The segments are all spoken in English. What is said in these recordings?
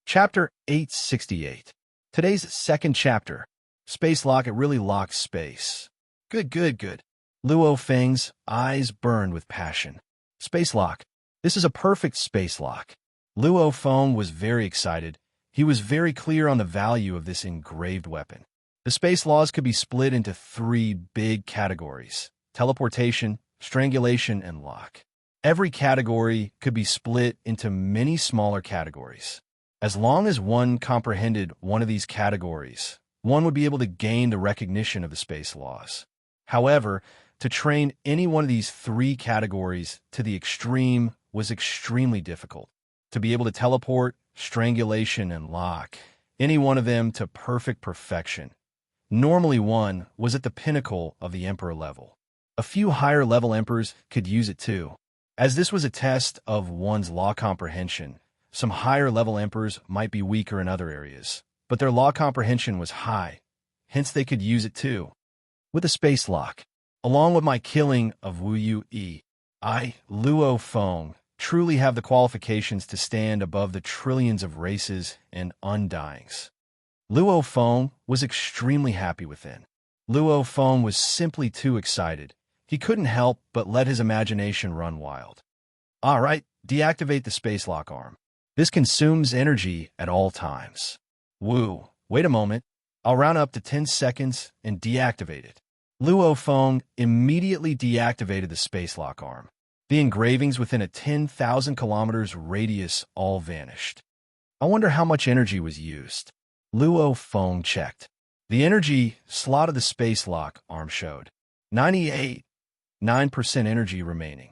Chapter 868. Today's second chapter. Space lock. It really locks space. Good. Luo Feng's eyes burned with passion. Space lock. This is a perfect space lock. Luo Feng was very excited. He was very clear on the value of this engraved weapon. The space laws could be split into three big categories: teleportation, strangulation, and lock. Every category could be split into many smaller categories. As long as one comprehended one of these categories, one would be able to gain the recognition of the space laws. However, to train any one of these three categories to the extreme was extremely difficult. To be able to teleport, strangulation, and lock any one of them to perfect perfection, normally one was at the pinnacle of the Emperor level. A few higher level Emperors could use it too. As this was a test of one's law comprehension, some higher level Emperors might be weaker in other areas, but their law comprehension was high, hence they could use it too. With a space lock, along with my killing of Wu Yu, I, Luo Feng, truly have the qualifications to stand above the trillions of races and undyings. Luo Feng was extremely happy within. Luo Feng was simply too excited. He couldn't help but let his imagination run wild. All right, deactivate the space lock arm. This consumes energy at all times. Woo, wait a moment. I'll round up to 10 seconds and deactivate it. Luo Feng immediately deactivated the space lock arm. The engravings within a 10,000 kilometers radius all vanished. I wonder how much energy was used. Luo Feng checked. The energy slot of the space lock arm showed 98.9% energy remaining.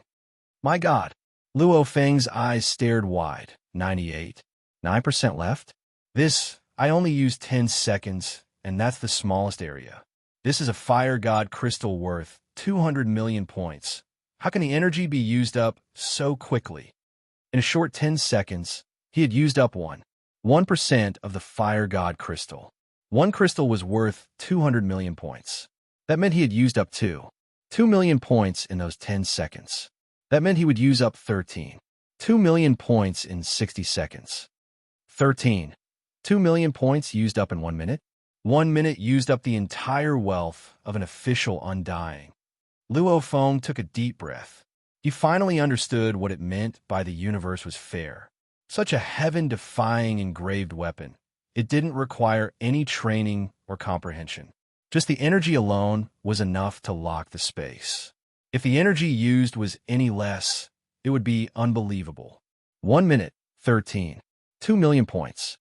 My God. Luo Feng's eyes stared wide. 98.9% left? This, I only used 10 seconds, and that's the smallest area. This is a fire god crystal worth 200 million points. How can the energy be used up so quickly? In a short 10 seconds, he had used up 1% of the fire god crystal. One crystal was worth 200 million points. That meant he had used up 2 million points in those 10 seconds. That meant he would use up 2 million points in 60 seconds. 2 million points used up in 1 minute. 1 minute used up the entire wealth of an official undying. Luo Feng took a deep breath. He finally understood what it meant by the universe was fair. Such a heaven-defying engraved weapon. It didn't require any training or comprehension. Just the energy alone was enough to lock the space. If the energy used was any less, it would be unbelievable. 1 minute, 2 million points.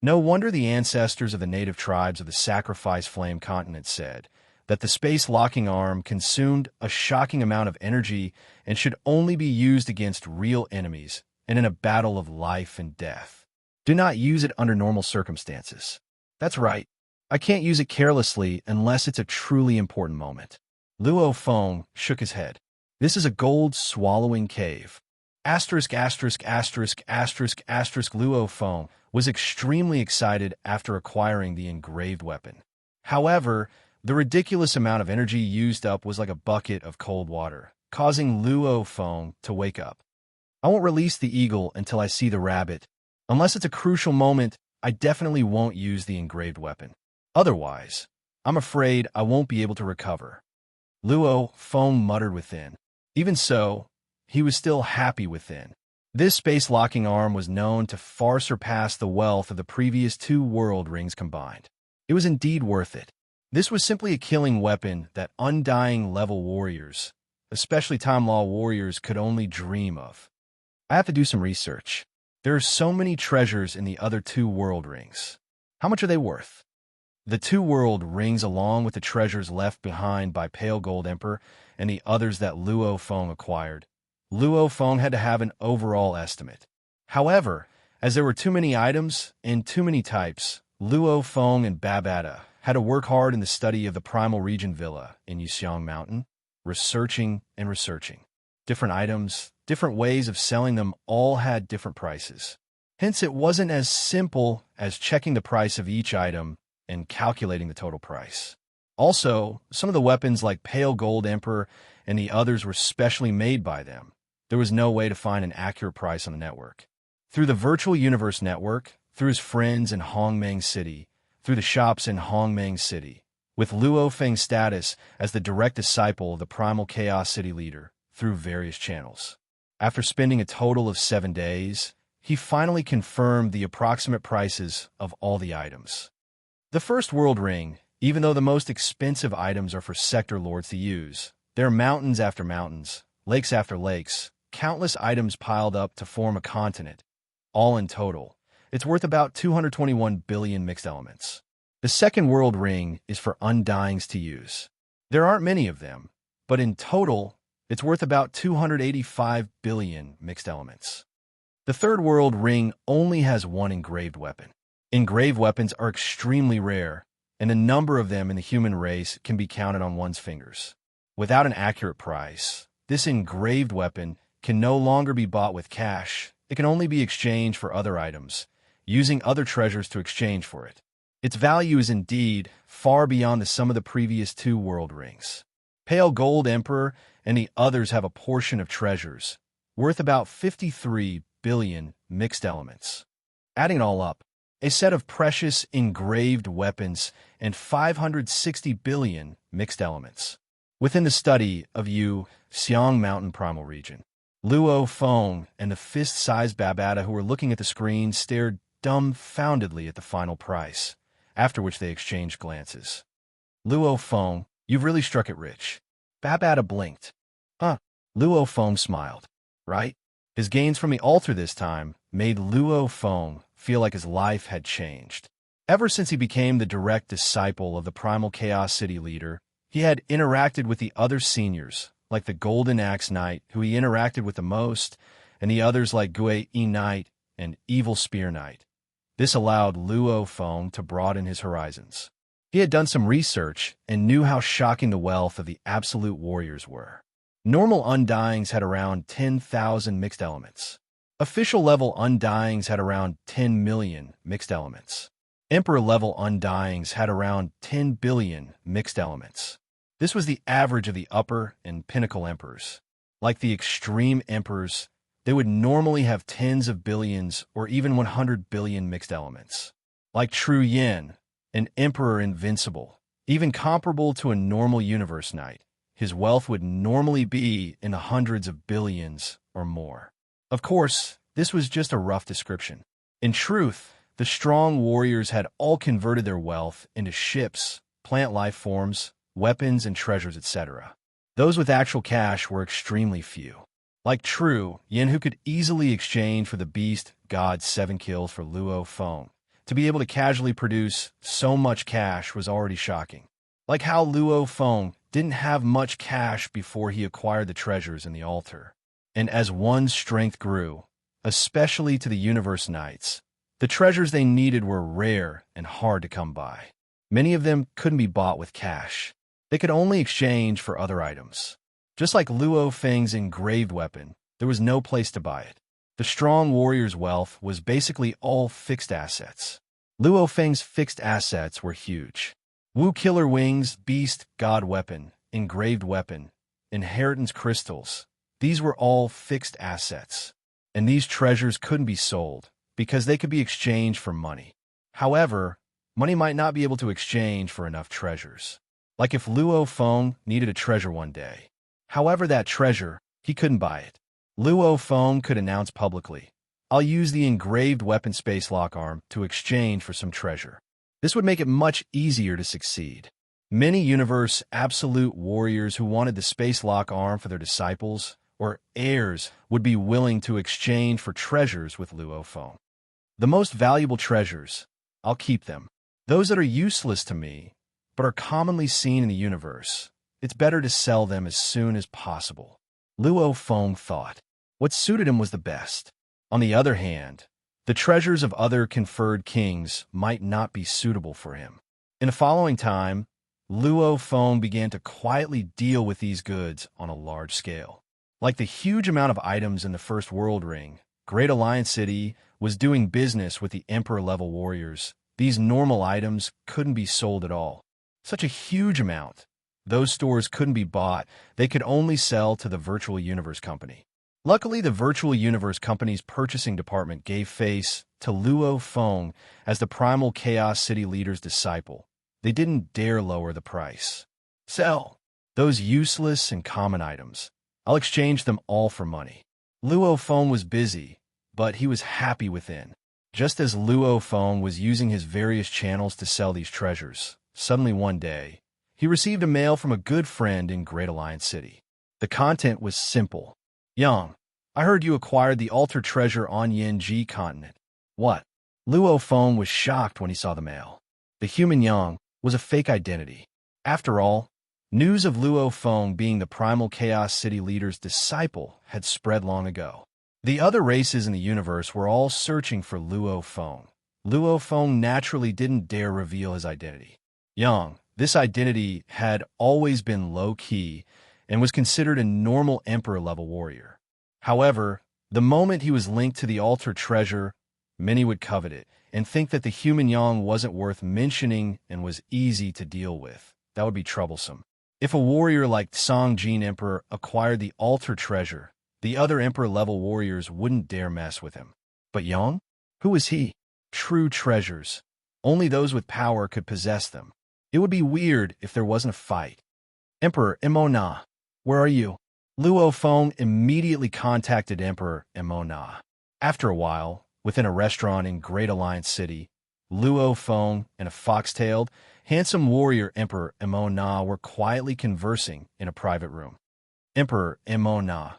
No wonder the ancestors of the native tribes of the Sacrifice Flame continent said that the space locking arm consumed a shocking amount of energy and should only be used against real enemies and in a battle of life and death. Do not use it under normal circumstances. That's right. I can't use it carelessly unless it's a truly important moment. Luo Feng shook his head. This is a gold-swallowing cave. Luo Feng was extremely excited after acquiring the engraved weapon. However, the ridiculous amount of energy used up was like a bucket of cold water, causing Luo Feng to wake up. I won't release the eagle until I see the rabbit. Unless it's a crucial moment, I definitely won't use the engraved weapon. Otherwise, I'm afraid I won't be able to recover. Luo Feng muttered within. Even so, he was still happy within. This space-locking arm was known to far surpass the wealth of the previous 2 world rings combined. It was indeed worth it. This was simply a killing weapon that undying level warriors, especially Time Law warriors, could only dream of. I have to do some research. There are so many treasures in the other 2 world rings. How much are they worth? The 2 world rings, along with the treasures left behind by Pale Gold Emperor and the others that Luo Feng acquired, Luo Feng had to have an overall estimate. However, as there were too many items and too many types, Luo Feng and Babata had to work hard in the study of the Primal Region Villa in Yuxiang Mountain, researching. Different items, different ways of selling them all had different prices. Hence, it wasn't as simple as checking the price of each item and calculating the total price. Also, some of the weapons like Pale Gold Emperor and the others were specially made by them. There was no way to find an accurate price on the network. Through the Virtual Universe Network, through his friends in Hongmeng City, through the shops in Hongmeng City, with Luo Feng's status as the direct disciple of the primal chaos city leader, through various channels. After spending a total of 7 days, he finally confirmed the approximate prices of all the items. The first world ring, even though the most expensive items are for sector lords to use, there are mountains after mountains, lakes after lakes, countless items piled up to form a continent. All in total, it's worth about 221 billion mixed elements. The second world ring is for undyings to use. There aren't many of them, but in total, it's worth about 285 billion mixed elements. The third world ring only has one engraved weapon. Engraved weapons are extremely rare, and the number of them in the human race can be counted on one's fingers. Without an accurate price, this engraved weapon can no longer be bought with cash. It can only be exchanged for other items, using other treasures to exchange for it. Its value is indeed far beyond the sum of the previous 2 world rings. Pale Gold Emperor and the others have a portion of treasures, worth about 53 billion mixed elements. Adding it all up, a set of precious engraved weapons and 560 billion mixed elements. Within the study of Xiang Mountain Primal Region, Luo Feng and the fist-sized Babata who were looking at the screen stared dumbfoundedly at the final price, after which they exchanged glances. Luo Feng, you've really struck it rich. Babata blinked. Luo Feng smiled. Right? His gains from the altar this time made Luo Feng feel like his life had changed. Ever since he became the direct disciple of the primal chaos city leader, he had interacted with the other seniors, like the Golden Axe Knight, who he interacted with the most, and the others like Gui Yi Knight and Evil Spear Knight. This allowed Luo Feng to broaden his horizons. He had done some research and knew how shocking the wealth of the absolute warriors were. Normal undyings had around 10,000 mixed elements. Official level undyings had around 10 million mixed elements. Emperor level undyings had around 10 billion mixed elements. This was the average of the upper and pinnacle emperors. Like the extreme emperors, they would normally have tens of billions or even 100 billion mixed elements. Like True Yin, an emperor invincible, even comparable to a normal universe knight, his wealth would normally be in the hundreds of billions or more. Of course, this was just a rough description. In truth, the strong warriors had all converted their wealth into ships, plant life forms, weapons and treasures, etc. Those with actual cash were extremely few. Like True Yin, who could easily exchange for the beast god's 7 kills for Luo Feng. To be able to casually produce so much cash was already shocking. Like how Luo Feng didn't have much cash before he acquired the treasures in the altar. And as one's strength grew, especially to the universe knights, the treasures they needed were rare and hard to come by. Many of them couldn't be bought with cash. They could only exchange for other items. Just like Luo Feng's engraved weapon, there was no place to buy it. The strong warrior's wealth was basically all fixed assets. Luo Feng's fixed assets were huge. Wu Killer Wings, Beast, God Weapon, Engraved Weapon, Inheritance Crystals. These were all fixed assets. And these treasures couldn't be sold, because they could be exchanged for money. However, money might not be able to exchange for enough treasures. Like if Luo Feng needed a treasure one day. However, that treasure, he couldn't buy it. Luo Feng could announce publicly, I'll use the engraved weapon space lock arm to exchange for some treasure. This would make it much easier to succeed. Many universe absolute warriors who wanted the space lock arm for their disciples or heirs would be willing to exchange for treasures with Luo Feng. The most valuable treasures, I'll keep them. Those that are useless to me, but are commonly seen in the universe, it's better to sell them as soon as possible. Luo Feng thought. What suited him was the best. On the other hand, the treasures of other conferred kings might not be suitable for him. In the following time, Luo Feng began to quietly deal with these goods on a large scale. Like the huge amount of items in the First World Ring, Great Alliance City was doing business with the Emperor-level warriors. These normal items couldn't be sold at all. Such a huge amount. Those stores couldn't be bought. They could only sell to the Virtual Universe Company. Luckily, the virtual universe company's purchasing department gave face to Luo Feng as the primal Chaos City leader's disciple. They didn't dare lower the price. Sell those useless and common items. I'll exchange them all for money. Luo Feng was busy, but he was happy within. Just as Luo Feng was using his various channels to sell these treasures, suddenly one day, he received a mail from a good friend in Great Alliance City. The content was simple. Yang, I heard you acquired the altar treasure on Yanji continent. What? Luo Feng was shocked when he saw the mail. The human Yang was a fake identity. After all, news of Luo Feng being the primal Chaos City leader's disciple had spread long ago. The other races in the universe were all searching for Luo Feng. Luo Feng naturally didn't dare reveal his identity. Yang, this identity had always been low-key and was considered a normal emperor-level warrior. However, the moment he was linked to the altar treasure, many would covet it and think that the human Yang wasn't worth mentioning and was easy to deal with. That would be troublesome. If a warrior like Song Jin Emperor acquired the altar treasure, the other emperor-level warriors wouldn't dare mess with him. But Yang? Who was he? True treasures. Only those with power could possess them. It would be weird if there wasn't a fight. Emperor Emona, where are you? Luo Feng immediately contacted Emperor Emona. After a while, within a restaurant in Great Alliance City, Luo Feng and a fox-tailed, handsome warrior Emperor Emona were quietly conversing in a private room. Emperor Emona,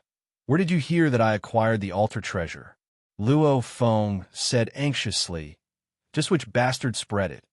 where did you hear that I acquired the altar treasure? Luo Feng said anxiously. Just which bastard spread it?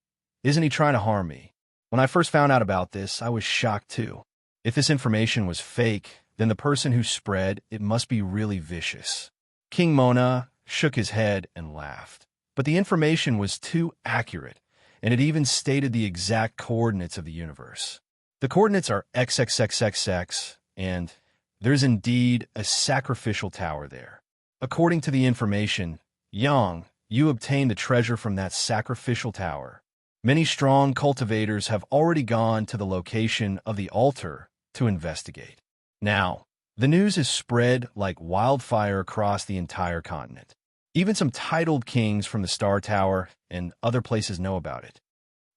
Isn't he trying to harm me? When I first found out about this, I was shocked too. If this information was fake, then the person who spread it must be really vicious. King Mona shook his head and laughed. But the information was too accurate, and it even stated the exact coordinates of the universe. The coordinates are XXXXX, and there's indeed a sacrificial tower there. According to the information, Yang, you obtained the treasure from that sacrificial tower. Many strong cultivators have already gone to the location of the altar to investigate. Now, the news is spread like wildfire across the entire continent. Even some titled kings from the Star Tower and other places know about it.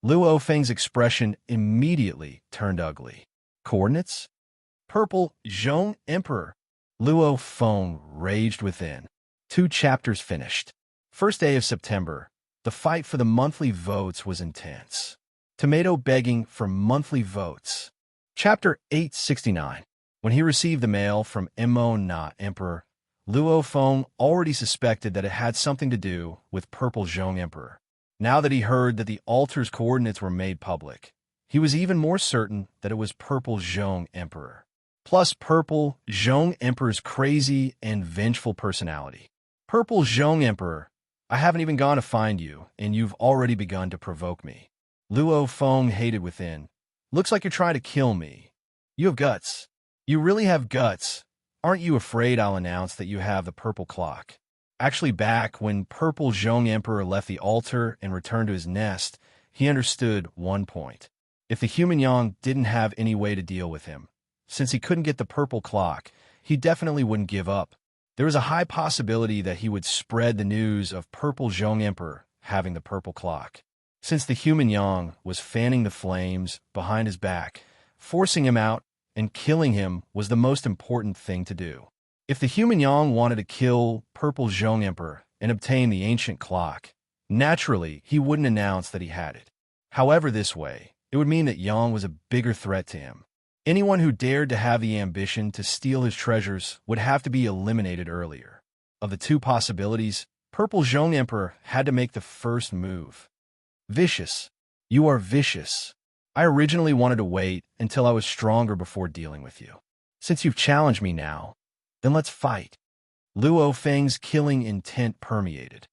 Luo Feng's expression immediately turned ugly. Coordinates? Purple Zhong Emperor. Luo Feng raged within. 2 chapters finished. First day of September, the fight for the monthly votes was intense. Tomato begging for monthly votes. Chapter 869. When he received the mail from Emona Emperor, Luo Feng already suspected that it had something to do with Purple Zhong Emperor. Now that he heard that the altar's coordinates were made public, he was even more certain that it was Purple Zhong Emperor. Plus Purple Zhong Emperor's crazy and vengeful personality. Purple Zhong Emperor, I haven't even gone to find you, and you've already begun to provoke me. Luo Feng hated within. Looks like you're trying to kill me. You have guts. You really have guts. Aren't you afraid I'll announce that you have the purple clock? Actually, back when Purple Zhong Emperor left the altar and returned to his nest, he understood one point. If the human Yang didn't have any way to deal with him, since he couldn't get the purple clock, he definitely wouldn't give up. There was a high possibility that he would spread the news of Purple Zhong Emperor having the purple clock. Since the human Yang was fanning the flames behind his back, forcing him out and killing him was the most important thing to do. If the human Yang wanted to kill Purple Zhong Emperor and obtain the ancient clock, naturally he wouldn't announce that he had it. However, this way, it would mean that Yang was a bigger threat to him. Anyone who dared to have the ambition to steal his treasures would have to be eliminated earlier. Of the 2 possibilities, Purple Zhong Emperor had to make the first move. Vicious. You are vicious. I originally wanted to wait until I was stronger before dealing with you. Since you've challenged me now, then let's fight. Luo Feng's killing intent permeated.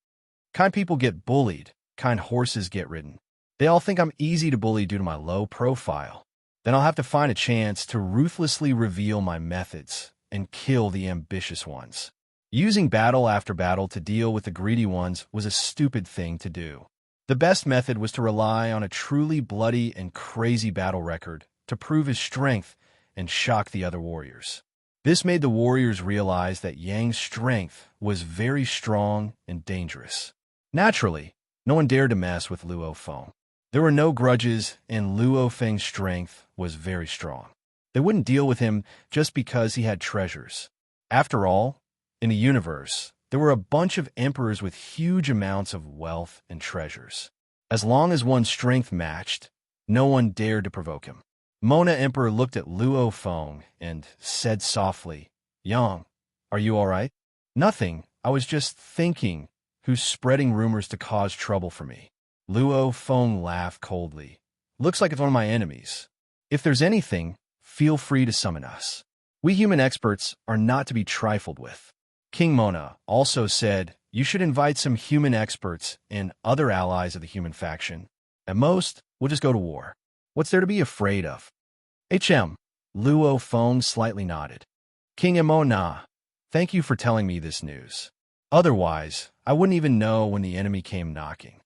Kind people get bullied, kind horses get ridden. They all think I'm easy to bully due to my low profile. Then I'll have to find a chance to ruthlessly reveal my methods and kill the ambitious ones. Using battle after battle to deal with the greedy ones was a stupid thing to do. The best method was to rely on a truly bloody and crazy battle record to prove his strength and shock the other warriors. This made the warriors realize that Yang's strength was very strong and dangerous. Naturally, no one dared to mess with Luo Feng. There were no grudges, and Luo Feng's strength was very strong. They wouldn't deal with him just because he had treasures. After all, in the universe, there were a bunch of emperors with huge amounts of wealth and treasures. As long as one's strength matched, no one dared to provoke him. Mona Emperor looked at Luo Feng and said softly, "Yang, are you all right?" "Nothing. I was just thinking, who's spreading rumors to cause trouble for me?" Luo Feng laughed coldly. "Looks like it's one of my enemies. If there's anything, feel free to summon us. We human experts are not to be trifled with." King Mona also said, "You should invite some human experts and other allies of the human faction. At most, we'll just go to war. What's there to be afraid of?" Luo Feng slightly nodded. "King Mona, thank you for telling me this news. Otherwise, I wouldn't even know when the enemy came knocking."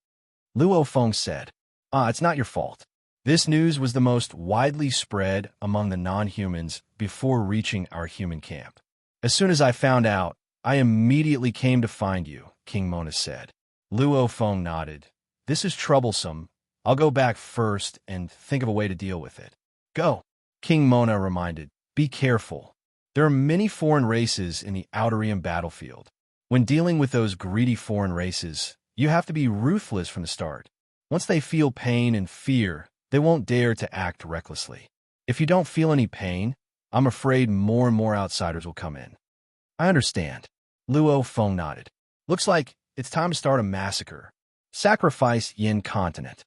Luo Feng said, "It's not your fault. This news was the most widely spread among the non-humans before reaching our human camp. As soon as I found out, I immediately came to find you," King Mona said. Luo Feng nodded. "This is troublesome. I'll go back first and think of a way to deal with it." "Go," King Mona reminded. "Be careful. There are many foreign races in the Outerium battlefield. When dealing with those greedy foreign races, you have to be ruthless from the start. Once they feel pain and fear, they won't dare to act recklessly. If you don't feel any pain, I'm afraid more and more outsiders will come in." "I understand." Luo Feng nodded. "Looks like it's time to start a massacre. Sacrifice Yin continent."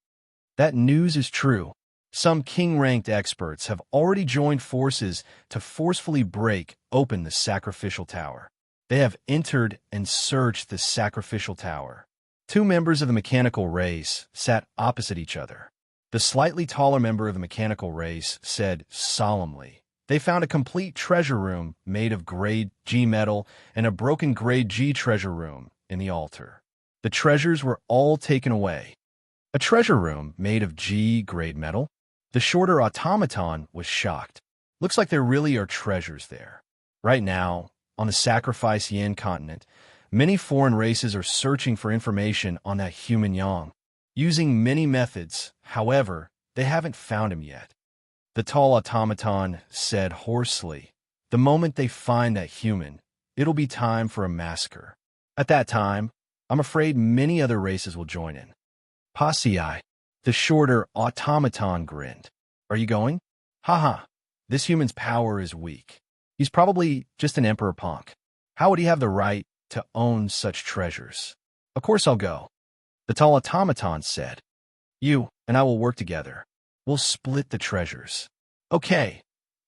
That news is true. Some king-ranked experts have already joined forces to forcefully break open the sacrificial tower. They have entered and searched the sacrificial tower. Two members of the mechanical race sat opposite each other. The slightly taller member of the mechanical race said solemnly, "They found a complete treasure room made of grade G metal and a broken grade G treasure room in the altar. The treasures were all taken away." "A treasure room made of G grade metal?" The shorter automaton was shocked. "Looks like there really are treasures there." Right now, on the Sacrifice Yin continent, many foreign races are searching for information on that human Yang. Using many methods, however, they haven't found him yet. The tall automaton said hoarsely, "The moment they find that human, it'll be time for a massacre. At that time, I'm afraid many other races will join in." "Passii," the shorter automaton grinned. "Are you going?" "Haha, this human's power is weak. He's probably just an emperor punk. How would he have the right to own such treasures?" "Of course I'll go," the tall automaton said. "You and I will work together. We'll split the treasures." "Okay."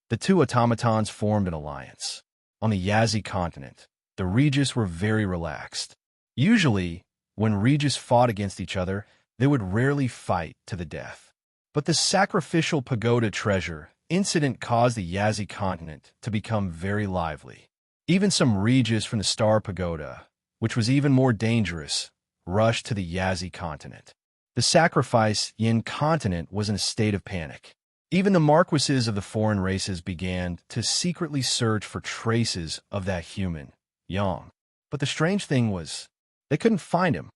The two automatons formed an alliance. On the Yazi continent, the Regis were very relaxed. Usually, when Regis fought against each other, they would rarely fight to the death. But the sacrificial pagoda treasure incident caused the Yazi continent to become very lively. Even some Regis from the Star Pagoda, which was even more dangerous, rushed to the Yazi continent. The Sacrifice Yin continent was in a state of panic. Even the marquises of the foreign races began to secretly search for traces of that human, Yang. But the strange thing was, they couldn't find him.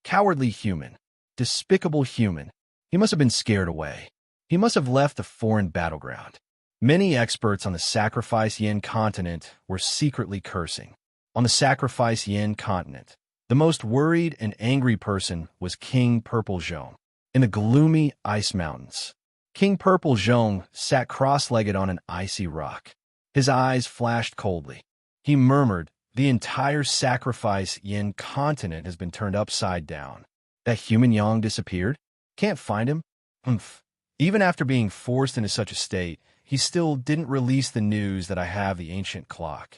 Cowardly human. Despicable human. He must have been scared away. He must have left the foreign battleground. Many experts on the Sacrifice Yin continent were secretly cursing. On the Sacrifice Yin continent, the most worried and angry person was King Purple Zhong. In the gloomy ice mountains, King Purple Zhong sat cross-legged on an icy rock. His eyes flashed coldly. He murmured, "The entire Sacrifice Yin continent has been turned upside down. That human Yang disappeared? Can't find him? Humph." Even after being forced into such a state, he still didn't release the news that I have the ancient clock.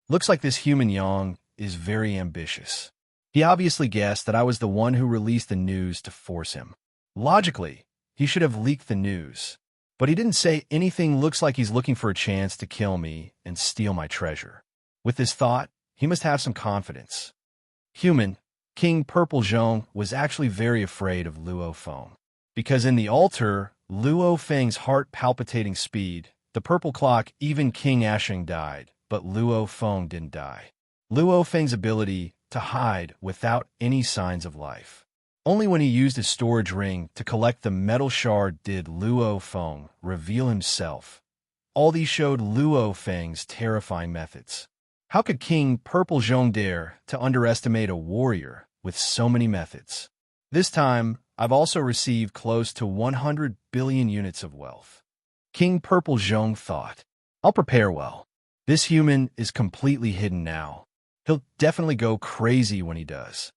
Looks like this human Yang is very ambitious. He obviously guessed that I was the one who released the news to force him. Logically, he should have leaked the news. But he didn't say anything. Looks like he's looking for a chance to kill me and steal my treasure. With this thought, he must have some confidence. Human, King Purple Zhong was actually very afraid of Luo Feng. Because in the altar, Luo Feng's heart-palpitating speed, the purple clock, even King Ashing died, but Luo Feng didn't die. Luo Feng's ability to hide without any signs of life. Only when he used his storage ring to collect the metal shard did Luo Feng reveal himself. All these showed Luo Feng's terrifying methods. How could King Purple Zhong dare to underestimate a warrior with so many methods? This time, I've also received close to 100 billion units of wealth. King Purple Zhong thought, I'll prepare well. This human is completely hidden now. He'll definitely go crazy when he does.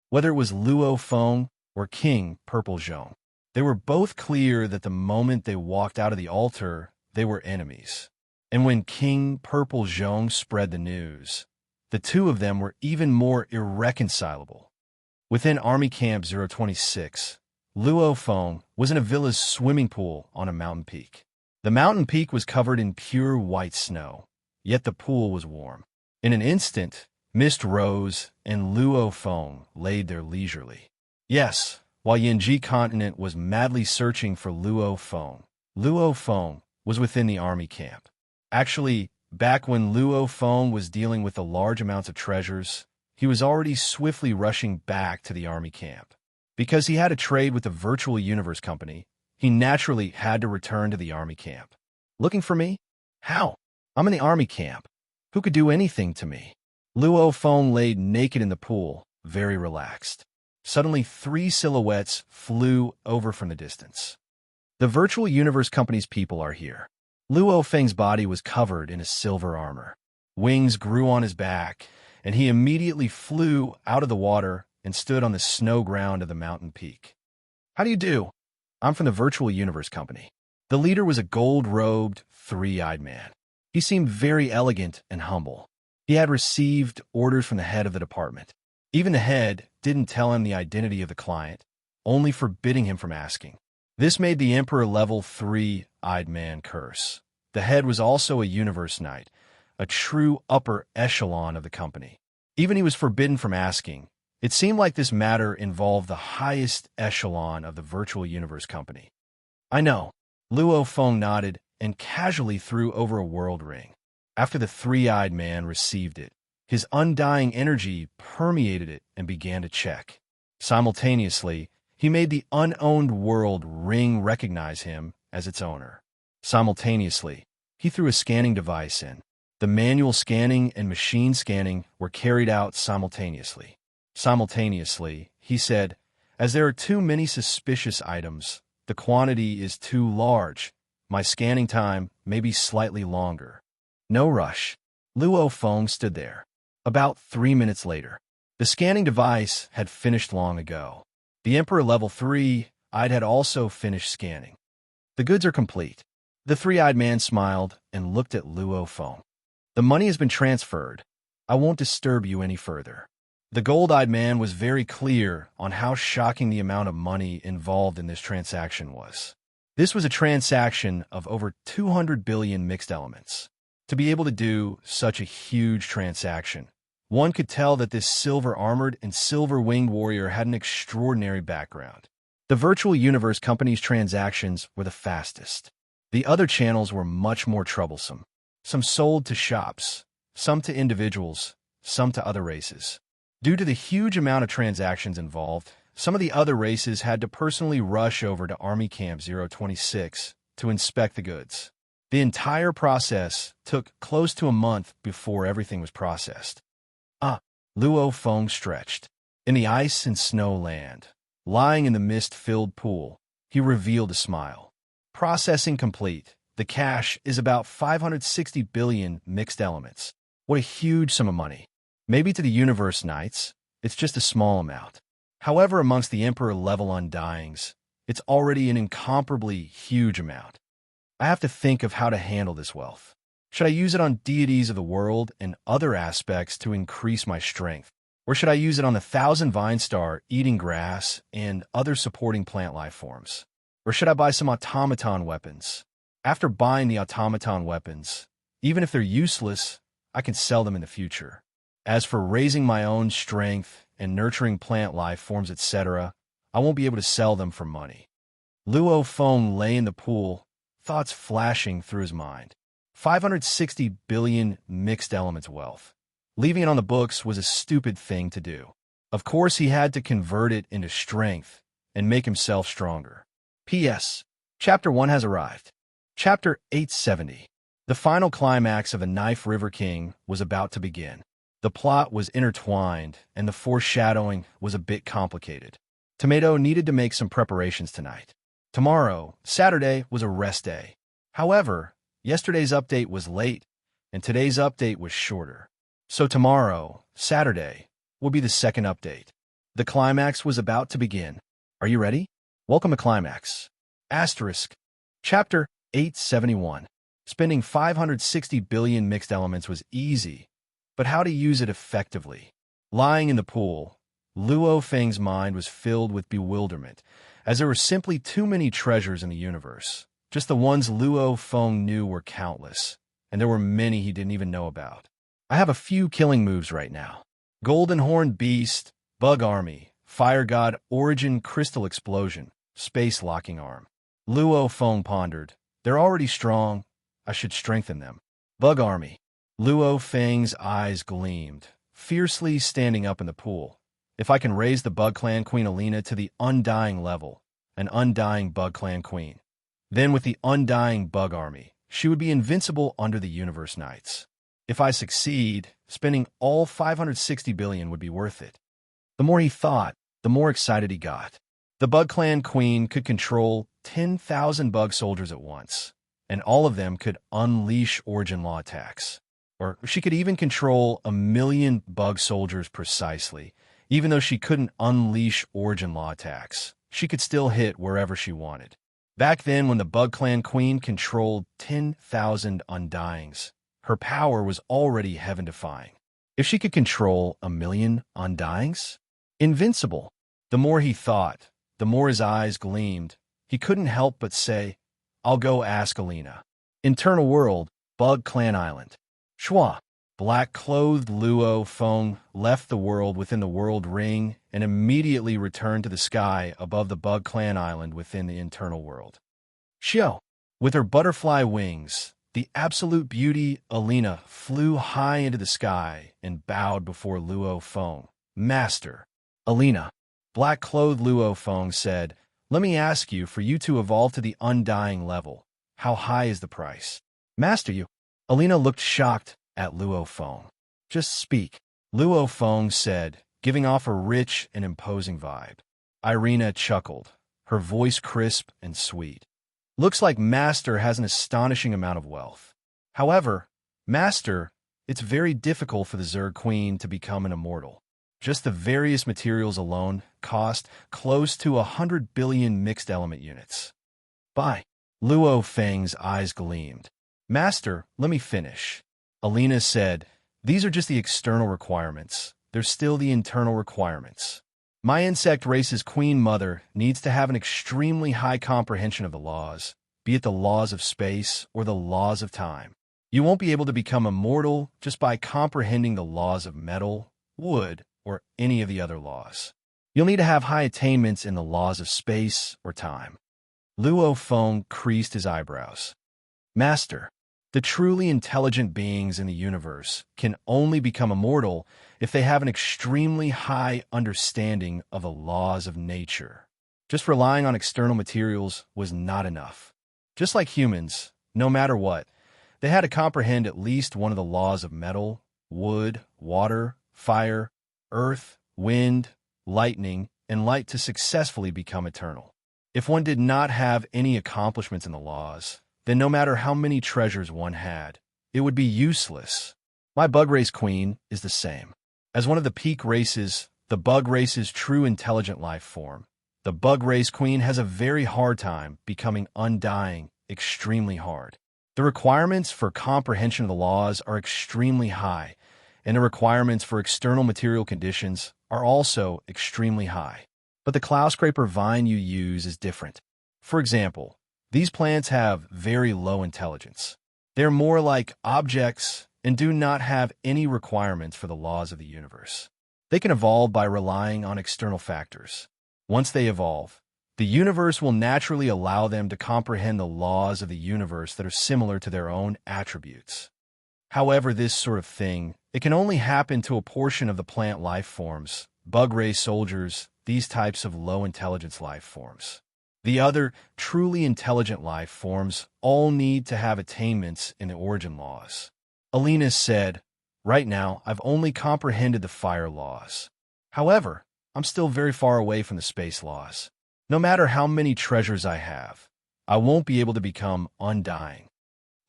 Whether it was Luo Feng or King Purple Zhong, they were both clear that the moment they walked out of the altar, they were enemies. And when King Purple Zhong spread the news, the two of them were even more irreconcilable. Within Army Camp 026, Luo Feng was in a villa's swimming pool on a mountain peak. The mountain peak was covered in pure white snow, yet the pool was warm. In an instant, mist rose, and Luo Feng laid there leisurely. Yes, while Yinji Continent was madly searching for Luo Feng was within the army camp. Actually, back when Luo Feng was dealing with the large amounts of treasures, he was already swiftly rushing back to the army camp. Because he had a trade with the Virtual Universe Company, he naturally had to return to the army camp. Looking for me? How? I'm in the army camp. Who could do anything to me? Luo Feng laid naked in the pool, very relaxed. Suddenly, 3 silhouettes flew over from the distance. The Virtual Universe Company's people are here. Luo Feng's body was covered in a silver armor. Wings grew on his back, and he immediately flew out of the water and stood on the snow ground of the mountain peak. How do you do? I'm from the Virtual Universe Company. The leader was a gold-robed, 3-eyed man. He seemed very elegant and humble. He had received orders from the head of the department. Even the head didn't tell him the identity of the client, only forbidding him from asking. This made the Emperor level 3-eyed man curse. The head was also a Universe Knight, a true upper echelon of the company. Even he was forbidden from asking. It seemed like this matter involved the highest echelon of the Virtual Universe Company. I know. Luo Feng nodded and casually threw over a world ring. After the 3-eyed man received it, his undying energy permeated it and began to check. Simultaneously, he made the unowned world ring recognize him as its owner. Simultaneously, he threw a scanning device in. The manual scanning and machine scanning were carried out simultaneously. Simultaneously, he said, as there are too many suspicious items, the quantity is too large. My scanning time may be slightly longer. No rush. Luo Feng stood there. About 3 minutes later, the scanning device had finished long ago. The Emperor level 3-eyed had also finished scanning. The goods are complete. The 3-eyed man smiled and looked at Luo Feng. The money has been transferred. I won't disturb you any further. The gold-eyed man was very clear on how shocking the amount of money involved in this transaction was. This was a transaction of over 200 billion mixed elements. To be able to do such a huge transaction, one could tell that this silver-armored and silver-winged warrior had an extraordinary background. The Virtual Universe Company's transactions were the fastest. The other channels were much more troublesome. Some sold to shops, some to individuals, some to other races. Due to the huge amount of transactions involved, some of the other races had to personally rush over to Army Camp 026 to inspect the goods. The entire process took close to a month before everything was processed. Luo Feng stretched. In the ice and snow land, lying in the mist-filled pool, he revealed a smile. Processing complete. The cash is about 560 billion mixed elements. What a huge sum of money. Maybe to the Universe Knights, it's just a small amount. However, amongst the Emperor-level Undyings, it's already an incomparably huge amount. I have to think of how to handle this wealth. Should I use it on deities of the world and other aspects to increase my strength? Or should I use it on the 1,000 Vine Star eating grass and other supporting plant life forms? Or should I buy some automaton weapons? After buying the automaton weapons, even if they're useless, I can sell them in the future. As for raising my own strength and nurturing plant life forms, etc., I won't be able to sell them for money. Luo Feng lay in the pool, thoughts flashing through his mind. 560 billion mixed elements wealth. Leaving it on the books was a stupid thing to do. Of course, he had to convert it into strength and make himself stronger. P.S. Chapter 1 has arrived. Chapter 870. The final climax of the Knife River King was about to begin. The plot was intertwined, and the foreshadowing was a bit complicated. Tomato needed to make some preparations tonight. Tomorrow, Saturday, was a rest day. However, yesterday's update was late, and today's update was shorter. So tomorrow, Saturday, will be the second update. The climax was about to begin. Are you ready? Welcome to Climax. Asterisk. Chapter 871. Spending 560 billion mixed elements was easy, but how to use it effectively? Lying in the pool, Luo Feng's mind was filled with bewilderment, as there were simply too many treasures in the universe. Just the ones Luo Feng knew were countless, and there were many he didn't even know about. I have a few killing moves right now. Golden Horn Beast, Bug Army, Fire God Origin Crystal Explosion, Space Locking Arm. Luo Feng pondered. They're already strong. I should strengthen them. Bug Army. Luo Feng's eyes gleamed, fiercely standing up in the pool. If I can raise the Bug Clan Queen Alina to the Undying level, an Undying Bug Clan Queen, then with the Undying Bug Army, she would be invincible under the Universe Knights. If I succeed, spending all 560 billion would be worth it. The more he thought, the more excited he got. The Bug Clan Queen could control 10,000 bug soldiers at once, and all of them could unleash Origin Law attacks. Or she could even control 1,000,000 bug soldiers precisely. Even though she couldn't unleash Origin Law attacks, she could still hit wherever she wanted. Back then, when the Bug Clan Queen controlled 10,000 Undyings, her power was already heaven-defying. If she could control 1,000,000 Undyings? Invincible. The more he thought, the more his eyes gleamed. He couldn't help but say, I'll go ask Alina. Internal World, Bug Clan Island. Shua. Black-clothed Luo Feng left the world within the world ring and immediately returned to the sky above the Bug Clan Island within the internal world. Xiao. With her butterfly wings, the absolute beauty Alina flew high into the sky and bowed before Luo Feng. Master. Alina. Black-clothed Luo Feng said, Let me ask you, for you to evolve to the Undying level, how high is the price? Master you. Alina looked shocked at Luo Feng. Just speak. Luo Feng said, giving off a rich and imposing vibe. Irina chuckled, her voice crisp and sweet. Looks like Master has an astonishing amount of wealth. However, Master, it's very difficult for the Zerg Queen to become an immortal. Just the various materials alone cost close to 100 billion mixed element units. Bye. Luo Feng's eyes gleamed. Master, let me finish. Alina said, These are just the external requirements. There's still the internal requirements. My insect race's Queen Mother needs to have an extremely high comprehension of the laws, be it the laws of space or the laws of time. You won't be able to become immortal just by comprehending the laws of metal, wood, or any of the other laws. You'll need to have high attainments in the laws of space or time. Luo Feng creased his eyebrows. Master, the truly intelligent beings in the universe can only become immortal if they have an extremely high understanding of the laws of nature. Just relying on external materials was not enough. Just like humans, no matter what, they had to comprehend at least one of the laws of metal, wood, water, fire, earth, wind, lightning, and light to successfully become eternal. If one did not have any accomplishments in the laws, then no matter how many treasures one had, it would be useless. My bug race queen is the same. As one of the peak races, the bug race's true intelligent life form, the bug race queen has a very hard time becoming undying, extremely hard. The requirements for comprehension of the laws are extremely high, and the requirements for external material conditions are also extremely high. But the cloud scraper vine you use is different. For example, these plants have very low intelligence. They're more like objects and do not have any requirements for the laws of the universe. They can evolve by relying on external factors. Once they evolve, The universe will naturally allow them to comprehend the laws of the universe that are similar to their own attributes. However, this sort of thing, it can only happen to a portion of the plant life forms, bug race soldiers, these types of low-intelligence life forms. The other, truly intelligent life forms all need to have attainments in the origin laws. Alina said, "Right now, I've only comprehended the fire laws. However, I'm still very far away from the space laws. No matter how many treasures I have, I won't be able to become undying."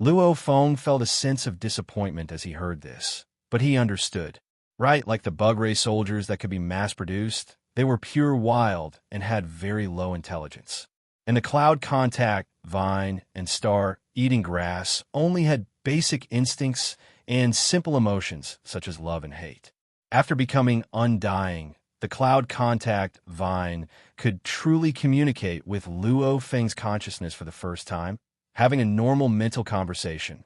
Luo Feng felt a sense of disappointment as he heard this, but he understood. Right, like the bug ray soldiers that could be mass-produced, they were pure wild and had very low intelligence. And the cloud contact, vine, and star eating grass only had basic instincts and simple emotions such as love and hate. After becoming undying, the cloud contact, vine, could truly communicate with Luo Feng's consciousness for the first time, having a normal mental conversation.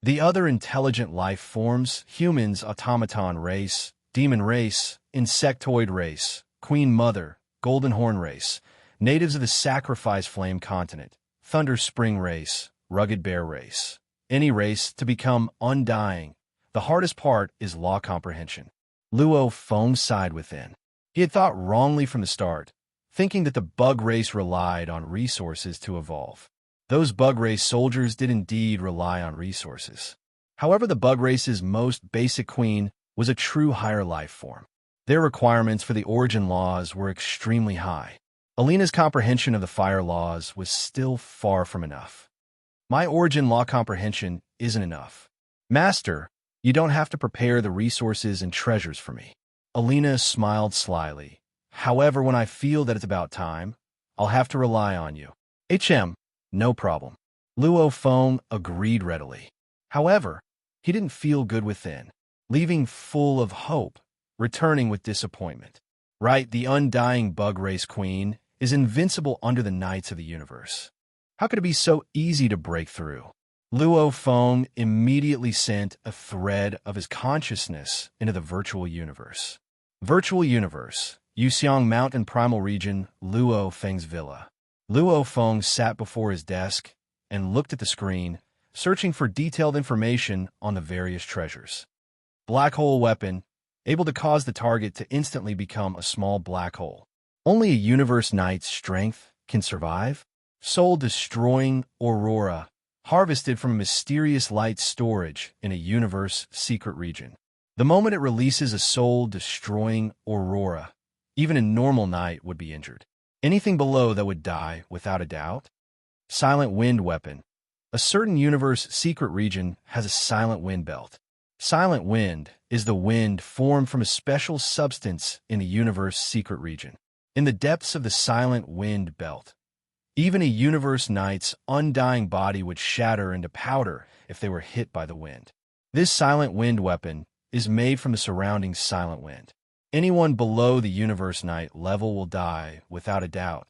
The other intelligent life forms, humans, automaton race, demon race, insectoid race, queen mother, golden horn race, natives of the sacrifice flame continent, thunder spring race, rugged bear race. Any race to become undying, the hardest part is law comprehension. Luo Feng sighed within. He had thought wrongly from the start, thinking that the bug race relied on resources to evolve. Those bug race soldiers did indeed rely on resources. However, the bug race's most basic queen was a true higher life form. Their requirements for the origin laws were extremely high. Alina's comprehension of the fire laws was still far from enough. "My origin law comprehension isn't enough. Master, you don't have to prepare the resources and treasures for me." Alina smiled slyly. "However, when I feel that it's about time, I'll have to rely on you." No problem." Luo Feng agreed readily. However, he didn't feel good within, leaving full of hope, returning with disappointment. Right, the undying bug race queen is invincible under the knights of the universe. How could it be so easy to break through? Luo Feng immediately sent a thread of his consciousness into the virtual universe. Virtual universe, Yuxiang Mountain Primal Region, Luo Feng's villa. Luo Feng sat before his desk and looked at the screen, searching for detailed information on the various treasures. Black hole weapon, able to cause the target to instantly become a small black hole. Only a universe knight's strength can survive. Soul-destroying aurora, harvested from a mysterious light storage in a universe secret region. The moment it releases a soul-destroying aurora, even a normal knight would be injured. Anything below that would die without a doubt. Silent wind weapon. A certain universe secret region has a silent wind belt. Silent wind is the wind formed from a special substance in the universe secret region. In the depths of the silent wind belt, even a universe knight's undying body would shatter into powder if they were hit by the wind. This silent wind weapon is made from the surrounding silent wind. Anyone below the universe knight level will die without a doubt.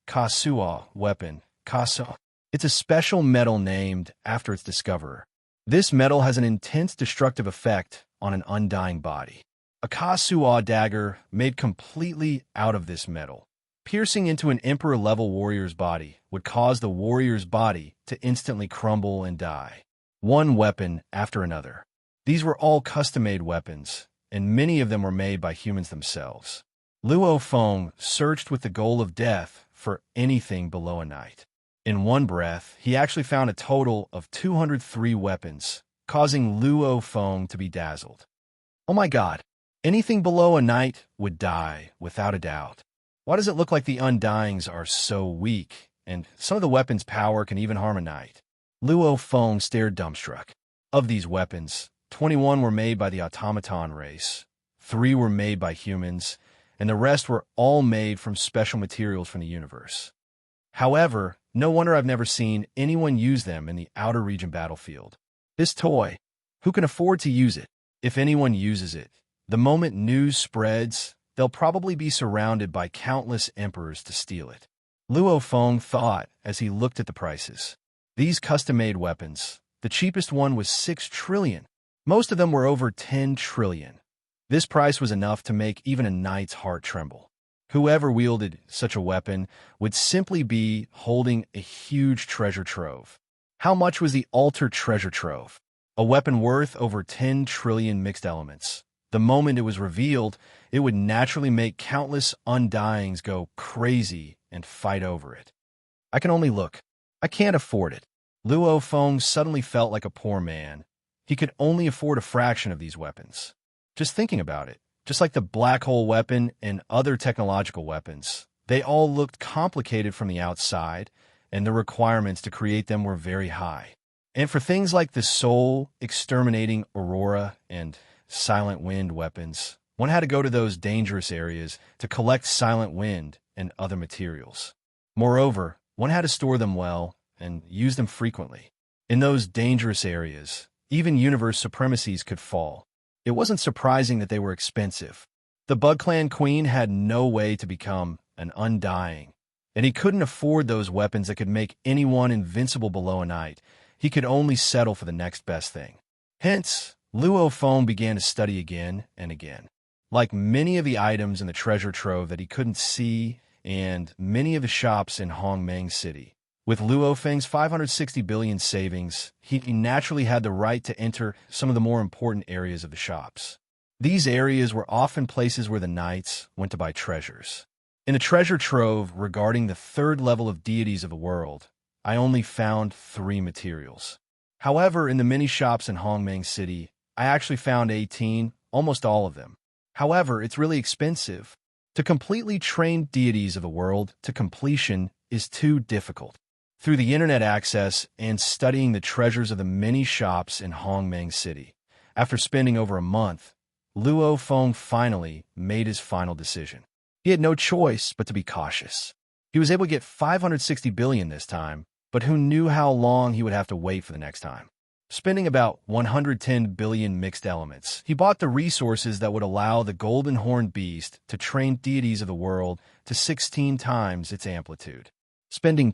Kasuo weapon. Kaso. It's a special metal named after its discoverer. This metal has an intense destructive effect on an undying body. A Kasuo dagger made completely out of this metal, piercing into an emperor-level warrior's body, would cause the warrior's body to instantly crumble and die. One weapon after another. These were all custom-made weapons, and many of them were made by humans themselves. Luo Feng searched with the goal of death for anything below a knight. In one breath, he actually found a total of 203 weapons, causing Luo Feng to be dazzled. Oh my god, anything below a knight would die without a doubt. Why does it look like the Undyings are so weak, and some of the weapons' power can even harm a knight? Luo Feng stared dumbstruck. Of these weapons, 21 were made by the automaton race, 3 were made by humans, and the rest were all made from special materials from the universe. However, no wonder I've never seen anyone use them in the outer region battlefield. This toy, who can afford to use it? If anyone uses it, the moment news spreads, they'll probably be surrounded by countless emperors to steal it. Luo Feng thought as he looked at the prices. These custom-made weapons, the cheapest one was 6 trillion. Most of them were over 10 trillion. This price was enough to make even a knight's heart tremble. Whoever wielded such a weapon would simply be holding a huge treasure trove. How much was the altar treasure trove? A weapon worth over 10 trillion mixed elements. The moment it was revealed, it would naturally make countless undyings go crazy and fight over it. I can only look. I can't afford it. Luo Feng suddenly felt like a poor man. He could only afford a fraction of these weapons. Just thinking about it, just like the black hole weapon and other technological weapons, they all looked complicated from the outside, and the requirements to create them were very high. And for things like the soul-exterminating aurora and silent wind weapons, one had to go to those dangerous areas to collect silent wind and other materials. Moreover, one had to store them well and use them frequently. In those dangerous areas, even universe supremacies could fall. It wasn't surprising that they were expensive. The Bug Clan Queen had no way to become an undying, and he couldn't afford those weapons that could make anyone invincible below a night. He could only settle for the next best thing. Hence, Luo Feng began to study again and again. Like many of the items in the treasure trove that he couldn't see and many of the shops in Hongmeng City, with Luo Feng's 560 billion savings, he naturally had the right to enter some of the more important areas of the shops. These areas were often places where the knights went to buy treasures. In the treasure trove regarding the third level of deities of the world, I only found 3 materials. However, in the many shops in Hongmeng City, I actually found 18, almost all of them. However, it's really expensive. To completely train deities of the world to completion is too difficult. Through the internet access and studying the treasures of the many shops in Hongmeng City, after spending over a month, Luo Feng finally made his final decision. He had no choice but to be cautious. He was able to get 560 billion this time, but who knew how long he would have to wait for the next time? Spending about 110 billion mixed elements, he bought the resources that would allow the golden horned beast to train deities of the world to 16 times its amplitude. Spending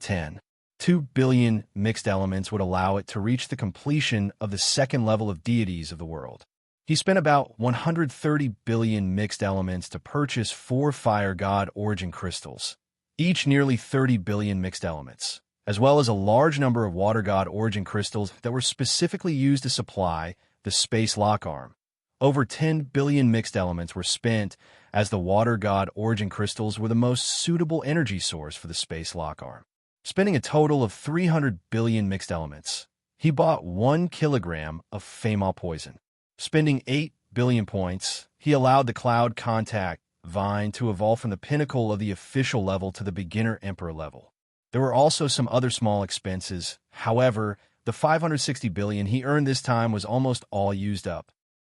2 billion mixed elements would allow it to reach the completion of the second level of deities of the world. He spent about 130 billion mixed elements to purchase 4 fire god origin crystals, each nearly 30 billion mixed elements, as well as a large number of water god origin crystals that were specifically used to supply the space lock arm. Over 10 billion mixed elements were spent as the water god origin crystals were the most suitable energy source for the space lock arm. Spending a total of 300 billion mixed elements, he bought 1 kilogram of Fama poison. Spending 8 billion points, he allowed the Cloud Contact Vine to evolve from the pinnacle of the official level to the beginner emperor level. There were also some other small expenses. However, the 560 billion he earned this time was almost all used up.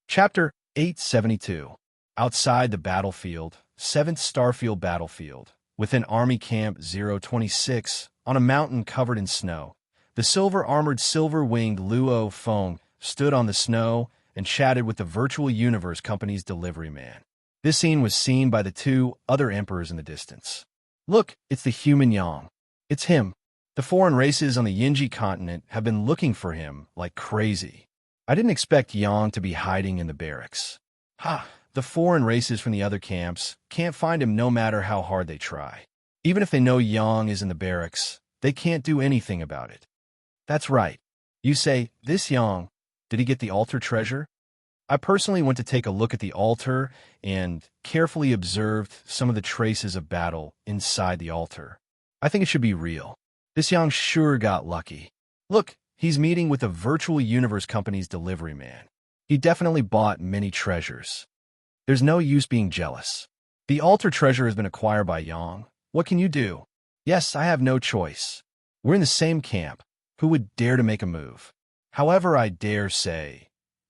Chapter 872. Outside the battlefield, 7th Starfield Battlefield, within Army Camp 026, on a mountain covered in snow, the silver-armored, silver-winged Luo Feng stood on the snow and chatted with the Virtual Universe Company's delivery man. This scene was seen by the 2 other emperors in the distance. Look, it's the human Yang. It's him. The foreign races on the Yinji continent have been looking for him like crazy. I didn't expect Yang to be hiding in the barracks. Ha! The foreign races from the other camps can't find him no matter how hard they try. Even if they know Yang is in the barracks, they can't do anything about it. That's right. You say, this Yang, did he get the altar treasure? I personally went to take a look at the altar and carefully observed some of the traces of battle inside the altar. I think it should be real. This Yang sure got lucky. Look, he's meeting with the Virtual Universe Company's delivery man. He definitely bought many treasures. There's no use being jealous. The altar treasure has been acquired by Yang. What can you do? Yes, I have no choice. We're in the same camp. Who would dare to make a move? However, I dare say,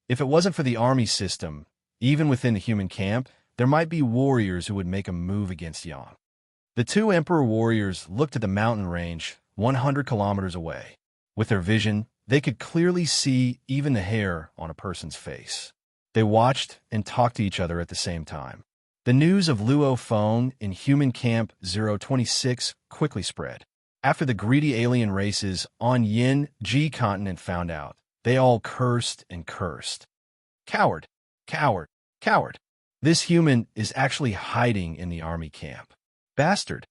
if it wasn't for the army system, even within the human camp, there might be warriors who would make a move against Yang. The 2 emperor warriors looked at the mountain range 100 kilometers away. With their vision, they could clearly see even the hair on a person's face. They watched and talked to each other at the same time. The news of Luo Feng in Human Camp 026 quickly spread. After the greedy alien races on Yin Ji continent found out, they all cursed and cursed. Coward! Coward! Coward! This human is actually hiding in the army camp. Bastard!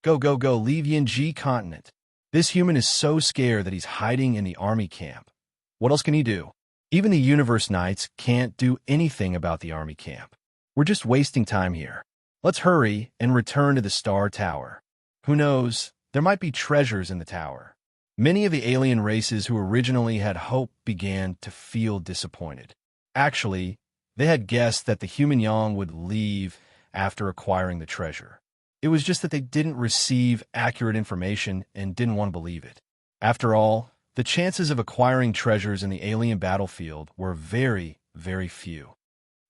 Go, go, go, leave Yin continent. This human is so scared that he's hiding in the army camp. What else can he do? Even the Universe Knights can't do anything about the army camp. We're just wasting time here. Let's hurry and return to the Star Tower. Who knows, there might be treasures in the tower. Many of the alien races who originally had hope began to feel disappointed. Actually, they had guessed that the human Yang would leave after acquiring the treasure. It was just that they didn't receive accurate information and didn't want to believe it. After all, the chances of acquiring treasures in the alien battlefield were very, very few.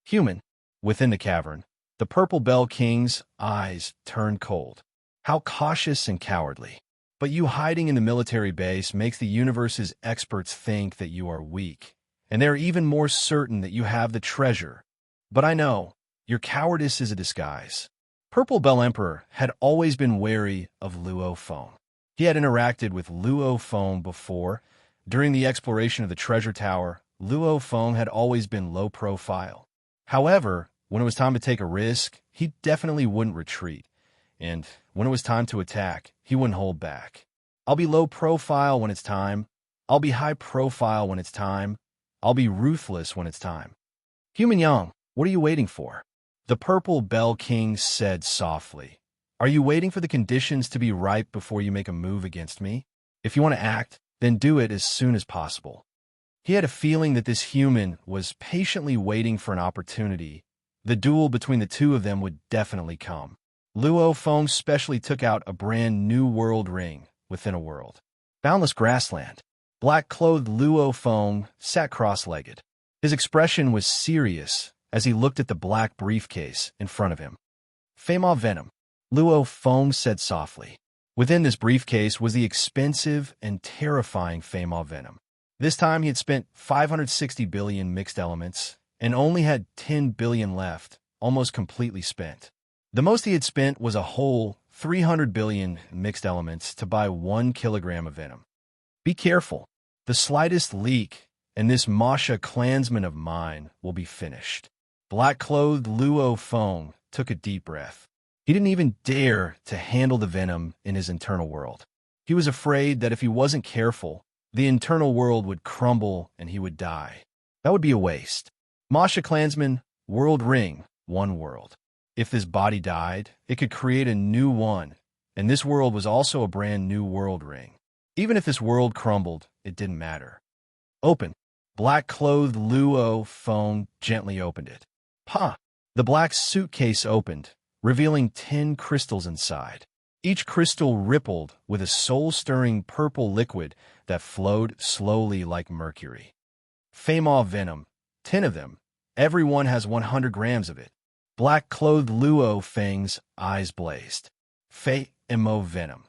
Human. Within the cavern, the Purple Bell King's eyes turned cold. How cautious and cowardly. But you hiding in the military base makes the universe's experts think that you are weak, and they're even more certain that you have the treasure. But I know, your cowardice is a disguise. Purple Bell Emperor had always been wary of Luo Feng. He had interacted with Luo Feng before. During the exploration of the treasure tower, Luo Feng had always been low profile. However, when it was time to take a risk, he definitely wouldn't retreat. And when it was time to attack, he wouldn't hold back. I'll be low profile when it's time. I'll be high profile when it's time. I'll be ruthless when it's time. Human Yang, what are you waiting for? The Purple Bell King said softly. Are you waiting for the conditions to be ripe before you make a move against me? If you want to act, then do it as soon as possible. He had a feeling that this human was patiently waiting for an opportunity. The duel between the two of them would definitely come. Luo Feng specially took out a brand new world ring within a world. Boundless grassland. Black-clothed Luo Feng sat cross-legged. His expression was serious as he looked at the black briefcase in front of him. Fema Venom, Luo Feng said softly. Within this briefcase was the expensive and terrifying Fema Venom. This time he had spent 560 billion mixed elements and only had 10 billion left, almost completely spent. The most he had spent was a whole 300 billion mixed elements to buy 1 kilogram of venom. Be careful. The slightest leak, and this Masha clansman of mine will be finished. Black-clothed Luo Feng took a deep breath. He didn't even dare to handle the venom in his internal world. He was afraid that if he wasn't careful, the internal world would crumble and he would die. That would be a waste. Masha clansman, world ring, one world. If this body died, it could create a new one, and this world was also a brand new world ring. Even if this world crumbled, it didn't matter. Open. Black-clothed Luo Feng gently opened it. Pa! The black suitcase opened, revealing 10 crystals inside. Each crystal rippled with a soul-stirring purple liquid that flowed slowly like mercury. Fema Venom, 10 of them. Every one has 100 grams of it. Black-clothed Luo Feng's eyes blazed. Femo Venom.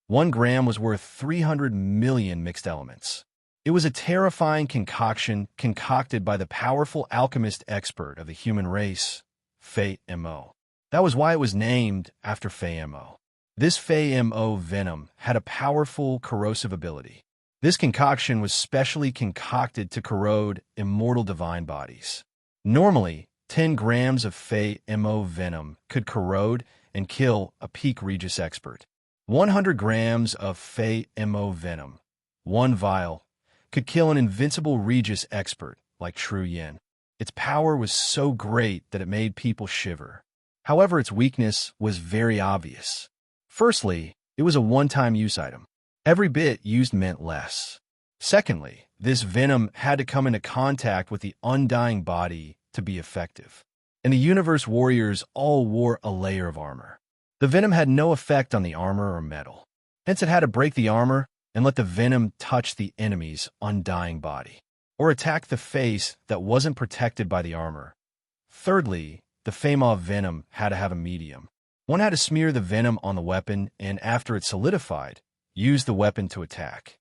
1 gram was worth 300 million mixed elements. It was a terrifying concoction concocted by the powerful alchemist expert of the human race, Femo. That was why it was named after Femo. This Femo venom had a powerful corrosive ability. This concoction was specially concocted to corrode immortal divine bodies. Normally, 10 grams of Femo venom could corrode and kill a peak Regis expert. 100 grams of Femo venom, 1 vial, could kill an invincible Regis expert like Tru Yin. Its power was so great that it made people shiver. However, its weakness was very obvious. Firstly, it was a one-time use item. Every bit used meant less. Secondly, this venom had to come into contact with the undying body to be effective. And the universe warriors all wore a layer of armor. The venom had no effect on the armor or metal. Hence it had to break the armor and let the venom touch the enemy's undying body, or attack the face that wasn't protected by the armor. Thirdly, the Fema venom had to have a medium. One had to smear the venom on the weapon and, after it solidified, use the weapon to attack.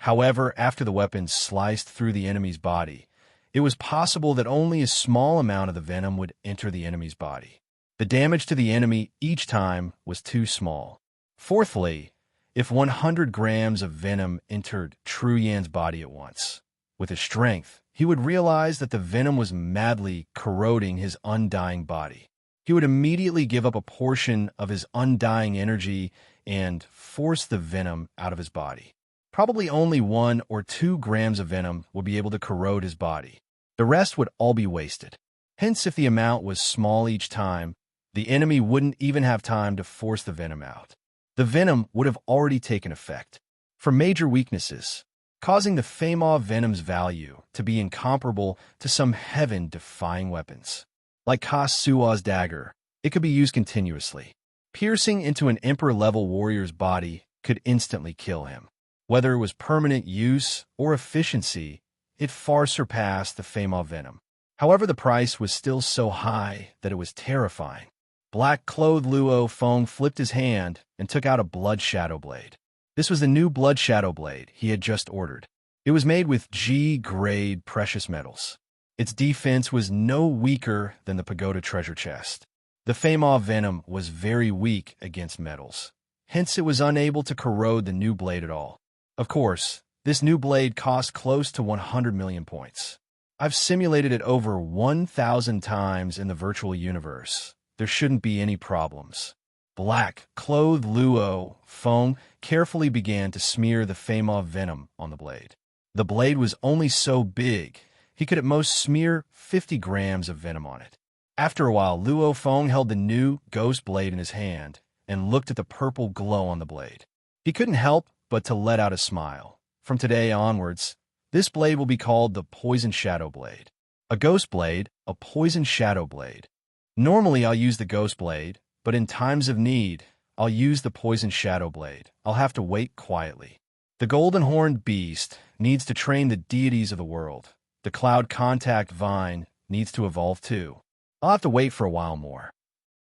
However, after the weapon sliced through the enemy's body, it was possible that only a small amount of the venom would enter the enemy's body. The damage to the enemy each time was too small. Fourthly, if 100 grams of venom entered Tru Yan's body at once, with his strength, he would realize that the venom was madly corroding his undying body. He would immediately give up a portion of his undying energy and force the venom out of his body. Probably only 1 or 2 grams of venom would be able to corrode his body. The rest would all be wasted. Hence, if the amount was small each time, the enemy wouldn't even have time to force the venom out. The venom would have already taken effect. For major weaknesses, causing the Feymaw venom's value to be incomparable to some heaven-defying weapons. Like Kasua's dagger, it could be used continuously. Piercing into an Emperor-level warrior's body could instantly kill him. Whether it was permanent use or efficiency, it far surpassed the Feymaw venom. However, the price was still so high that it was terrifying. Black-clothed Luo Feng flipped his hand and took out a blood shadow blade. This was the new blood shadow blade he had just ordered. It was made with G-grade precious metals. Its defense was no weaker than the pagoda treasure chest. The Feymaw venom was very weak against metals. Hence, it was unable to corrode the new blade at all. Of course, this new blade cost close to 100 million points. I've simulated it over 1,000 times in the virtual universe. There shouldn't be any problems. Black-clothed Luo Feng carefully began to smear the Feymaw venom on the blade. The blade was only so big, he could at most smear 50 grams of venom on it. After a while, Luo Feng held the new ghost blade in his hand and looked at the purple glow on the blade. He couldn't help but to let out a smile. From today onwards, this blade will be called the Poison Shadow Blade. A ghost blade, a poison shadow blade. Normally, I'll use the ghost blade, but in times of need, I'll use the poison shadow blade. I'll have to wait quietly. The golden-horned beast needs to train the deities of the world. The cloud contact vine needs to evolve too. I'll have to wait for a while more.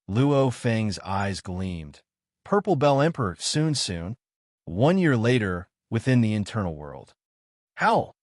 Luo Feng's eyes gleamed. Purple Bell Emperor, soon. 1 year later, within the internal world. Howl!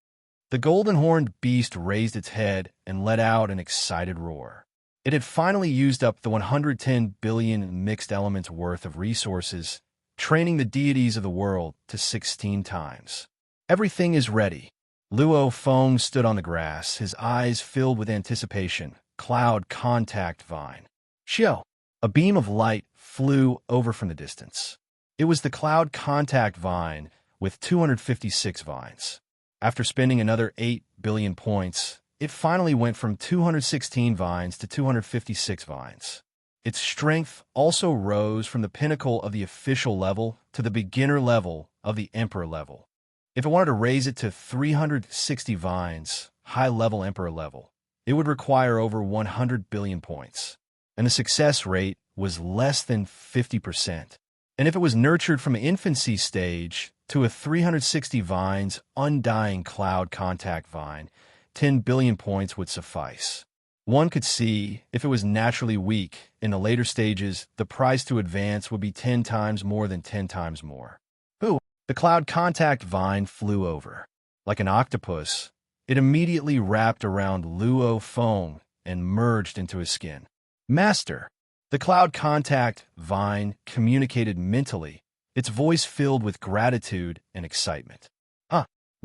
The golden-horned beast raised its head and let out an excited roar. It had finally used up the 110 billion mixed elements worth of resources, training the deities of the world to 16 times. Everything is ready. Luo Feng stood on the grass, his eyes filled with anticipation. Cloud contact vine. Xiao! A beam of light flew over from the distance. It was the cloud contact vine with 256 vines. After spending another 8 billion points, it finally went from 216 vines to 256 vines. Its strength also rose from the pinnacle of the official level to the beginner level of the Emperor level. If it wanted to raise it to 360 vines, high-level Emperor level, it would require over 100 billion points, and the success rate was less than 50%. And if it was nurtured from an infancy stage to a 360 vines undying cloud contact vine, 10 billion points would suffice. One could see, if it was naturally weak, in the later stages, the price to advance would be 10 times more than 10 times more. Ooh! The cloud contact vine flew over. Like an octopus, it immediately wrapped around Luo Feng and merged into his skin. Master! The cloud contact vine communicated mentally, its voice filled with gratitude and excitement.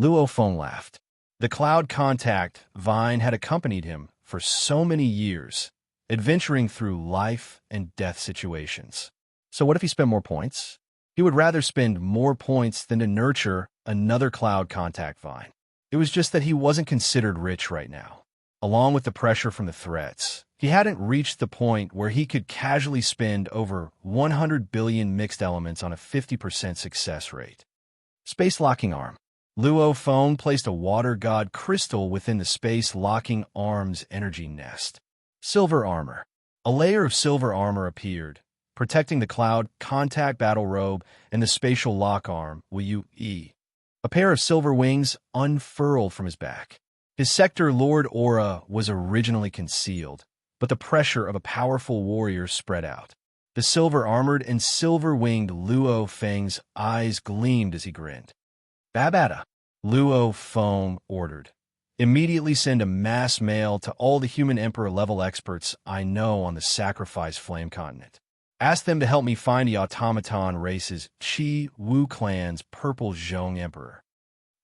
Luo Feng laughed. The cloud contact vine had accompanied him for so many years, adventuring through life and death situations. So what if he spent more points? He would rather spend more points than to nurture another cloud contact vine. It was just that he wasn't considered rich right now. Along with the pressure from the threats, he hadn't reached the point where he could casually spend over 100 billion mixed elements on a 50% success rate. Space locking arm. Luo Feng placed a water god crystal within the space locking arm's energy nest. Silver armor. A layer of silver armor appeared, protecting the cloud contact battle robe and the spatial lock arm, Wu-E. A pair of silver wings unfurled from his back. His sector Lord Aura was originally concealed, but the pressure of a powerful warrior spread out. The silver-armored and silver-winged Luo Feng's eyes gleamed as he grinned. Babata, Luo Feng ordered. Immediately send a mass mail to all the human emperor-level experts I know on the Sacrifice Flame Continent. Ask them to help me find the automaton race's Qi Wu clan's purple Zhong emperor.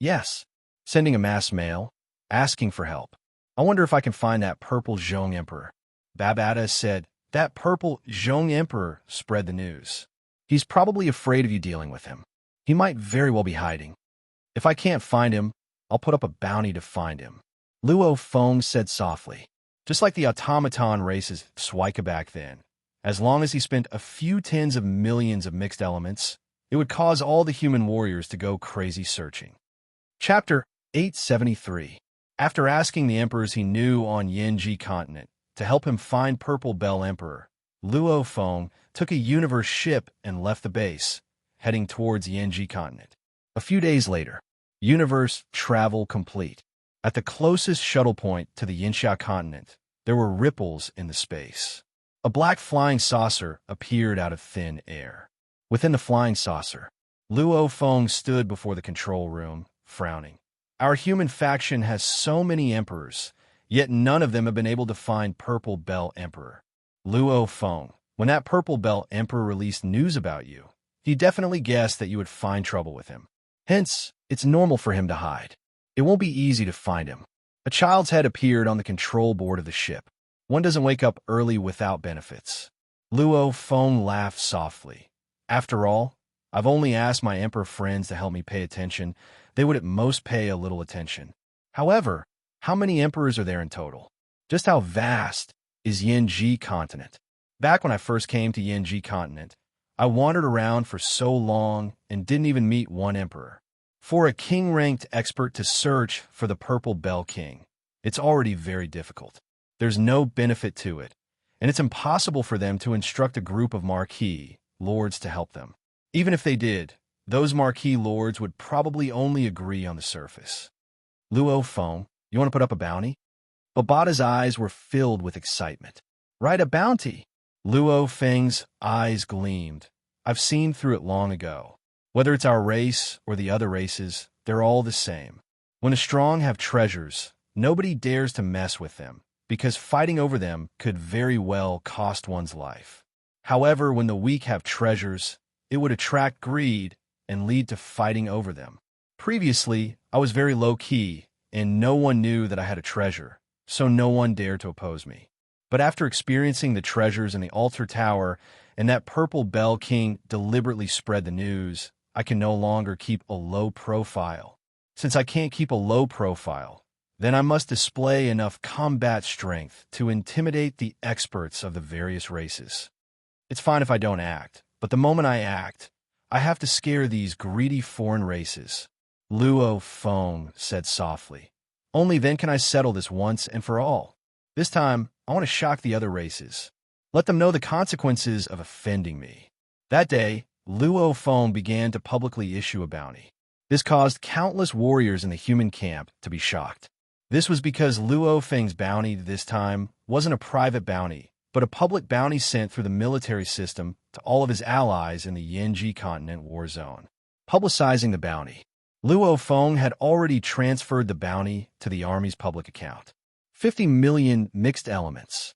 Yes, sending a mass mail, asking for help. I wonder if I can find that purple Zhong emperor. Babata said, That purple Zhong Emperor spread the news. He's probably afraid of you dealing with him. He might very well be hiding. If I can't find him, I'll put up a bounty to find him. Luo Feng said softly. Just like the automaton races Suika back then, as long as he spent a few tens of millions of mixed elements, it would cause all the human warriors to go crazy searching. Chapter 873. After asking the emperors he knew on Yanji continent to help him find Purple Bell Emperor, Luo Feng took a universe ship and left the base, heading towards Yanji continent. A few days later, universe travel complete. At the closest shuttle point to the Yinsha continent, there were ripples in the space. A black flying saucer appeared out of thin air. Within the flying saucer, Luo Feng stood before the control room, frowning. Our human faction has so many emperors, yet none of them have been able to find Purple Bell Emperor. Luo Feng, when that Purple Bell Emperor released news about you, he definitely guessed that you would find trouble with him. Hence, it's normal for him to hide. It won't be easy to find him. A child's head appeared on the control board of the ship. One doesn't wake up early without benefits. Luo Feng laughed softly. After all, I've only asked my emperor friends to help me pay attention. They would at most pay a little attention. However, how many emperors are there in total? Just how vast is Yanji continent? Back when I first came to Yanji continent, I wandered around for so long and didn't even meet one emperor. For a king-ranked expert to search for the Purple Bell King, it's already very difficult. There's no benefit to it, and it's impossible for them to instruct a group of marquis lords to help them. Even if they did, those marquis lords would probably only agree on the surface. Luo Feng, you want to put up a bounty? Babata's eyes were filled with excitement. Right, a bounty? Luo Feng's eyes gleamed. I've seen through it long ago. Whether it's our race or the other races, they're all the same. When the strong have treasures, nobody dares to mess with them, because fighting over them could very well cost one's life. However, when the weak have treasures, it would attract greed and lead to fighting over them. Previously, I was very low-key, and no one knew that I had a treasure, so no one dared to oppose me. But after experiencing the treasures in the altar tower and that Purple Bell King deliberately spread the news, I can no longer keep a low profile. Since I can't keep a low profile, then I must display enough combat strength to intimidate the experts of the various races. It's fine if I don't act, but the moment I act, I have to scare these greedy foreign races. Luo Feng said softly. Only then can I settle this once and for all. This time, I want to shock the other races. Let them know the consequences of offending me. That day, Luo Feng began to publicly issue a bounty. This caused countless warriors in the human camp to be shocked. This was because Luo Feng's bounty this time wasn't a private bounty, but a public bounty sent through the military system to all of his allies in the Yanji continent war zone. Publicizing the bounty, Luo Feng had already transferred the bounty to the army's public account. 50 million mixed elements.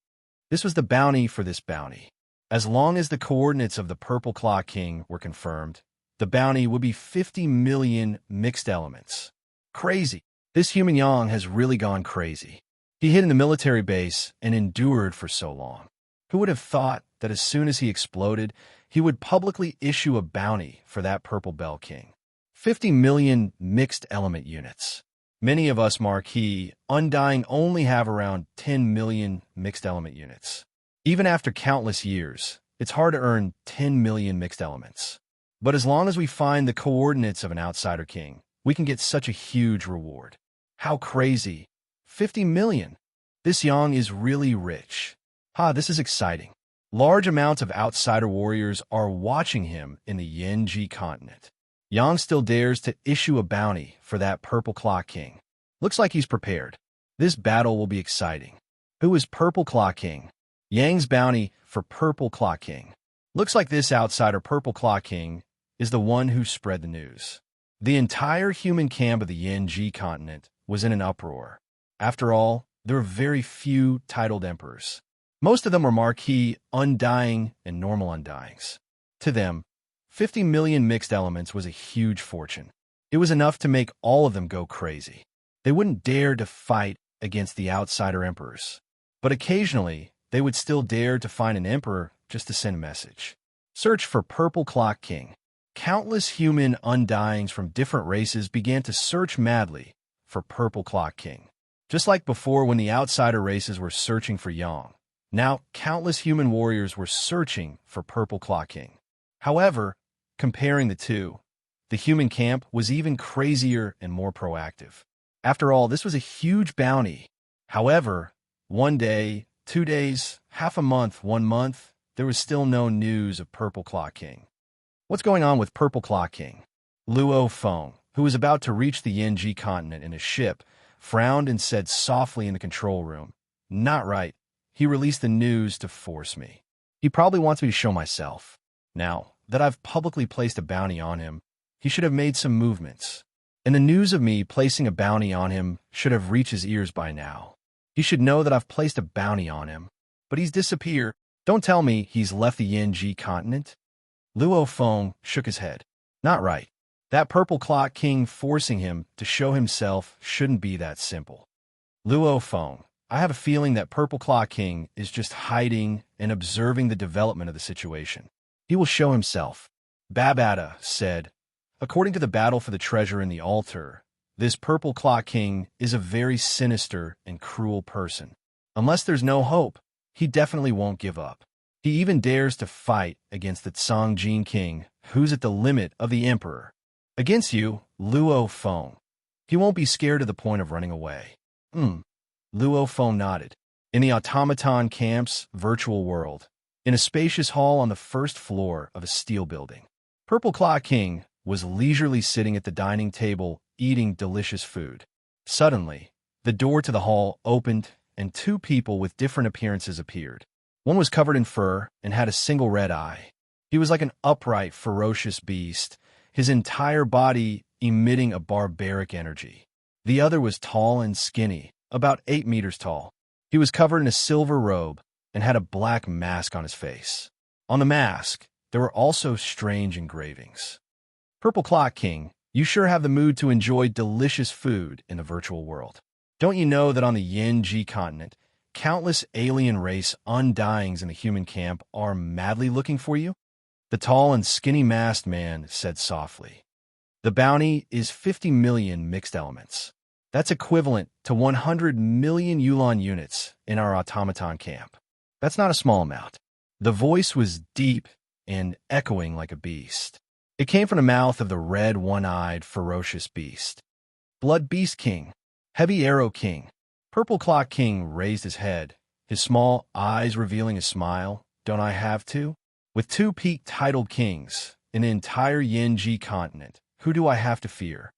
This was the bounty for this bounty. As long as the coordinates of the Purple Claw King were confirmed, the bounty would be 50 million mixed elements. Crazy. This human Yang has really gone crazy. He hid in the military base and endured for so long. Who would have thought that as soon as he exploded, he would publicly issue a bounty for that Purple Bell King? 50 million mixed element units. Many of us Marquis Undying only have around 10 million mixed element units. Even after countless years, it's hard to earn 10 million mixed elements. But as long as we find the coordinates of an outsider king, we can get such a huge reward. How crazy. 50 million. This Yang is really rich. This is exciting. Large amounts of outsider warriors are watching him in the Yanji continent. Yang still dares to issue a bounty for that Purple Claw King. Looks like he's prepared. This battle will be exciting. Who is Purple Claw King? Yang's bounty for Purple Claw King. Looks like this outsider Purple Claw King is the one who spread the news. The entire human camp of the Yanji continent was in an uproar. After all, there were very few titled emperors. Most of them were Marquis Undying and normal Undyings. To them, 50 million mixed elements was a huge fortune. It was enough to make all of them go crazy. They wouldn't dare to fight against the outsider emperors. But occasionally, they would still dare to find an emperor just to send a message. Search for Purple Clock King. Countless human undyings from different races began to search madly for Purple Clock King. Just like before when the outsider races were searching for Yang, now countless human warriors were searching for Purple Clock King. However, comparing the two, the human camp was even crazier and more proactive. After all, this was a huge bounty. However, 1 day, 2 days, half a month, 1 month, there was still no news of Purple Clock King. What's going on with Purple Clock King? Luo Feng, who was about to reach the Yanji continent in a ship, frowned and said softly in the control room, "Not right. He released the news to force me. He probably wants me to show myself. Now that I've publicly placed a bounty on him, he should have made some movements. And the news of me placing a bounty on him should have reached his ears by now. He should know that I've placed a bounty on him. But he's disappeared. Don't tell me he's left the Yanji continent." Luo Feng shook his head. "Not right. That Purple Clock King forcing him to show himself shouldn't be that simple. Luo Feng, I have a feeling that Purple Clock King is just hiding and observing the development of the situation. He will show himself." Babata said, "According to the battle for the treasure in the altar, this Purple Clock King is a very sinister and cruel person. Unless there's no hope, he definitely won't give up. He even dares to fight against the Songjin King, who's at the limit of the Emperor. Against you, Luo Feng. He won't be scared to the point of running away." Luo Feng nodded. In the automaton camp's virtual world, in a spacious hall on the first floor of a steel building, Purple Clock King was leisurely sitting at the dining table eating delicious food. Suddenly, the door to the hall opened and 2 people with different appearances appeared. One was covered in fur and had a single red eye. He was like an upright, ferocious beast, his entire body emitting a barbaric energy. The other was tall and skinny, about 8 meters tall. He was covered in a silver robe and had a black mask on his face. On the mask, there were also strange engravings. "Purple Clock King, you sure have the mood to enjoy delicious food in the virtual world. Don't you know that on the Yanji continent, countless alien race undyings in the human camp are madly looking for you?" The tall and skinny masked man said softly. "The bounty is 50 million mixed elements. That's equivalent to 100 million Yuan units in our automaton camp. That's not a small amount." The voice was deep and echoing like a beast. It came from the mouth of the red, one-eyed, ferocious beast. "Blood Beast King, Heavy Arrow King." Purple Clock King raised his head, his small eyes revealing a smile. "Don't I have to? With 2 peak-titled kings in the entire Yanji continent, who do I have to fear?"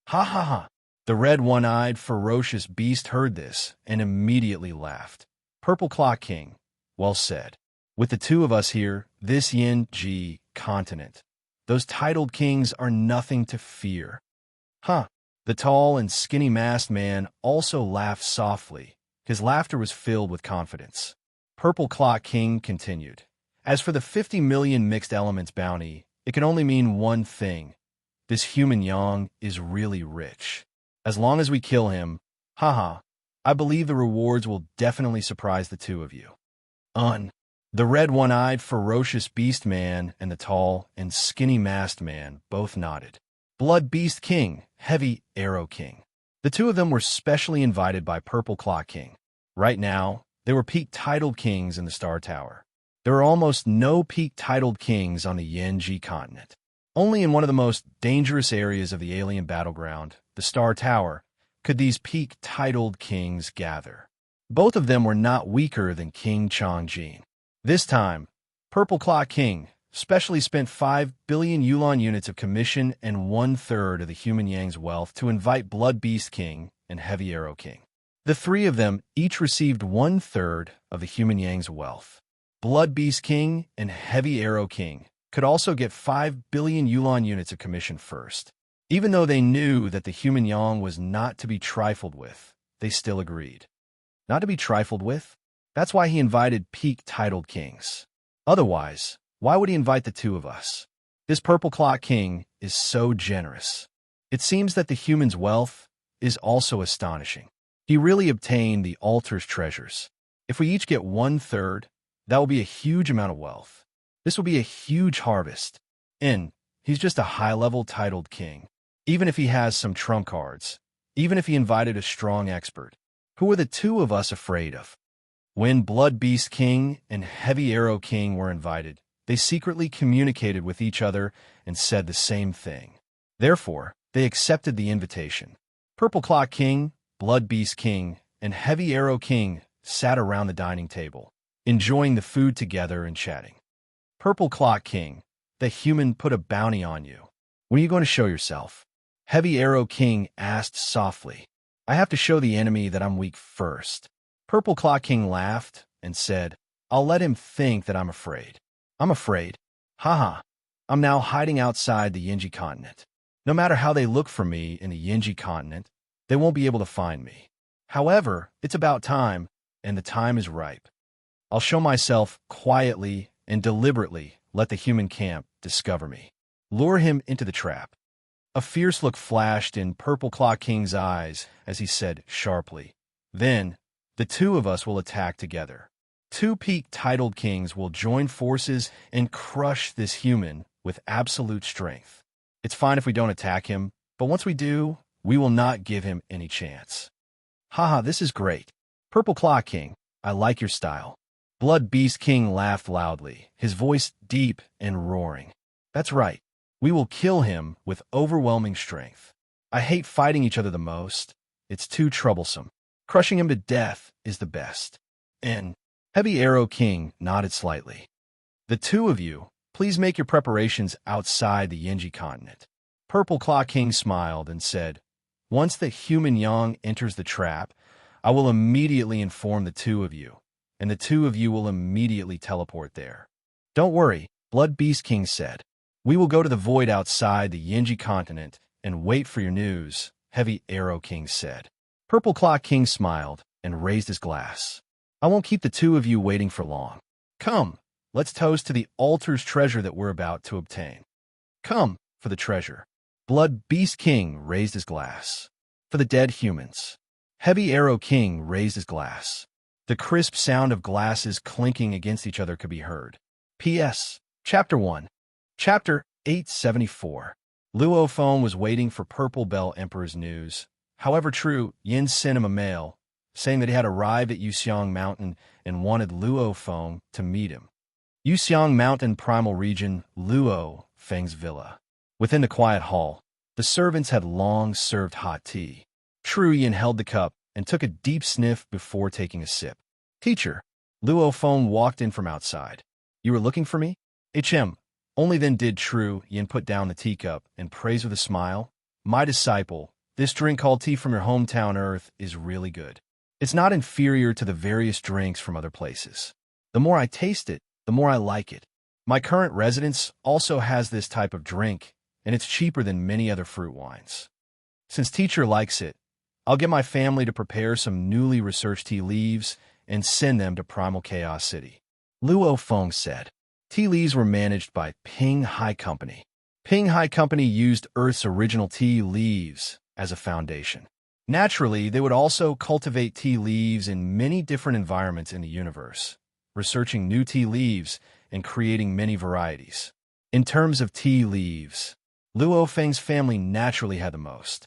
"Ha ha ha." The red, one-eyed, ferocious beast heard this and immediately laughed. "Purple Clock King, well said. With the 2 of us here, this Yanji continent, those titled kings are nothing to fear." "Huh." The tall and skinny masked man also laughed softly. His laughter was filled with confidence. Purple Clock King continued, "As for the 50 million mixed elements bounty, it can only mean one thing. This human Yang is really rich. As long as we kill him, haha, I believe the rewards will definitely surprise the 2 of you." The red, one-eyed, ferocious beast man and the tall and skinny masked man both nodded. "Blood Beast King, Heavy Arrow King." The 2 of them were specially invited by Purple Clock King. Right now, there were peak-titled kings in the Star Tower. There are almost no peak-titled kings on the Yanji continent. Only in one of the most dangerous areas of the alien battleground, the Star Tower, could these peak-titled kings gather. Both of them were not weaker than King Chongjin. This time, Purple Clock King specially spent 5 billion Yuan units of commission and 1/3 of the human Yang's wealth to invite Blood Beast King and Heavy Arrow King. The 3 of them each received 1/3 of the human Yang's wealth. Blood Beast King and Heavy Arrow King could also get 5 billion Yuan units of commission first. Even though they knew that the human Yang was not to be trifled with, they still agreed. Not to be trifled with? That's why he invited peak-titled kings. Otherwise, why would he invite the 2 of us? This Purple Clock King is so generous. It seems that the human's wealth is also astonishing. He really obtained the altar's treasures. If we each get 1/3, that will be a huge amount of wealth. This will be a huge harvest. And he's just a high-level titled king. Even if he has some trump cards, even if he invited a strong expert, who are the two of us afraid of? When Blood Beast King and Heavy Arrow King were invited, they secretly communicated with each other and said the same thing. Therefore, they accepted the invitation. Purple Clock King, Blood Beast King, and Heavy Arrow King sat around the dining table, enjoying the food together and chatting. Purple Clock King, the human put a bounty on you. When are you going to show yourself? Heavy Arrow King asked softly. I have to show the enemy that I'm weak first. Purple Clock King laughed and said, I'll let him think that I'm afraid. I'm afraid. Haha. I'm now hiding outside the Yinji continent. No matter how they look for me in the Yinji continent, they won't be able to find me. However, it's about time, and the time is ripe. I'll show myself quietly and deliberately let the human camp discover me. Lure him into the trap. A fierce look flashed in Purple Clock King's eyes as he said sharply, Then, the two of us will attack together. Two peak titled kings will join forces and crush this human with absolute strength. It's fine if we don't attack him, but once we do, we will not give him any chance. Haha, this is great. Purple Clock King, I like your style. Blood Beast King laughed loudly, his voice deep and roaring. That's right. We will kill him with overwhelming strength. I hate fighting each other the most. It's too troublesome. Crushing him to death is the best. And Heavy Arrow King nodded slightly. The two of you, please make your preparations outside the Yinji continent. Purple Clock King smiled and said, Once the human Yang enters the trap, I will immediately inform the two of you, and the two of you will immediately teleport there. Don't worry, Blood Beast King said. We will go to the void outside the Yinji continent and wait for your news, Heavy Arrow King said. Purple Clock King smiled and raised his glass. I won't keep the two of you waiting for long. Come, let's toast to the altar's treasure that we're about to obtain. Come for the treasure. Blood Beast King raised his glass. For the dead humans. Heavy Arrow King raised his glass. The crisp sound of glasses clinking against each other could be heard. P.S. Chapter 1. Chapter 874. Luo Feng was waiting for Purple Bell Emperor's news. However true, Yin sent him a mail, saying that he had arrived at Yuxiang Mountain and wanted Luo Feng to meet him. Yuxiang Mountain Primal Region, Luo Feng's villa. Within the quiet hall, the servants had long served hot tea. True Yin held the cup and took a deep sniff before taking a sip. Teacher, Luo Feng walked in from outside. You were looking for me? HM. Only then did True Yin put down the teacup and praise with a smile. My disciple, this drink called tea from your hometown Earth is really good. It's not inferior to the various drinks from other places. The more I taste it, the more I like it. My current residence also has this type of drink, and it's cheaper than many other fruit wines. Since teacher likes it, I'll get my family to prepare some newly researched tea leaves and send them to Primal Chaos City. Luo Feng said. Tea leaves were managed by Ping Hai Company. Ping Hai Company used Earth's original tea leaves as a foundation. Naturally, they would also cultivate tea leaves in many different environments in the universe, researching new tea leaves and creating many varieties. In terms of tea leaves, Luo Feng's family naturally had the most.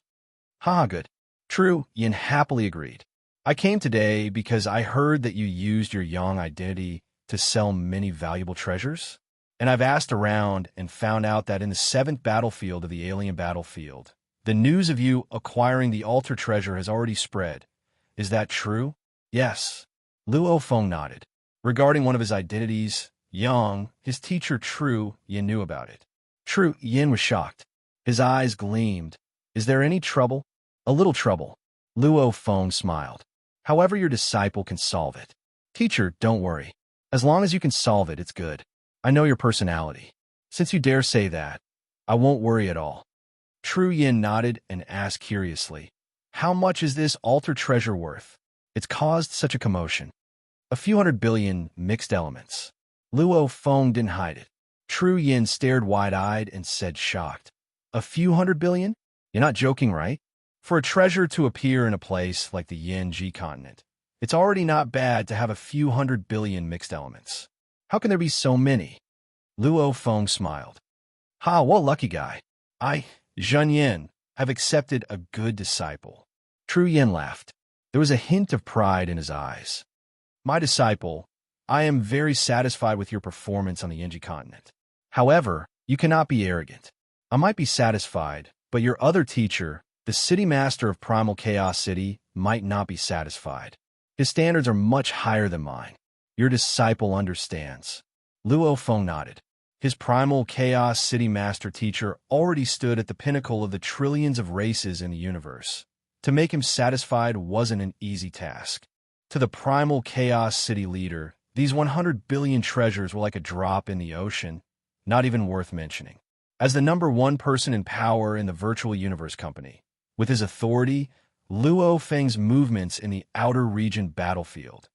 Good. True, Yin happily agreed. I came today because I heard that you used your Yang identity to sell many valuable treasures, and I've asked around and found out that in the 7th battlefield of the alien battlefield, the news of you acquiring the altar treasure has already spread. Is that true? Yes. Luo Feng nodded. Regarding one of his identities, Yang, his teacher True Yin knew about it. True Yin was shocked. His eyes gleamed. Is there any trouble? A little trouble. Luo Feng smiled. However, your disciple can solve it. Teacher, don't worry. As long as you can solve it, it's good. I know your personality. Since you dare say that, I won't worry at all. True Yin nodded and asked curiously, how much is this altar treasure worth? It's caused such a commotion. A few 100 billion mixed elements. Luo Feng didn't hide it. True Yin stared wide-eyed and said shocked. A few 100 billion? You're not joking, right? For a treasure to appear in a place like the Yinji continent, It's already not bad to have a few 100 billion mixed elements. How can there be so many? Luo Feng smiled. Ha, what lucky guy. I, Zhen Yin, have accepted a good disciple. Tru Yin laughed. There was a hint of pride in his eyes. My disciple, I am very satisfied with your performance on the Enji continent. However, you cannot be arrogant. I might be satisfied, but your other teacher, the city master of Primal Chaos City, might not be satisfied. His standards are much higher than mine. Your disciple understands. Luo Feng nodded. His Primal Chaos City master teacher already stood at the pinnacle of the trillions of races in the universe. To make him satisfied wasn't an easy task. To the Primal Chaos City leader, these 100 billion treasures were like a drop in the ocean, not even worth mentioning. As the #1 person in power in the virtual universe company, with his authority, Luo Feng's movements in the outer region battlefield.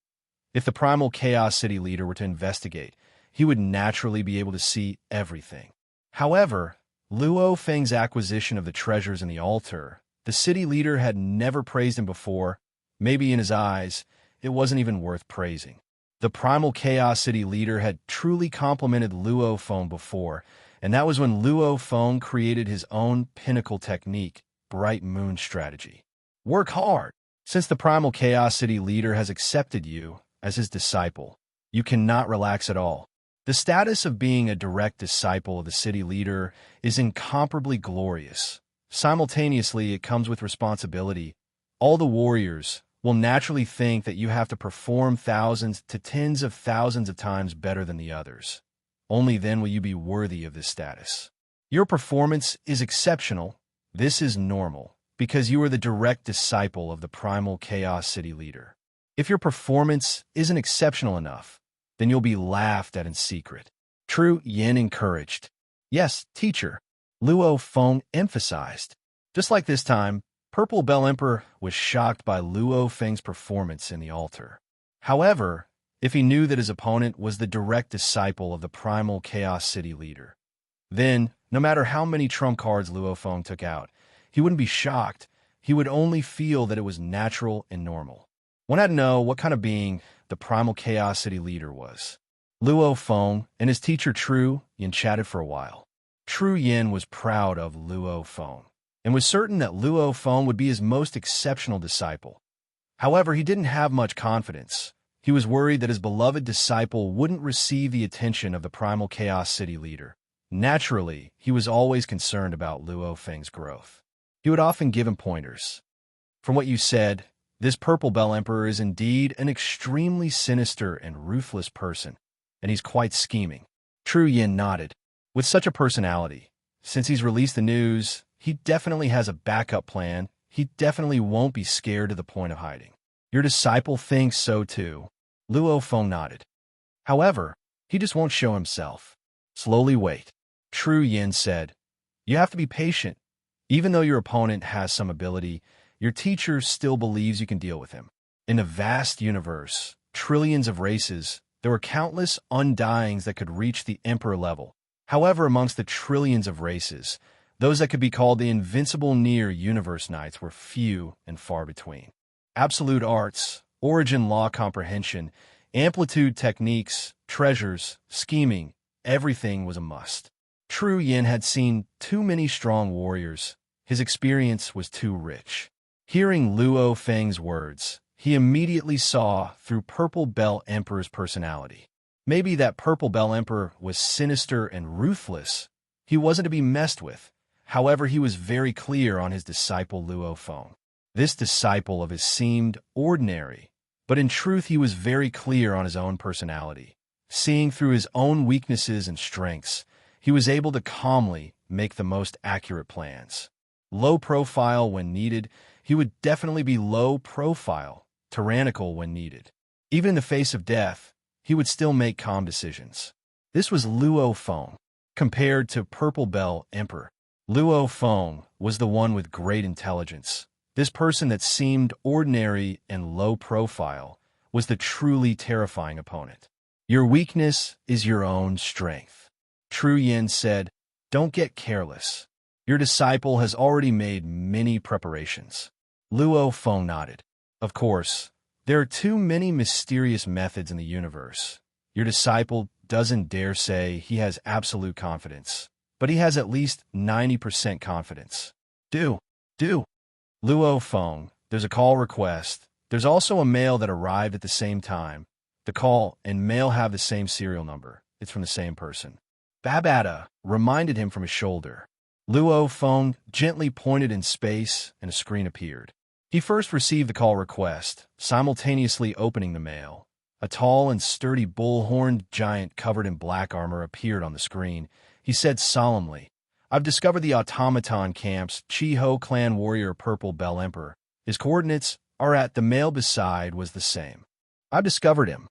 If the Primal Chaos City leader were to investigate, he would naturally be able to see everything. However, Luo Feng's acquisition of the treasures in the altar, the city leader had never praised him before. Maybe in his eyes, it wasn't even worth praising. The Primal Chaos City leader had truly complimented Luo Feng before, and that was when Luo Feng created his own pinnacle technique, Bright Moon Strategy. Work hard. Since the Primal Chaos City leader has accepted you as his disciple, you cannot relax at all. The status of being a direct disciple of the city leader is incomparably glorious. Simultaneously, it comes with responsibility. All the warriors will naturally think that you have to perform thousands to tens of thousands of times better than the others. Only then will you be worthy of this status. Your performance is exceptional. This is normal, because you are the direct disciple of the Primal Chaos City leader. If your performance isn't exceptional enough, then you'll be laughed at in secret. Tru Yin encouraged. Yes, teacher, Luo Feng emphasized. Just like this time, Purple Bell Emperor was shocked by Luo Feng's performance in the altar. However, if he knew that his opponent was the direct disciple of the Primal Chaos City leader, then, no matter how many trump cards Luo Feng took out, he wouldn't be shocked. He would only feel that it was natural and normal. One had to know what kind of being the Primal Chaos City leader was. Luo Feng and his teacher Tru Yin chatted for a while. Tru Yin was proud of Luo Feng and was certain that Luo Feng would be his most exceptional disciple. However, he didn't have much confidence. He was worried that his beloved disciple wouldn't receive the attention of the Primal Chaos City leader. Naturally, he was always concerned about Luo Feng's growth. He would often give him pointers. From what you said, this Purple Bell Emperor is indeed an extremely sinister and ruthless person, and he's quite scheming. Tru Yin nodded. With such a personality, since he's released the news, he definitely has a backup plan. He definitely won't be scared to the point of hiding. Your disciple thinks so too. Luo Feng nodded. However, he just won't show himself. Slowly wait. Tru Yin said. You have to be patient. Even though your opponent has some ability, your teacher still believes you can deal with him. In a vast universe, trillions of races, there were countless undyings that could reach the Emperor level. However, amongst the trillions of races, those that could be called the invincible near-universe knights were few and far between. Absolute arts, origin law comprehension, amplitude techniques, treasures, scheming, everything was a must. Tru Yin had seen too many strong warriors. His experience was too rich. Hearing Luo Feng's words, he immediately saw through Purple Bell Emperor's personality. Maybe that Purple Bell Emperor was sinister and ruthless. He wasn't to be messed with. However, he was very clear on his disciple Luo Feng. This disciple of his seemed ordinary, but in truth he was very clear on his own personality. Seeing through his own weaknesses and strengths, he was able to calmly make the most accurate plans. Low profile when needed, he would definitely be low profile, tyrannical when needed. Even in the face of death, he would still make calm decisions. This was Luo Feng. Compared to Purple Bell Emperor, Luo Feng was the one with great intelligence. This person that seemed ordinary and low profile was the truly terrifying opponent. Your weakness is your own strength. Tru Yin said, don't get careless. Your disciple has already made many preparations. Luo Feng nodded. Of course, There are too many mysterious methods in the universe. Your disciple doesn't dare say he has absolute confidence, but he has at least 90% confidence. Do. Luo Feng, there's a call request. There's also a mail that arrived at the same time. The call and mail have the same serial number. It's from the same person. Babata reminded him from his shoulder. Luo Feng gently pointed in space, and a screen appeared. He first received the call request, simultaneously opening the mail. A tall and sturdy bull-horned giant covered in black armor appeared on the screen. He said solemnly, "I've discovered the automaton camp's Chi-Ho clan warrior Purple Bell Emperor. His coordinates are at the mail beside was the same. I've discovered him."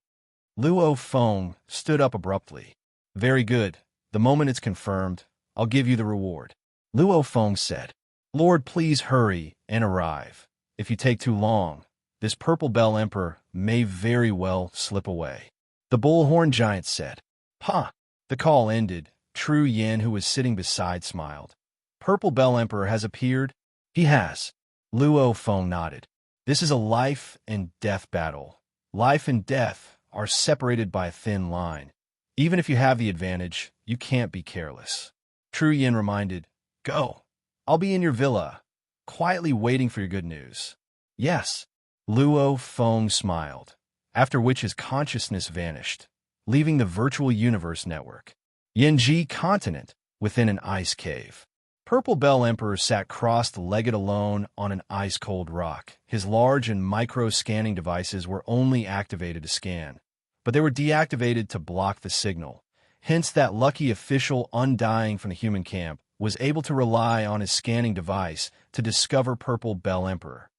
Luo Feng stood up abruptly. "Very good. The moment it's confirmed, I'll give you the reward." Luo Feng said, "Lord, please hurry and arrive. If you take too long, this Purple Bell Emperor may very well slip away." The bullhorn giant said, "Pa." The call ended. Tru Yin, who was sitting beside, smiled. "Purple Bell Emperor has appeared?" "He has." Luo Feng nodded. "This is a life and death battle. Life and death are separated by a thin line. Even if you have the advantage, you can't be careless." Tru Yin reminded, "Go. I'll be in your villa, quietly waiting for your good news." "Yes." Luo Feng smiled, after which his consciousness vanished, leaving the virtual universe network. Yinji continent, within an ice cave. Purple Bell Emperor sat crossed-legged alone on an ice-cold rock. His large and micro-scanning devices were only activated to scan, but they were deactivated to block the signal. Hence that lucky official undying from the human camp was able to rely on his scanning device to discover Purple Bell Emperor.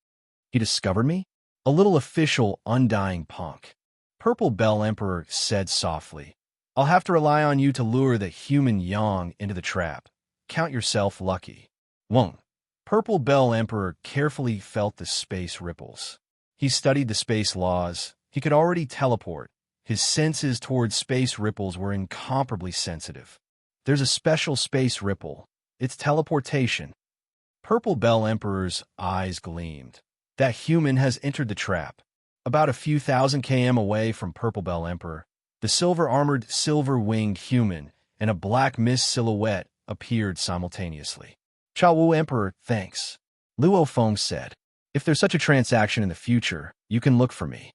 "He discovered me?" "A little official undying punk," Purple Bell Emperor said softly. "I'll have to rely on you to lure the human Yang into the trap. Count yourself lucky." "Won't." Purple Bell Emperor carefully felt the space ripples. He studied the space laws. He could already teleport. His senses towards space ripples were incomparably sensitive. There's a special space ripple. It's teleportation. Purple Bell Emperor's eyes gleamed. That human has entered the trap. About a few thousand km away from Purple Bell Emperor, the silver-armored, silver-winged human and a black mist silhouette appeared simultaneously. "Chao Wu Emperor, thanks," Luo Feng said. "If there's such a transaction in the future, you can look for me."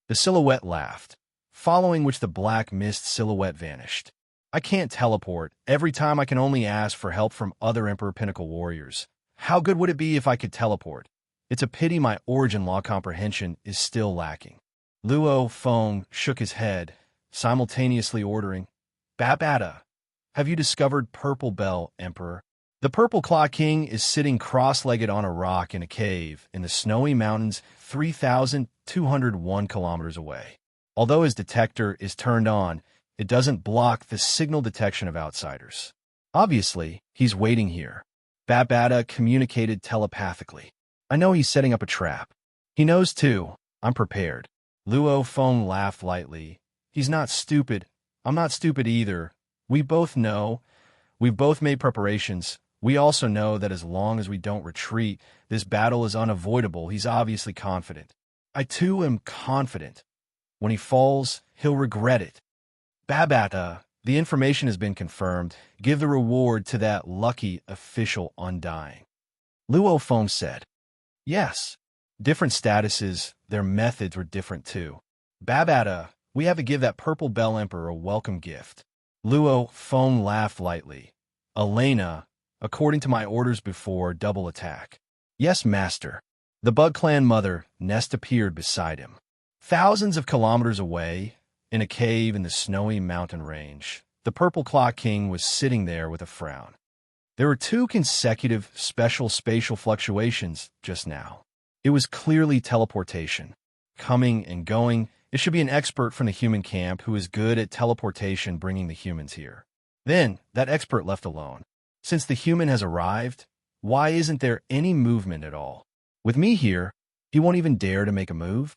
The silhouette laughed, following which the black mist silhouette vanished. "I can't teleport. Every time I can only ask for help from other Emperor Pinnacle warriors. How good would it be if I could teleport? It's a pity my origin law comprehension is still lacking." Luo Feng shook his head, simultaneously ordering, "Babata, have you discovered Purple Bell Emperor?" The Purple Claw King is sitting cross-legged on a rock in a cave in the snowy mountains 3,201 kilometers away. Although his detector is turned on, it doesn't block the signal detection of outsiders. Obviously, he's waiting here. Babata communicated telepathically. "I know he's setting up a trap. He knows too. I'm prepared." Luo Feng laughed lightly. "He's not stupid. I'm not stupid either. We both know. We've both made preparations. We also know that as long as we don't retreat, this battle is unavoidable." He's obviously confident. "I too am confident. When he falls, he'll regret it." "Babata, the information has been confirmed. Give the reward to that lucky official undying." Luo Feng said. "Yes." Different statuses, their methods were different too. "Babata, we have to give that Purple Bell Emperor a welcome gift." Luo Feng laughed lightly. "Elena, according to my orders before, double attack." "Yes, master." The Bug Clan mother, Nest, appeared beside him. Thousands of kilometers away, in a cave in the snowy mountain range, the Purple Claw King was sitting there with a frown. There were 2 consecutive special spatial fluctuations just now. It was clearly teleportation. Coming and going, it should be an expert from the human camp who is good at teleportation bringing the humans here. Then, that expert left alone. Since the human has arrived, why isn't there any movement at all? With me here, he won't even dare to make a move?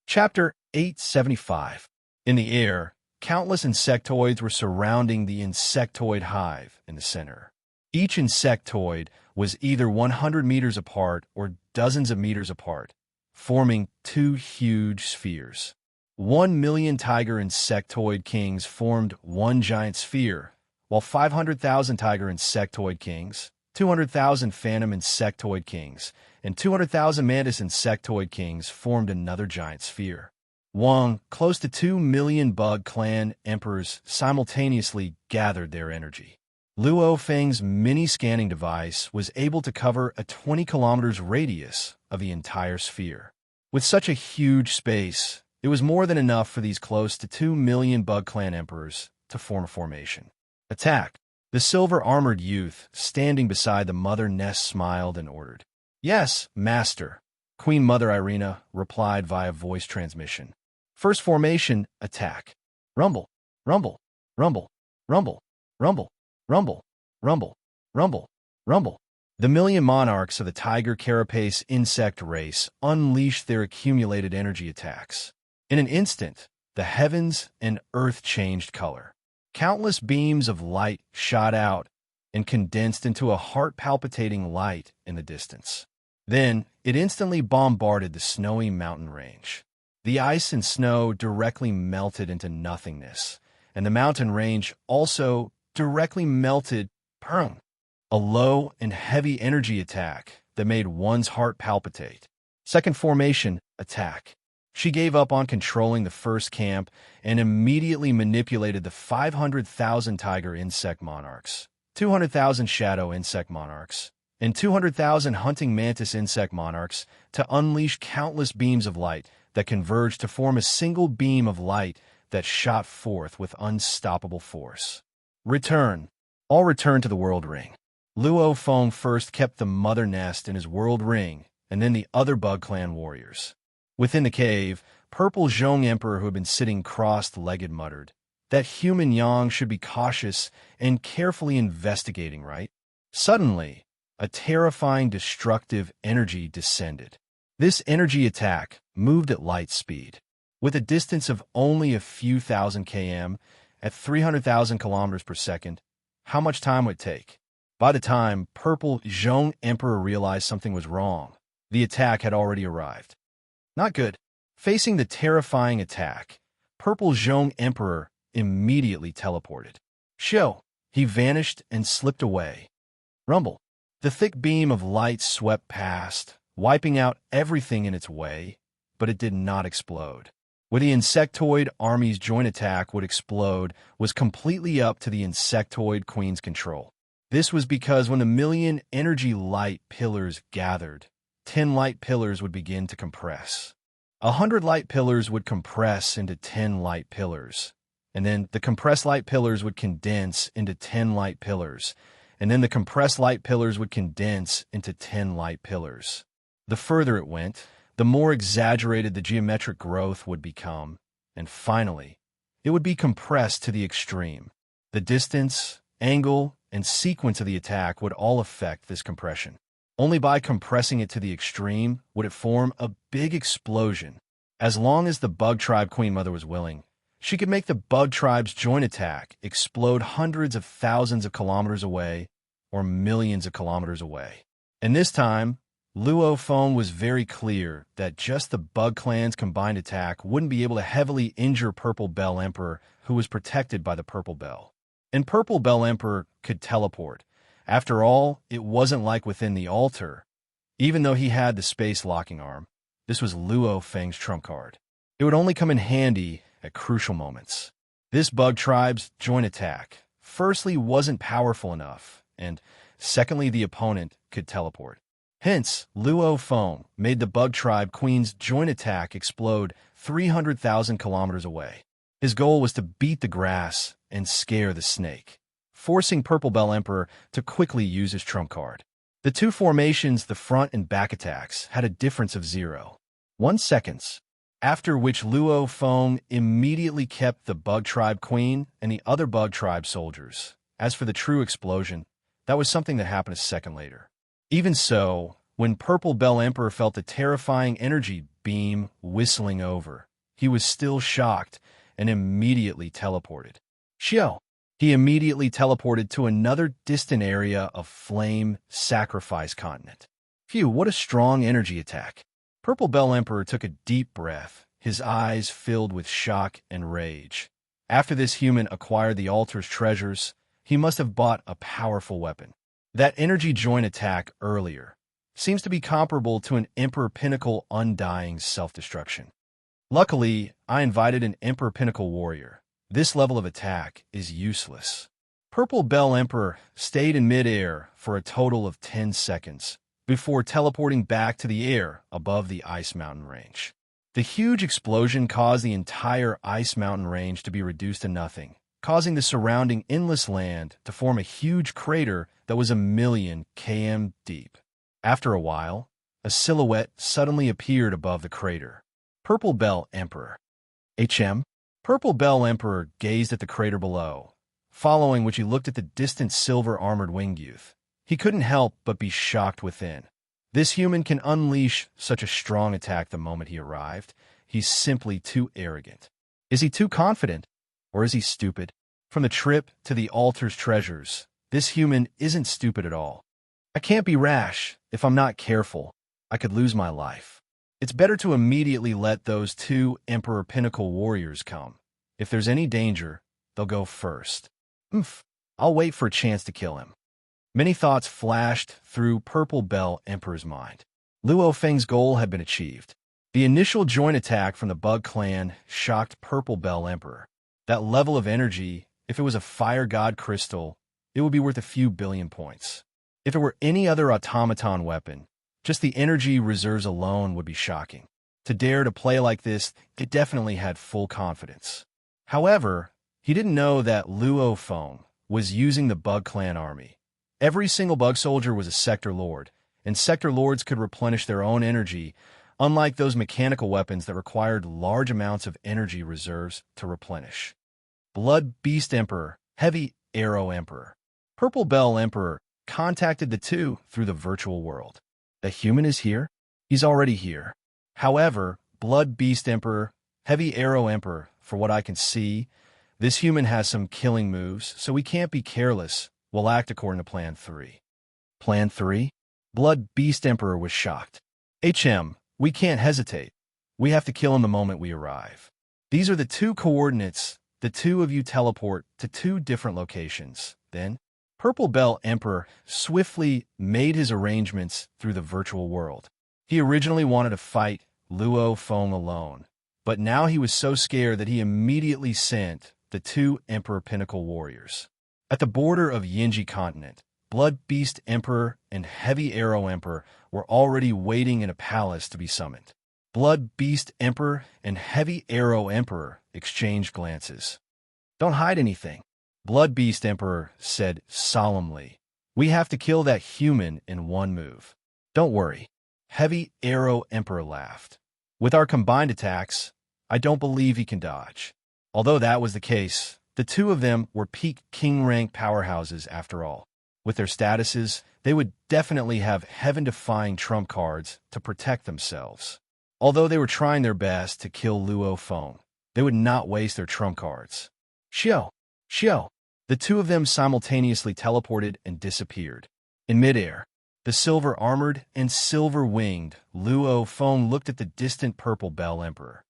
Chapter 875. In the air, countless insectoids were surrounding the insectoid hive in the center. Each insectoid was either 100 meters apart or dozens of meters apart. forming two huge spheres. 1,000,000 tiger insectoid kings formed one giant sphere, while 500,000 tiger insectoid kings, 200,000 phantom insectoid kings, and 200,000 mantis insectoid kings formed another giant sphere. Close to 2,000,000 bug clan emperors simultaneously gathered their energy. Luo Feng's mini-scanning device was able to cover a 20 kilometers radius of the entire sphere. With such a huge space, it was more than enough for these close to 2,000,000 bug clan emperors to form a formation. Attack! The silver-armored youth standing beside the mother nest smiled and ordered. Yes, master, Queen Mother Irina replied via voice transmission. First formation, attack. Rumble, rumble, rumble, rumble, rumble, rumble, rumble, rumble, rumble. The million monarchs of the tiger carapace insect race unleashed their accumulated energy attacks. In an instant, the heavens and earth changed color. Countless beams of light shot out and condensed into a heart-palpitating light in the distance. Then, it instantly bombarded the snowy mountain range. The ice and snow directly melted into nothingness, and the mountain range also directly melted. Perm. A low and heavy energy attack that made one's heart palpitate. Second formation, attack. She gave up on controlling the first camp and immediately manipulated the 500,000 tiger insect monarchs, 200,000 shadow insect monarchs, and 200,000 hunting mantis insect monarchs to unleash countless beams of light that converged to form a single beam of light that shot forth with unstoppable force. Return. All return to the world ring. Luo Feng first kept the mother nest in his world ring, and then the other bug clan warriors. Within the cave, Purple Zhong Emperor, who had been sitting crossed-legged, muttered, "That human Yang should be cautious and carefully investigating, right?" Suddenly, a terrifying destructive energy descended. This energy attack moved at light speed. With a distance of only a few thousand km, at 300,000 kilometers per second, how much time would it take? By the time Purple Zhong Emperor realized something was wrong, the attack had already arrived. Not good. Facing the terrifying attack, Purple Zhong Emperor immediately teleported. Show! He vanished and slipped away. Rumble! The thick beam of light swept past, wiping out everything in its way, but it did not explode. Where the insectoid army's joint attack would explode was completely up to the insectoid queen's control. This was because when the million energy light pillars gathered, 10 light pillars would begin to compress. 100 light pillars would compress into 10 light pillars, and then the compressed light pillars would condense into 10 light pillars, and then the compressed light pillars would condense into 10 light pillars. The further it went, the more exaggerated the geometric growth would become, and finally, it would be compressed to the extreme. The distance, angle, and sequence of the attack would all affect this compression. Only by compressing it to the extreme would it form a big explosion. As long as the bug tribe Queen Mother was willing, she could make the bug tribe's joint attack explode hundreds of thousands of kilometers away or millions of kilometers away. And this time, Luo Feng was very clear that just the bug clan's combined attack wouldn't be able to heavily injure Purple Bell Emperor, who was protected by the Purple Bell. And Purple Bell Emperor could teleport. After all, it wasn't like within the altar. Even though he had the space-locking arm, this was Luo Feng's trump card. It would only come in handy at crucial moments. This bug tribe's joint attack, firstly, wasn't powerful enough, and secondly, the opponent could teleport. Hence, Luo Feng made the bug tribe queen's joint attack explode 300,000 kilometers away. His goal was to beat the grass and scare the snake, forcing Purple Bell Emperor to quickly use his trump card. The two formations, the front and back attacks, had a difference of 0.1 seconds, after which Luo Feng immediately kept the bug tribe queen and the other bug tribe soldiers. As for the true explosion, that was something that happened a second later. Even so, when Purple Bell Emperor felt the terrifying energy beam whistling over, he was still shocked and immediately teleported. Xiao! He immediately teleported to another distant area of flame sacrifice continent. Phew, what a strong energy attack. Purple Bell Emperor took a deep breath, his eyes filled with shock and rage. After this human acquired the altar's treasures, he must have bought a powerful weapon. That energy joint attack earlier seems to be comparable to an Emperor Pinnacle undying self-destruction. Luckily, I invited an Emperor Pinnacle warrior. This level of attack is useless. Purple Bell Emperor stayed in midair for a total of 10 seconds before teleporting back to the air above the Ice Mountain range. The huge explosion caused the entire Ice Mountain range to be reduced to nothing, causing the surrounding endless land to form a huge crater that was 1,000,000 km deep. After a while, a silhouette suddenly appeared above the crater. Purple Bell Emperor. Purple Bell Emperor gazed at the crater below, following which he looked at the distant silver-armored winged youth. He couldn't help but be shocked within. This human can unleash such a strong attack the moment he arrived. He's simply too arrogant. Is he too confident? Or is he stupid? From the trip to the altar's treasures, this human isn't stupid at all. I can't be rash. If I'm not careful, I could lose my life. It's better to immediately let those two Emperor Pinnacle warriors come. If there's any danger, they'll go first. I'll wait for a chance to kill him. Many thoughts flashed through Purple Bell Emperor's mind. Luo Feng's goal had been achieved. The initial joint attack from the Bug Clan shocked Purple Bell Emperor. That level of energy, if it was a fire god crystal, it would be worth a few billion points. If it were any other automaton weapon, just the energy reserves alone would be shocking. To dare to play like this, it definitely had full confidence. However, he didn't know that Luo Feng was using the Bug Clan army. Every single bug soldier was a sector lord, and sector lords could replenish their own energy, unlike those mechanical weapons that required large amounts of energy reserves to replenish. Blood Beast Emperor, Heavy Arrow Emperor. Purple Bell Emperor contacted the two through the virtual world. The human is here? He's already here. However, Blood Beast Emperor, Heavy Arrow Emperor, for what I can see, this human has some killing moves, so we can't be careless. We'll act according to Plan 3. Plan 3? Blood Beast Emperor was shocked. We can't hesitate. We have to kill him the moment we arrive. These are the two coordinates. The two of you teleport to two different locations. Then, Purple Bell Emperor swiftly made his arrangements through the virtual world. He originally wanted to fight Luo Feng alone, but now he was so scared that he immediately sent the two Emperor Pinnacle warriors. At the border of Yinji Continent, Blood Beast Emperor and Heavy Arrow Emperor were already waiting in a palace to be summoned. Blood Beast Emperor and Heavy Arrow Emperor exchanged glances. Don't hide anything, Blood Beast Emperor said solemnly. We have to kill that human in one move. Don't worry, Heavy Arrow Emperor laughed. With our combined attacks, I don't believe he can dodge. Although that was the case, the two of them were peak king rank powerhouses after all. With their statuses, they would definitely have heaven-defying trump cards to protect themselves. Although they were trying their best to kill Luo Feng, they would not waste their trump cards. Xiao! The two of them simultaneously teleported and disappeared. In midair, the silver-armored and silver-winged Luo Feng looked at the distant Purple Bell Emperor.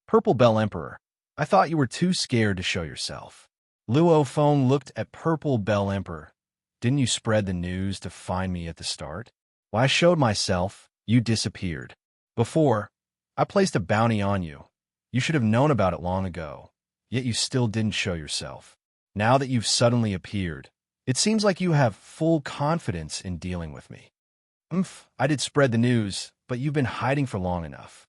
Purple Bell Emperor, I thought you were too scared to show yourself. Luo Feng looked at Purple Bell Emperor. Didn't you spread the news to find me at the start? When I showed myself, you disappeared. Before, I placed a bounty on you. You should have known about it long ago, yet you still didn't show yourself. Now that you've suddenly appeared, it seems like you have full confidence in dealing with me. I did spread the news, but you've been hiding for long enough.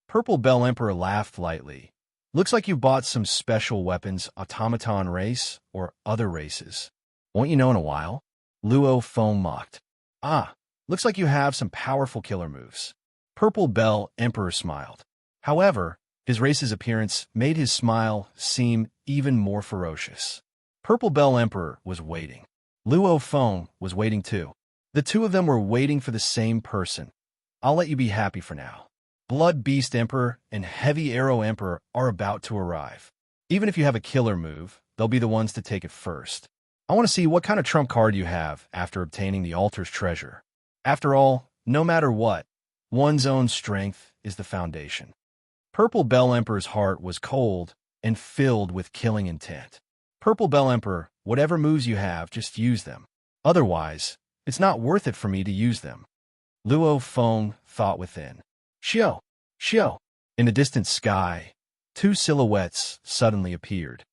Purple Bell Emperor laughed lightly. Looks like you bought some special weapons, automaton race, or other races. Won't you know in a while? Luo Feng mocked. Looks like you have some powerful killer moves. Purple Bell Emperor smiled. However, his race's appearance made his smile seem even more ferocious. Purple Bell Emperor was waiting. Luo Feng was waiting too. The two of them were waiting for the same person. I'll let you be happy for now. Blood Beast Emperor and Heavy Arrow Emperor are about to arrive. Even if you have a killer move, they'll be the ones to take it first. I want to see what kind of trump card you have after obtaining the altar's treasure. After all, no matter what, One's own strength is the foundation. Purple Bell Emperor's heart was cold and filled with killing intent. Purple Bell Emperor, whatever moves you have, just use them. Otherwise, it's not worth it for me to use them. Luo Feng thought within. Xiao! Xiao! In the distant sky, two silhouettes suddenly appeared.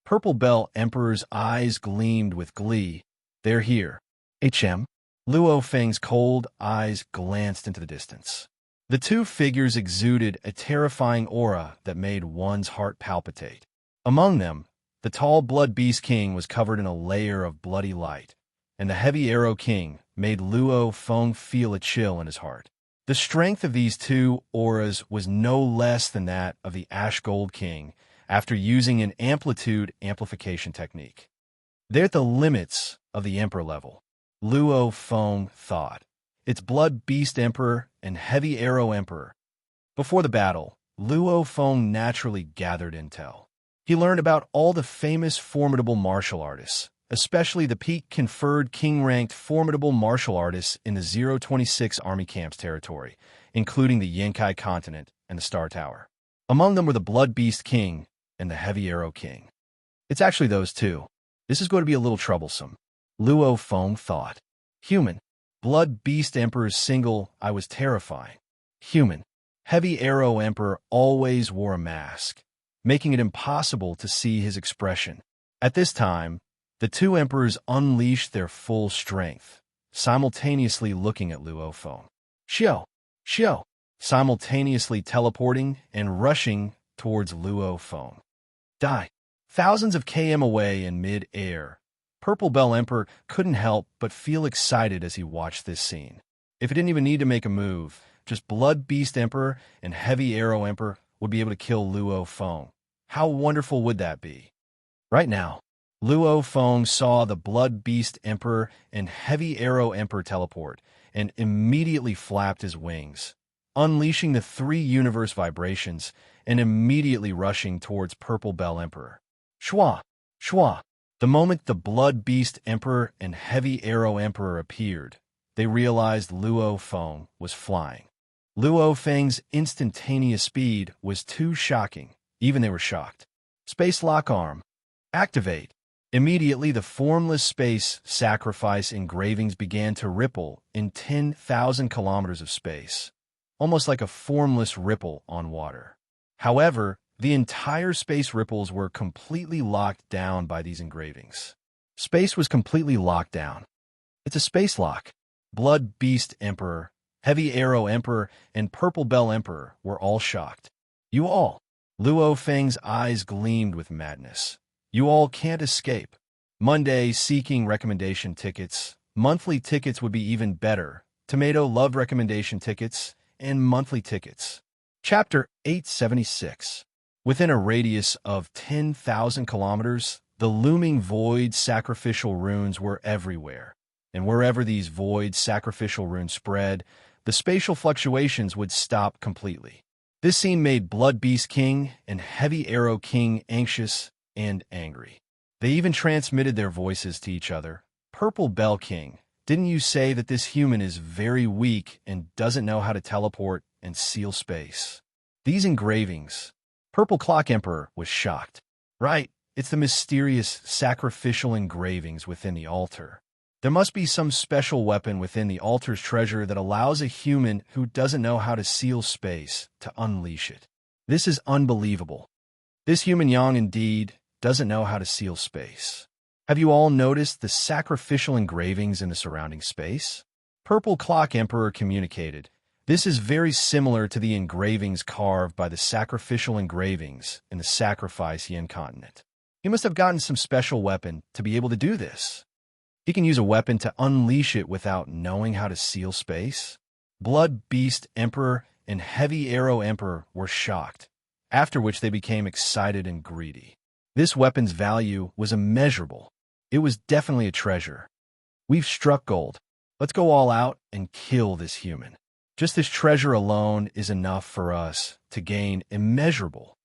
Purple Bell Emperor's eyes gleamed with glee. They're here. HM. Luo Feng's cold eyes glanced into the distance. The two figures exuded a terrifying aura that made one's heart palpitate. Among them, the tall Blood Beast King was covered in a layer of bloody light, and the Heavy Arrow King made Luo Feng feel a chill in his heart. The strength of these two auras was no less than that of the Ash Gold King after using an amplitude amplification technique. They're at the limits of the Emperor level, Luo Feng thought. It's Blood Beast Emperor and Heavy Arrow Emperor. Before the battle, Luo Feng naturally gathered intel. He learned about all the famous formidable martial artists, especially the peak-conferred king-ranked formidable martial artists in the 026 Army Camps territory, including the Yinkai continent and the Star Tower. Among them were the Blood Beast King and the Heavy Arrow King. It's actually those two. This is going to be a little troublesome, Luo Feng thought. Human. Blood Beast Emperor's single eye was terrifying. Human. Heavy Arrow Emperor always wore a mask, making it impossible to see his expression. At this time, the two emperors unleashed their full strength, simultaneously looking at Luo Feng. Xiao! Xiao! Simultaneously teleporting and rushing towards Luo Feng. Die! Thousands of km away in mid-air, Purple Bell Emperor couldn't help but feel excited as he watched this scene. If he didn't even need to make a move, just Blood Beast Emperor and Heavy Arrow Emperor would be able to kill Luo Feng. How wonderful would that be? Right now, Luo Feng saw the Blood Beast Emperor and Heavy Arrow Emperor teleport and immediately flapped his wings, unleashing the three universe vibrations and immediately rushing towards Purple Bell Emperor. Shwa! Shwa! The moment the Blood Beast Emperor and Heavy Arrow Emperor appeared, they realized Luo Feng was flying. Luo Feng's instantaneous speed was too shocking. Even they were shocked. Space Lock Arm. Activate. Immediately, the formless space sacrifice engravings began to ripple in 10,000 kilometers of space, almost like a formless ripple on water. However, the entire space ripples were completely locked down by these engravings. Space was completely locked down. It's a space lock. Blood Beast Emperor, Heavy Arrow Emperor, and Purple Bell Emperor were all shocked. You all. Luo Feng's eyes gleamed with madness. You all can't escape. Monday seeking recommendation tickets. Monthly tickets would be even better. Tomato loved recommendation tickets and monthly tickets. Chapter 876. Within a radius of 10,000 kilometers, the looming void sacrificial runes were everywhere. And wherever these void sacrificial runes spread, the spatial fluctuations would stop completely. This scene made Blood Beast King and Heavy Arrow King anxious and angry. They even transmitted their voices to each other. Purple Bell King, didn't you say that this human is very weak and doesn't know how to teleport and seal space? These engravings. Purple Clock Emperor was shocked. Right, it's the mysterious sacrificial engravings within the altar. There must be some special weapon within the altar's treasure that allows a human who doesn't know how to seal space to unleash it. This is unbelievable. This human Yang indeed doesn't know how to seal space. Have you all noticed the sacrificial engravings in the surrounding space? Purple Clock Emperor communicated. This is very similar to the engravings carved by the sacrificial engravings in the Sacrifice Yin continent. He must have gotten some special weapon to be able to do this. He can use a weapon to unleash it without knowing how to seal space. Blood Beast Emperor and Heavy Arrow Emperor were shocked, after which they became excited and greedy. This weapon's value was immeasurable. It was definitely a treasure. We've struck gold. Let's go all out and kill this human. Just this treasure alone is enough for us to gain immeasurable.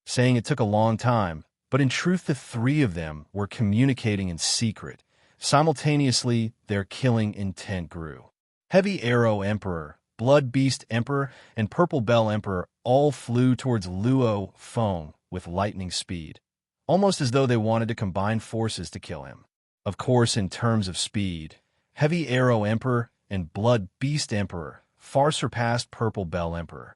Saying it took a long time, but in truth the three of them were communicating in secret. Simultaneously, their killing intent grew. Heavy Arrow Emperor, Blood Beast Emperor, and Purple Bell Emperor all flew towards Luo Feng with lightning speed, almost as though they wanted to combine forces to kill him. Of course, in terms of speed, Heavy Arrow Emperor and Blood Beast Emperor far surpassed Purple Bell Emperor.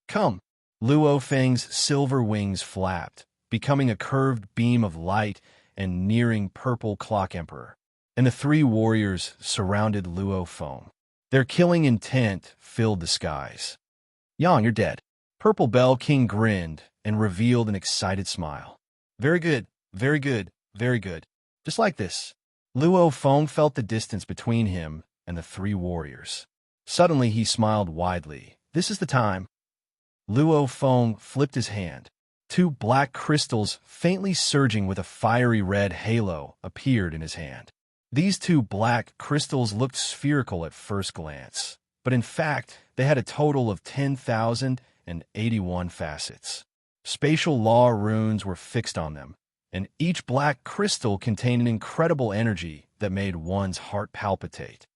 Come! Luo Feng's silver wings flapped, becoming a curved beam of light and nearing Purple Clock Emperor. And the three warriors surrounded Luo Feng. Their killing intent filled the skies. Yang, you're dead. Purple Bell King grinned and revealed an excited smile. Very good, very good, very good. Just like this. Luo Feng felt the distance between him and the three warriors. Suddenly he smiled widely. This is the time. Luo Feng flipped his hand. Two black crystals, faintly surging with a fiery red halo, appeared in his hand. These two black crystals looked spherical at first glance, but in fact, they had a total of 10,081 facets. Spatial law runes were fixed on them, and each black crystal contained an incredible energy that made one's heart palpitate.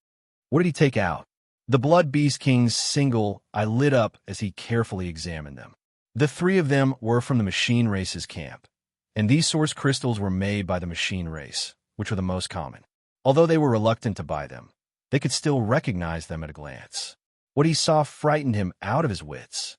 What did he take out? The Blood Beast King's single eye lit up as he carefully examined them. The three of them were from the machine race's camp, and these source crystals were made by the machine race, which were the most common. Although they were reluctant to buy them, they could still recognize them at a glance. What he saw frightened him out of his wits.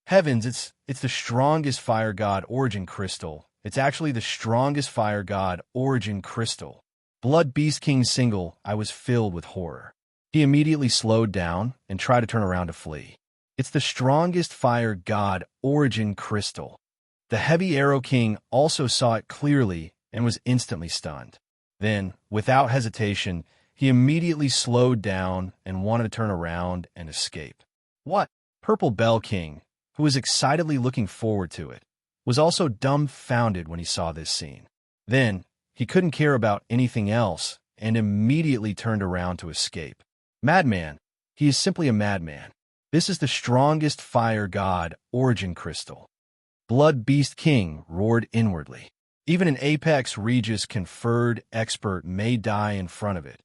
Heavens, it's the strongest fire god origin crystal. It's actually the strongest fire god origin crystal. Blood Beast King's single eye was filled with horror. He immediately slowed down and tried to turn around to flee. It's the strongest fire god origin crystal. The Heavy Arrow King also saw it clearly and was instantly stunned. Then, without hesitation, he immediately slowed down and wanted to turn around and escape. What? Purple Bell King, who was excitedly looking forward to it, was also dumbfounded when he saw this scene. Then, he couldn't care about anything else and immediately turned around to escape. Madman. He is simply a madman. This is the strongest fire god origin crystal. Blood Beast King roared inwardly. Even an Apex Regis conferred expert may die in front of it,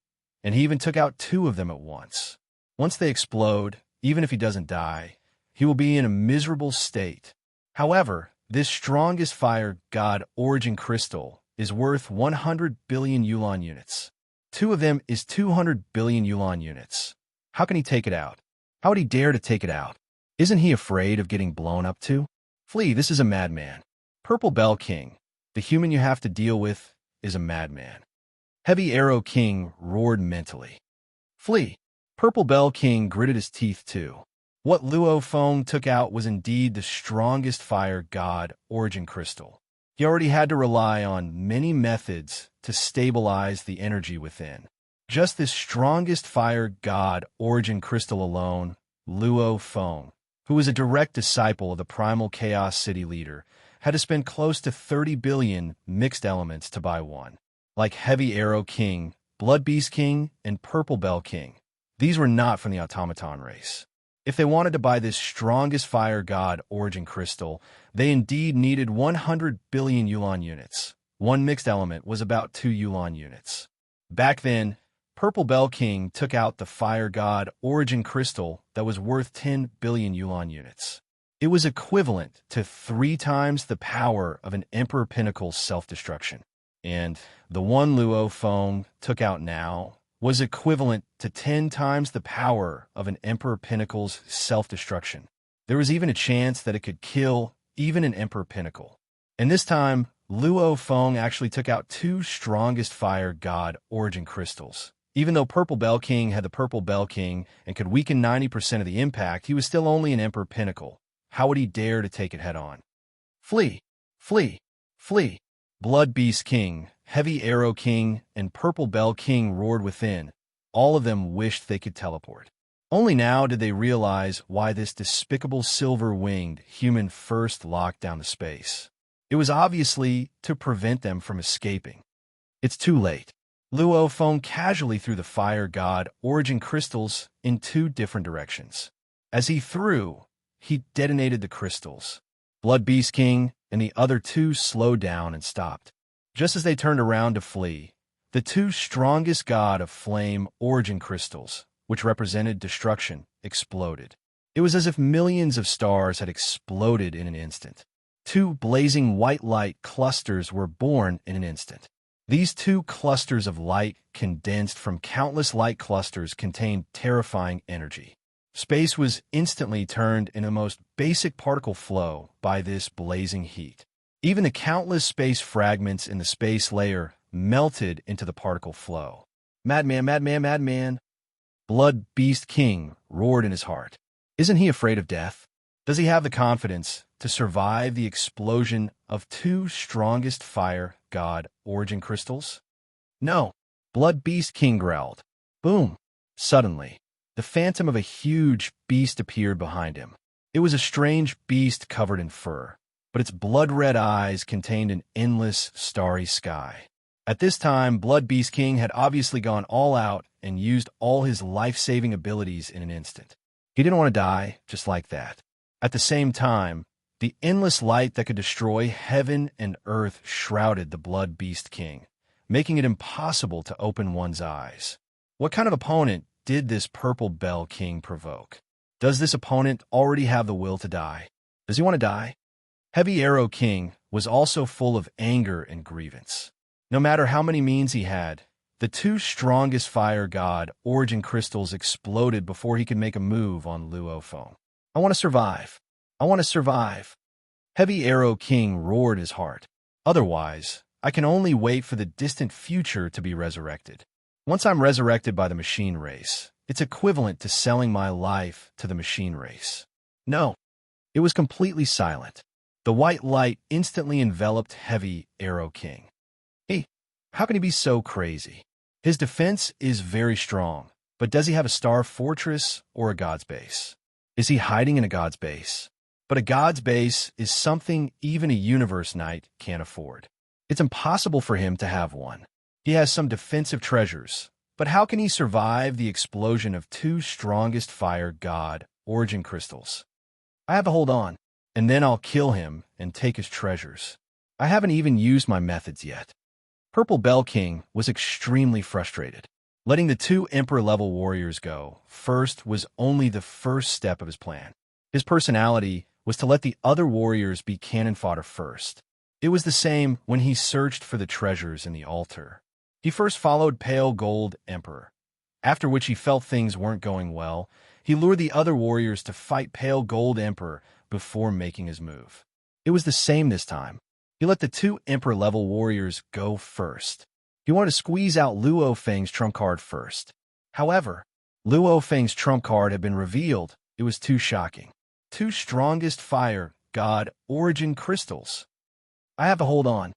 and he even took out two of them at once. Once they explode, even if he doesn't die, he will be in a miserable state. However, this strongest fire god origin crystal is worth 100 billion Yuan units. Two of them is 200 billion Yuan units. How can he take it out? How would he dare to take it out? Isn't he afraid of getting blown up too? Flee, this is a madman. Purple Bell King, the human you have to deal with, is a madman. Heavy Arrow King roared mentally. Flee. Purple Bell King gritted his teeth too. What Luo Feng took out was indeed the strongest fire god origin crystal. He already had to rely on many methods to stabilize the energy within. Just this strongest fire god origin crystal alone, Luo Feng, who was a direct disciple of the primal Chaos City leader, had to spend close to 30 billion mixed elements to buy one. Like Heavy Arrow King, Blood Beast King, and Purple Bell King, these were not from the automaton race. If they wanted to buy this strongest fire god origin crystal, they indeed needed 100 billion Yuan units. One mixed element was about 2 Yuan units. Back then, Purple Bell King took out the fire god origin crystal that was worth 10 billion Yuan units. It was equivalent to 3 times the power of an Emperor Pinnacle's self-destruction. And the one Luo Feng took out now was equivalent to 10 times the power of an Emperor Pinnacle's self-destruction. There was even a chance that it could kill even an Emperor Pinnacle. And this time, Luo Feng actually took out 2 strongest fire god origin crystals. Even though Purple Bell King had the Purple Bell King and could weaken 90% of the impact, he was still only an Emperor Pinnacle. How would he dare to take it head-on? Flee! Flee! Flee! Blood Beast King, Heavy Arrow King, and Purple Bell King roared within. All of them wished they could teleport. Only now did they realize why this despicable silver-winged human first locked down the space. It was obviously to prevent them from escaping. It's too late. Luo Feng casually threw the fire god origin crystals in 2 different directions. As he threw, he detonated the crystals. Blood Beast King and the other 2 slowed down and stopped. Just as they turned around to flee, the 2 strongest god of flame origin crystals, which represented destruction, exploded. It was as if millions of stars had exploded in an instant. Two blazing white light clusters were born in an instant. These two clusters of light, condensed from countless light clusters, contained terrifying energy. Space was instantly turned into the most basic particle flow by this blazing heat. Even the countless space fragments in the space layer melted into the particle flow. Madman, madman, madman! Blood Beast King roared in his heart. Isn't he afraid of death? Does he have the confidence to survive the explosion of two strongest fire god origin crystals? No. Blood Beast King growled. Boom! Suddenly, the phantom of a huge beast appeared behind him. It was a strange beast covered in fur, but its blood-red eyes contained an endless, starry sky. At this time, Blood Beast King had obviously gone all out and used all his life-saving abilities in an instant. He didn't want to die just like that. At the same time, the endless light that could destroy heaven and earth shrouded the Blood Beast King, making it impossible to open one's eyes. What kind of opponent did this Purple Bell King provoke? Does this opponent already have the will to die? Does he want to die? Heavy Arrow King was also full of anger and grievance. No matter how many means he had, the two strongest fire god origin crystals exploded before he could make a move on Luophone. I want to survive. I want to survive. Heavy Arrow King roared his heart. Otherwise, I can only wait for the distant future to be resurrected. Once I'm resurrected by the machine race, it's equivalent to selling my life to the machine race. No, it was completely silent. The white light instantly enveloped Heavy Arrow King. Hey, how can he be so crazy? His defense is very strong, but does he have a star fortress or a god's base? Is he hiding in a god's base? But a god's base is something even a universe knight can't afford. It's impossible for him to have one. He has some defensive treasures, but how can he survive the explosion of two strongest fire god origin crystals? I have to hold on, and then I'll kill him and take his treasures. I haven't even used my methods yet. Purple Bell King was extremely frustrated. Letting the two Emperor-level warriors go first was only the first step of his plan. His personality was to let the other warriors be cannon fodder first. It was the same when he searched for the treasures in the altar. He first followed Pale Gold Emperor. After which he felt things weren't going well, he lured the other warriors to fight Pale Gold Emperor before making his move. It was the same this time. He let the two Emperor-level warriors go first. He wanted to squeeze out Luo Feng's trump card first. However, Luo Feng's trump card had been revealed. It was too shocking. Two strongest fire god origin crystals. I have to hold on.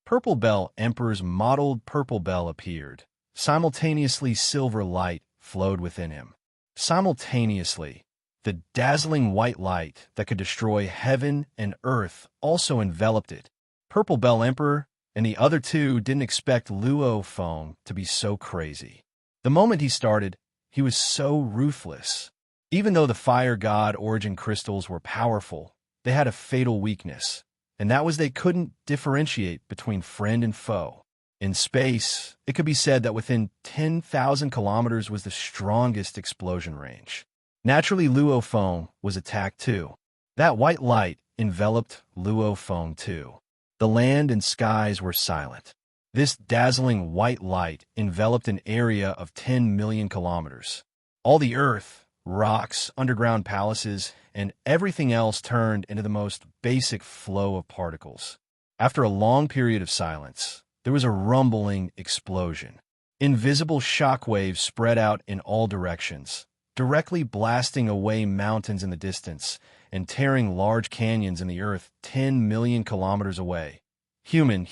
Purple Bell Emperor's mottled purple bell appeared. Simultaneously, silver light flowed within him. Simultaneously, the dazzling white light that could destroy heaven and earth also enveloped it. Purple Bell Emperor and the other two didn't expect Luophone to be so crazy. The moment he started, he was so ruthless. Even though the fire god origin crystals were powerful, they had a fatal weakness, and that was they couldn't differentiate between friend and foe. In space, it could be said that within 10,000 kilometers was the strongest explosion range. Naturally, Luophone was attacked too. That white light enveloped Luophone too. The land and skies were silent. This dazzling white light enveloped an area of 10 million kilometers. All the earth, rocks, underground palaces, and everything else turned into the most basic flow of particles. After a long period of silence, there was a rumbling explosion. Invisible shockwaves spread out in all directions, directly blasting away mountains in the distance and tearing large canyons in the earth 10 million kilometers away. Human,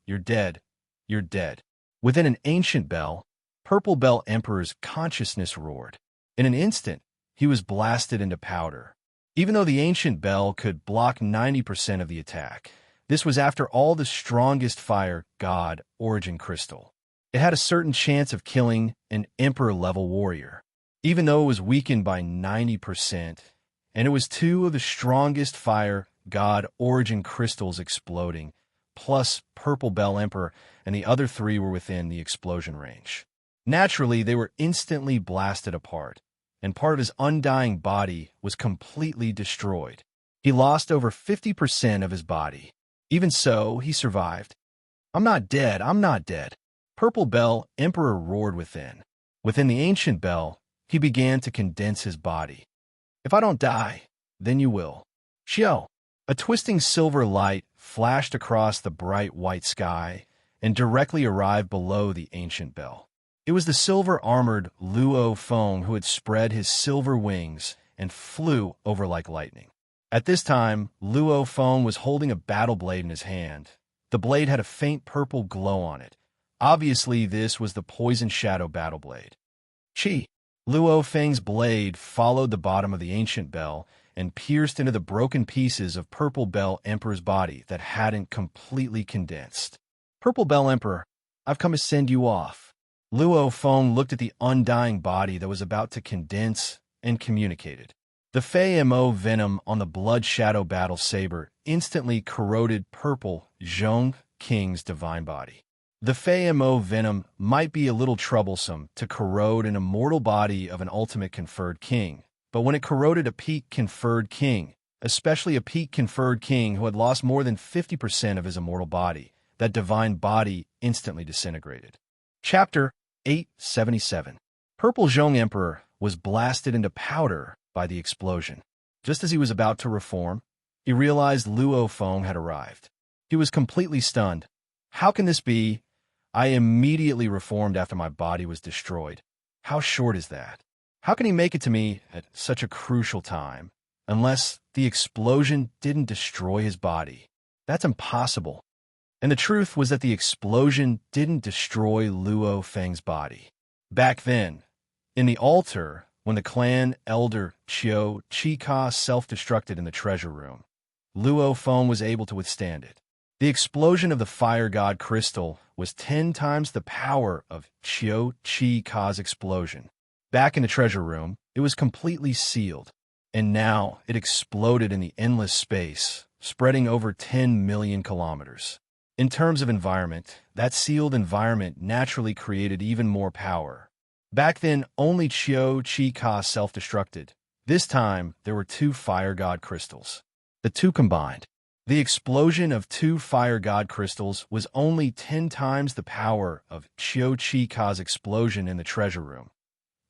you're dead. You're dead. Within an ancient bell, Purple Bell Emperor's consciousness roared. In an instant, he was blasted into powder. Even though the ancient bell could block 90% of the attack, this was after all the strongest fire god origin crystal. It had a certain chance of killing an Emperor-level warrior. Even though it was weakened by 90%, and it was two of the strongest fire god origin crystals exploding, plus Purple Bell Emperor, and the other three were within the explosion range. Naturally, they were instantly blasted apart. and part of his undying body was completely destroyed. He lost over 50% of his body. Even so, he survived. "I'm not dead, I'm not dead." Purple Bell Emperor roared within. Within the ancient bell, he began to condense his body. "If I don't die, then you will." Shio! A twisting silver light flashed across the bright white sky and directly arrived below the ancient bell. It was the silver-armored Luo Feng who had spread his silver wings and flew over like lightning. At this time, Luo Feng was holding a battle blade in his hand. The blade had a faint purple glow on it. Obviously, this was the Poison Shadow battle blade. Chi! Luo Feng's blade followed the bottom of the ancient bell and pierced into the broken pieces of Purple Bell Emperor's body that hadn't completely condensed. "Purple Bell Emperor, I've come to send you off." Luo Feng looked at the undying body that was about to condense and communicated. The Fei Mo venom on the Blood Shadow battle saber instantly corroded Purple Zhong King's divine body. The Fei Mo venom might be a little troublesome to corrode an immortal body of an ultimate conferred king, but when it corroded a peak conferred king, especially a peak conferred king who had lost more than 50% of his immortal body, that divine body instantly disintegrated. Chapter 877. Purple Zhong Emperor was blasted into powder by the explosion. Just as he was about to reform, he realized Luo Feng had arrived. He was completely stunned. "How can this be? I immediately reformed after my body was destroyed. How short is that? How can he make it to me at such a crucial time? Unless the explosion didn't destroy his body. That's impossible." And the truth was that the explosion didn't destroy Luo Feng's body. Back then, in the altar, when the clan elder Chiu Chi self-destructed in the treasure room, Luo Feng was able to withstand it. The explosion of the fire god crystal was 10 times the power of Chiu Chi's explosion. Back in the treasure room, it was completely sealed, and now it exploded in the endless space, spreading over 10 million kilometers. In terms of environment, that sealed environment naturally created even more power. Back then, only Chiu Chi self-destructed. This time, there were 2 fire god crystals. The two combined. The explosion of 2 fire god crystals was only 10 times the power of Chiu Chi's explosion in the treasure room.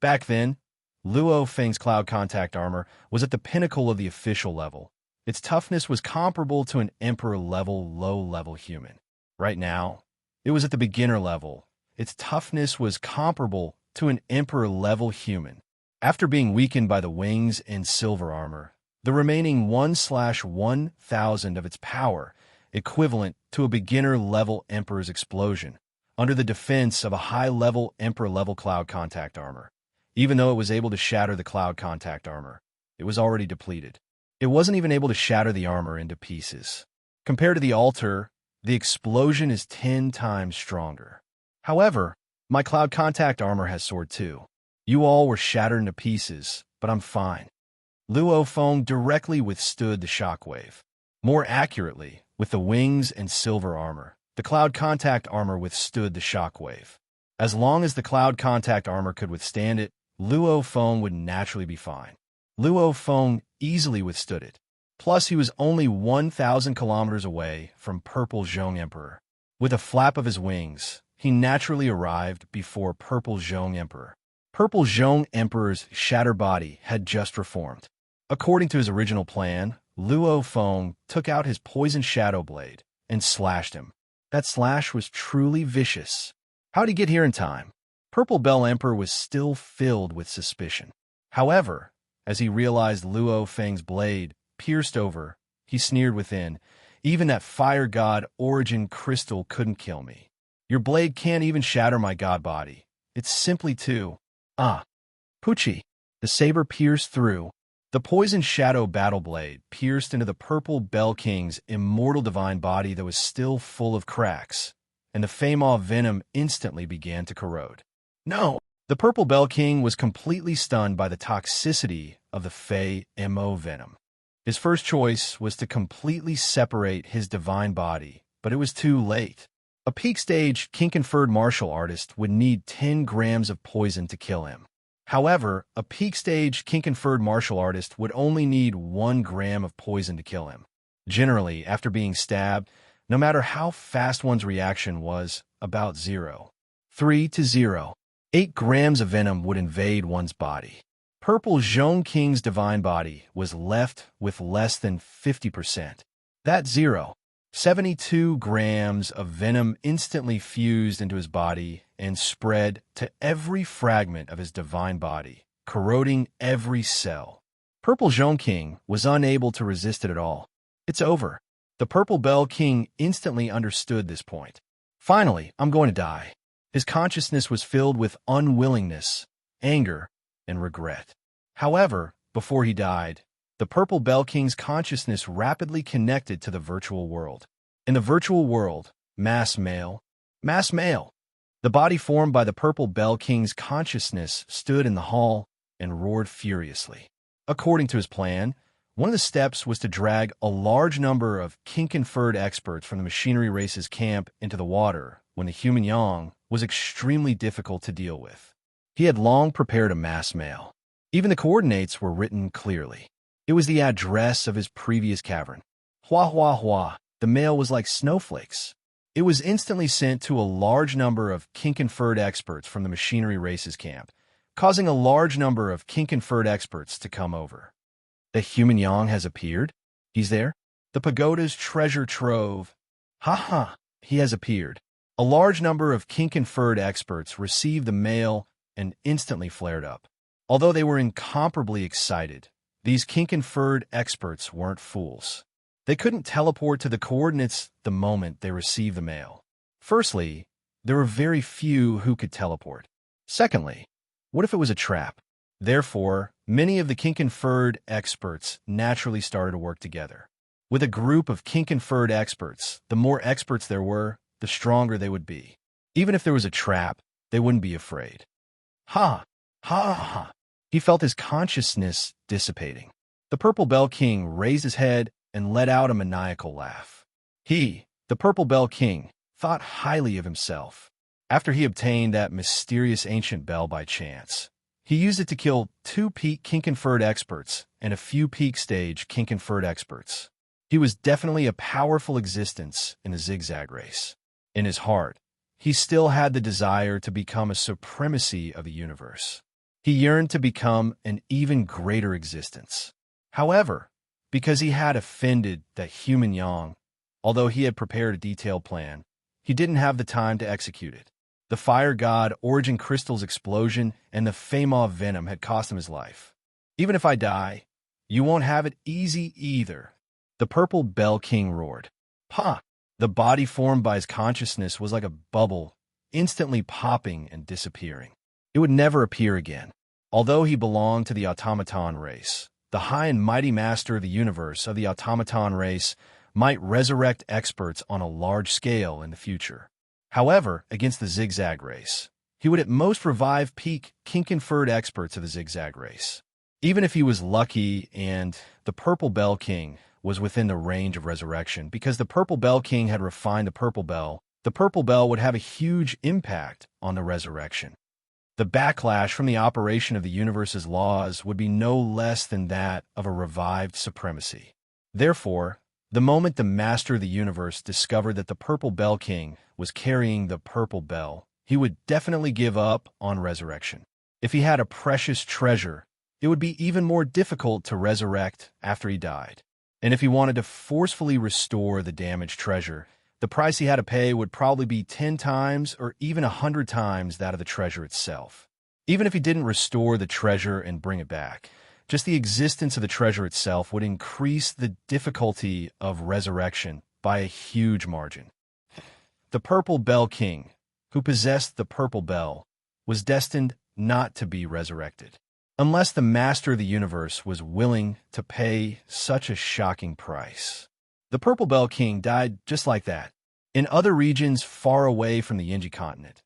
Back then, Luo Feng's cloud contact armor was at the pinnacle of the official level. Its toughness was comparable to an emperor-level, low-level human. Right now, it was at the beginner level. Its toughness was comparable to an emperor-level human. After being weakened by the wings and silver armor, the remaining 1/1000 of its power, equivalent to a beginner-level emperor's explosion, under the defense of a high-level emperor-level cloud contact armor. Even though it was able to shatter the cloud contact armor, it was already depleted. It wasn't even able to shatter the armor into pieces. Compared to the altar, the explosion is 10 times stronger. However, my cloud contact armor has soared too. You all were shattered into pieces, but I'm fine. Luo Feng directly withstood the shockwave. More accurately, with the wings and silver armor, the cloud contact armor withstood the shockwave. As long as the cloud contact armor could withstand it, Luo Feng would naturally be fine. Luo Feng easily withstood it. Plus, he was only 1,000 kilometers away from Purple Zhong Emperor. With a flap of his wings, he naturally arrived before Purple Zhong Emperor. Purple Zhong Emperor's shatter body had just reformed. According to his original plan, Luo Feng took out his poison shadow blade and slashed him. That slash was truly vicious. How'd he get here in time? Purple Bell Emperor was still filled with suspicion. However, as he realized Luo Feng's blade pierced over, he sneered within, "Even that fire god origin crystal couldn't kill me. Your blade can't even shatter my god body. It's simply too..." Pucci. The saber pierced through. The poison shadow battle blade pierced into the Purple Bell King's immortal divine body that was still full of cracks, and the Feymaw venom instantly began to corrode. No! The Purple Bell King was completely stunned by the toxicity of the Fey Mo venom. His first choice was to completely separate his divine body, but it was too late. A peak stage king-conferred martial artist would need 10 grams of poison to kill him. However, a peak-stage kink-conferred martial artist would only need 1 gram of poison to kill him. Generally, after being stabbed, no matter how fast one's reaction was, about 0.3 to 0.8 grams of venom would invade one's body. Purple Zhong King's divine body was left with less than 50%. That 0.72 grams of venom instantly fused into his body and spread to every fragment of his divine body, corroding every cell. Purple Zhong King was unable to resist it at all. It's over. The Purple Bell King instantly understood this point. Finally, I'm going to die. His consciousness was filled with unwillingness, anger, and regret. However, before he died, the Purple Bell King's consciousness rapidly connected to the virtual world. In the virtual world, mass male. The body formed by the Purple Bell King's consciousness stood in the hall and roared furiously. According to his plan, one of the steps was to drag a large number of kink-conferred experts from the machinery race's camp into the water when the human yang was extremely difficult to deal with. He had long prepared a mass mail. Even the coordinates were written clearly. It was the address of his previous cavern. Hua hua hua. The mail was like snowflakes. It was instantly sent to a large number of kink-conferred experts from the machinery race's camp, causing a large number of kink-conferred experts to come over. The human yang has appeared? He's there? The pagoda's treasure trove. Ha ha, he has appeared. A large number of kink-conferred experts received the mail and instantly flared up. Although they were incomparably excited, these kink-conferred experts weren't fools. They couldn't teleport to the coordinates the moment they received the mail. Firstly, there were very few who could teleport. Secondly, what if it was a trap? Therefore, many of the kink-conferred experts naturally started to work together. With a group of kink-conferred experts, the more experts there were, the stronger they would be. Even if there was a trap, they wouldn't be afraid. Ha! Ha ha! He felt his consciousness dissipating. The Purple Bell King raised his head and let out a maniacal laugh. He, the Purple Bell King, thought highly of himself. After he obtained that mysterious ancient bell by chance, he used it to kill 2 peak kink-conferred experts and a few peak-stage kink-conferred experts. He was definitely a powerful existence in the zigzag race. In his heart, he still had the desire to become a supremacy of the universe. He yearned to become an even greater existence. However, because he had offended the human yang, although he had prepared a detailed plan, he didn't have the time to execute it. The fire god Origin Crystal's explosion and the Famov venom had cost him his life. Even if I die, you won't have it easy either. The Purple Bell King roared. Pa! The body formed by his consciousness was like a bubble, instantly popping and disappearing. It would never appear again. Although he belonged to the automaton race, the high and mighty master of the universe of the automaton race might resurrect experts on a large scale in the future. However, against the zigzag race, he would at most revive peak kink-conferred experts of the zigzag race. Even if he was lucky and the Purple Bell King was within the range of resurrection, because the Purple Bell King had refined the Purple Bell would have a huge impact on the resurrection. The backlash from the operation of the universe's laws would be no less than that of a revived supremacy. Therefore, the moment the master of the universe discovered that the Purple Bell King was carrying the Purple Bell, he would definitely give up on resurrection. If he had a precious treasure, it would be even more difficult to resurrect after he died. And if he wanted to forcefully restore the damaged treasure, the price he had to pay would probably be 10 times or even 100 times that of the treasure itself. Even if he didn't restore the treasure and bring it back, just the existence of the treasure itself would increase the difficulty of resurrection by a huge margin. The Purple Bell King, who possessed the Purple Bell, was destined not to be resurrected, unless the master of the universe was willing to pay such a shocking price. The Purple Bell King died just like that. In other regions far away from the Yenji continent,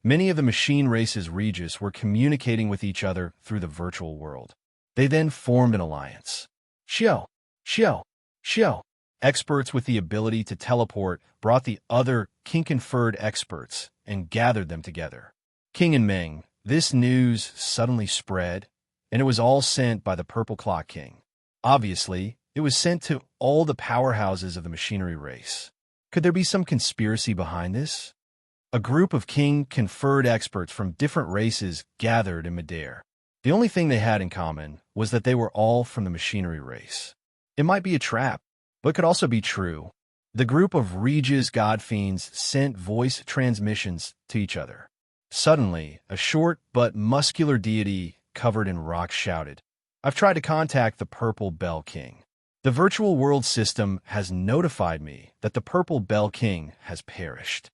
many of the machine race's Regis were communicating with each other through the virtual world. They then formed an alliance. Xiao. Experts with the ability to teleport brought the other kink-conferred experts and gathered them together. King and Ming, This news suddenly spread, and it was all sent by the Purple Clock King. Obviously, it was sent to all the powerhouses of the machinery race. Could there be some conspiracy behind this? A group of king-conferred experts from different races gathered in midair. The only thing they had in common was that they were all from the machinery race. It might be a trap, but could also be true. The group of Regis Godfiends sent voice transmissions to each other. Suddenly, a short but muscular deity covered in rock shouted, "I've tried to contact the Purple Bell King. The virtual world system has notified me that the Purple Bell King has perished."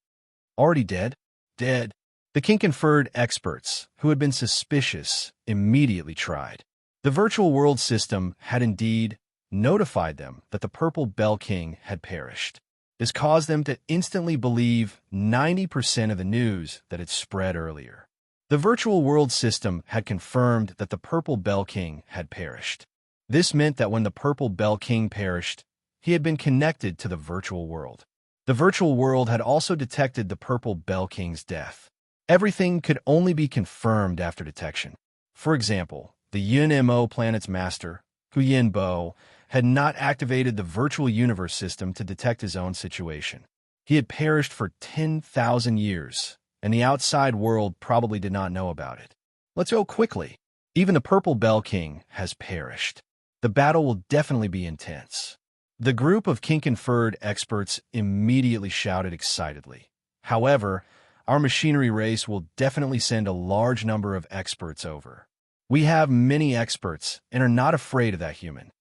Already dead? Dead. The king-conferred experts, who had been suspicious, immediately tried. The virtual world system had indeed notified them that the Purple Bell King had perished. This caused them to instantly believe 90% of the news that had spread earlier. The virtual world system had confirmed that the Purple Bell King had perished. This meant that when the Purple Bell King perished, he had been connected to the virtual world. The virtual world had also detected the Purple Bell King's death. Everything could only be confirmed after detection. For example, the Yun-Mo planet's master, Huyen Bo, had not activated the virtual universe system to detect his own situation. He had perished for 10,000 years, and the outside world probably did not know about it. Let's go quickly. Even the Purple Bell King has perished. The battle will definitely be intense. The group of king-conferred experts immediately shouted excitedly. However, our machinery race will definitely send a large number of experts over. We have many experts and are not afraid of that human.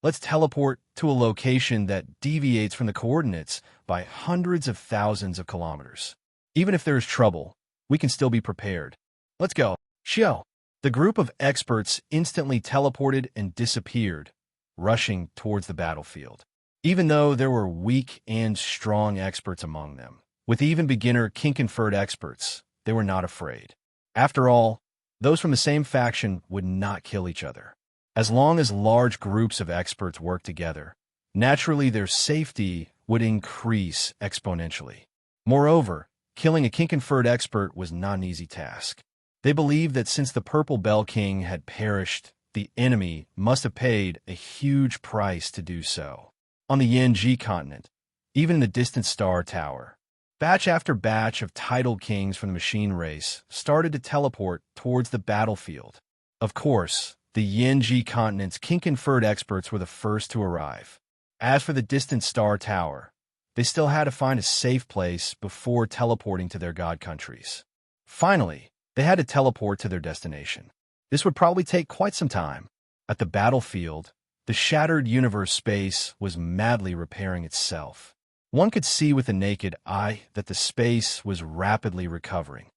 Let's teleport to a location that deviates from the coordinates by hundreds of thousands of kilometers. Even if there is trouble, we can still be prepared. Let's go. Shio. The group of experts instantly teleported and disappeared, rushing towards the battlefield. Even though there were weak and strong experts among them, with even beginner king-conferred experts, they were not afraid. After all, those from the same faction would not kill each other. As long as large groups of experts work together, naturally their safety would increase exponentially. Moreover, killing a king-conferred expert was not an easy task. They believed that since the Purple Bell King had perished, the enemy must have paid a huge price to do so. On the Yanji continent, even in the distant Star Tower, batch after batch of titled kings from the machine race started to teleport towards the battlefield. Of course, the Yanji continent's king-conferred experts were the first to arrive. As for the distant Star Tower, they still had to find a safe place before teleporting to their god countries. Finally, they had to teleport to their destination. This would probably take quite some time. At the battlefield, the shattered universe space was madly repairing itself. One could see with the naked eye that the space was rapidly recovering.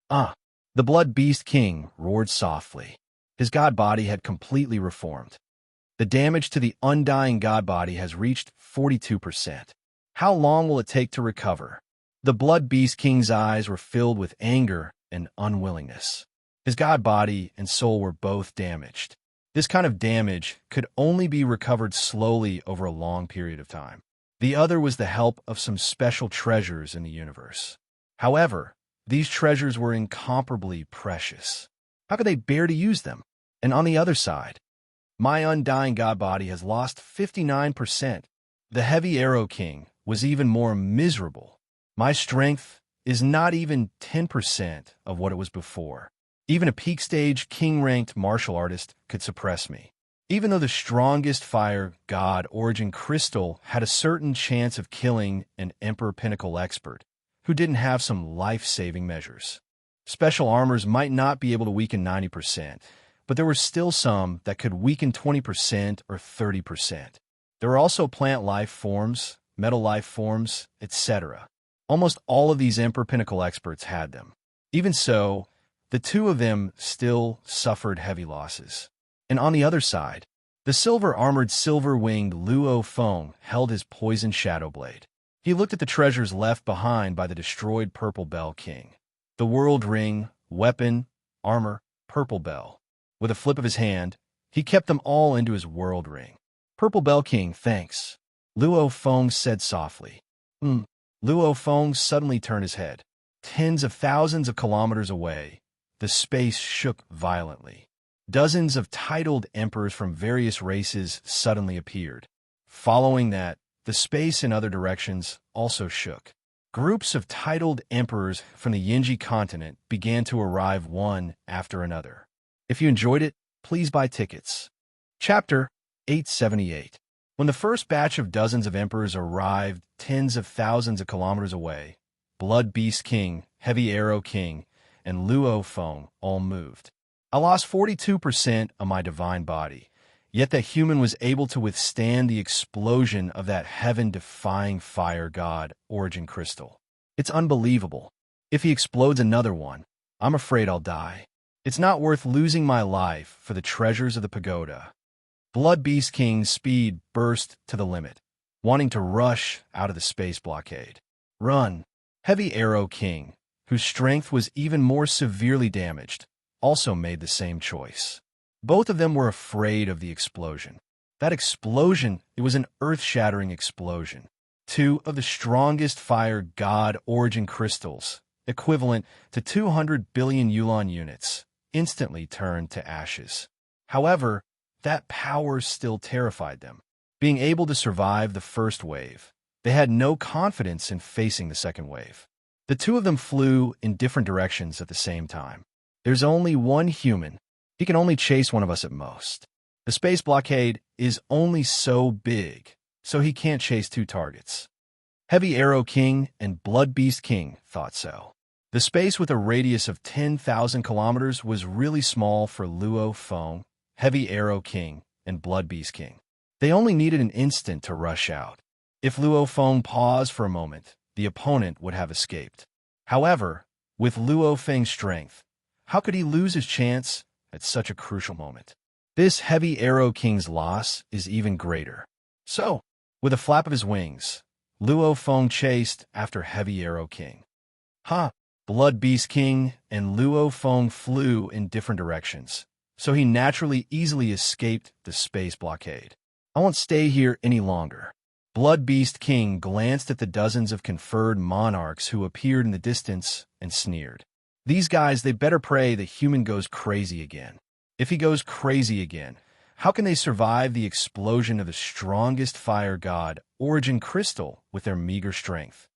The Blood Beast King roared softly. His god body had completely reformed. The damage to the undying god body has reached 42%. How long will it take to recover? The Blood Beast King's eyes were filled with anger and unwillingness. His god body and soul were both damaged. This kind of damage could only be recovered slowly over a long period of time. The other was the help of some special treasures in the universe. However, these treasures were incomparably precious. How could they bear to use them? And on the other side, my undying god body has lost 59%. The Heavy Arrow King was even more miserable. My strength is not even 10% of what it was before. Even a peak-stage king-ranked martial artist could suppress me. Even though the strongest fire god Origin Crystal had a certain chance of killing an Emperor Pinnacle expert who didn't have some life-saving measures. Special armors might not be able to weaken 90%, but there were still some that could weaken 20% or 30%. There were also plant life forms, metal life forms, etc. Almost all of these Emperor Pinnacle experts had them. Even so, the two of them still suffered heavy losses. And on the other side, the silver-armored silver-winged Luo Feng held his poisoned shadow blade. He looked at the treasures left behind by the destroyed Purple Bell King. The World Ring, weapon, armor, Purple Bell. With a flip of his hand, he kept them all into his World Ring. Purple Bell King, thanks, Luo Feng said softly. Luo Feng suddenly turned his head. Tens of thousands of kilometers away, the space shook violently. Dozens of titled emperors from various races suddenly appeared. Following that, the space in other directions also shook. Groups of titled emperors from the Yinji continent began to arrive one after another. If you enjoyed it, please buy tickets. Chapter 878. When the first batch of dozens of emperors arrived tens of thousands of kilometers away, Blood Beast King, Heavy Arrow King, and Luo Feng all moved. I lost 42% of my divine body, yet that human was able to withstand the explosion of that heaven-defying fire god origin crystal. It's unbelievable. If he explodes another one, I'm afraid I'll die. It's not worth losing my life for the treasures of the pagoda. Blood Beast King's speed burst to the limit, wanting to rush out of the space blockade. Run! Heavy Arrow King, whose strength was even more severely damaged, also made the same choice. Both of them were afraid of the explosion. That explosion, it was an earth-shattering explosion. Two of the strongest fire god origin crystals, equivalent to 200 billion Yuan units, instantly turned to ashes. However, that power still terrified them. Being able to survive the first wave, they had no confidence in facing the second wave. The two of them flew in different directions at the same time. There's only one human. He can only chase one of us at most. The space blockade is only so big, so he can't chase two targets. Heavy Arrow King and Blood Beast King thought so. The space with a radius of 10,000 kilometers was really small for Luo Feng, Heavy Arrow King, and Blood Beast King. They only needed an instant to rush out. If Luo Feng paused for a moment, the opponent would have escaped. However, with Luo Feng's strength, how could he lose his chance at such a crucial moment? This Heavy Arrow King's loss is even greater. So, with a flap of his wings, Luo Feng chased after Heavy Arrow King. Blood Beast King and Luo Feng flew in different directions, so he naturally easily escaped the space blockade. I won't stay here any longer. Blood Beast King glanced at the dozens of conferred monarchs who appeared in the distance and sneered. These guys, they better pray the human goes crazy again. If he goes crazy again, how can they survive the explosion of the strongest fire god origin crystal with their meager strength?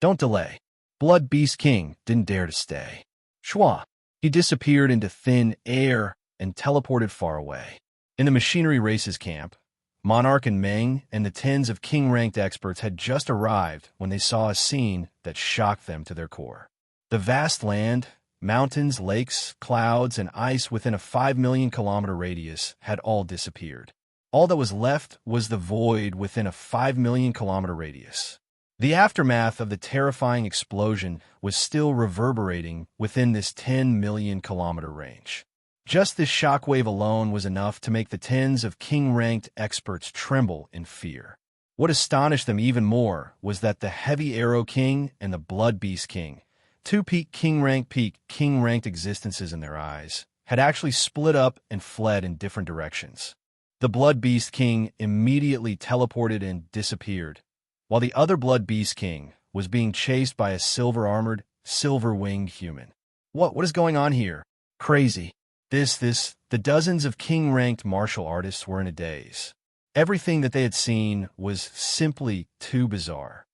Don't delay. Blood Beast King didn't dare to stay. Shua! He disappeared into thin air and teleported far away. In the machinery races camp, Monarch and Meng and the tens of king-ranked experts had just arrived when they saw a scene that shocked them to their core. The vast land, mountains, lakes, clouds, and ice within a 5 million kilometer radius had all disappeared. All that was left was the void within a 5 million kilometer radius. The aftermath of the terrifying explosion was still reverberating within this 10 million kilometer range. Just this shockwave alone was enough to make the tens of king-ranked experts tremble in fear. What astonished them even more was that the Heavy Arrow King and the Blood Beast King, two peak king-ranked existences in their eyes, had actually split up and fled in different directions. The Blood Beast King immediately teleported and disappeared, while the other Blood Beast King was being chased by a silver-armored, silver-winged human. What is going on here? Crazy. The dozens of king-ranked martial artists were in a daze. Everything that they had seen was simply too bizarre.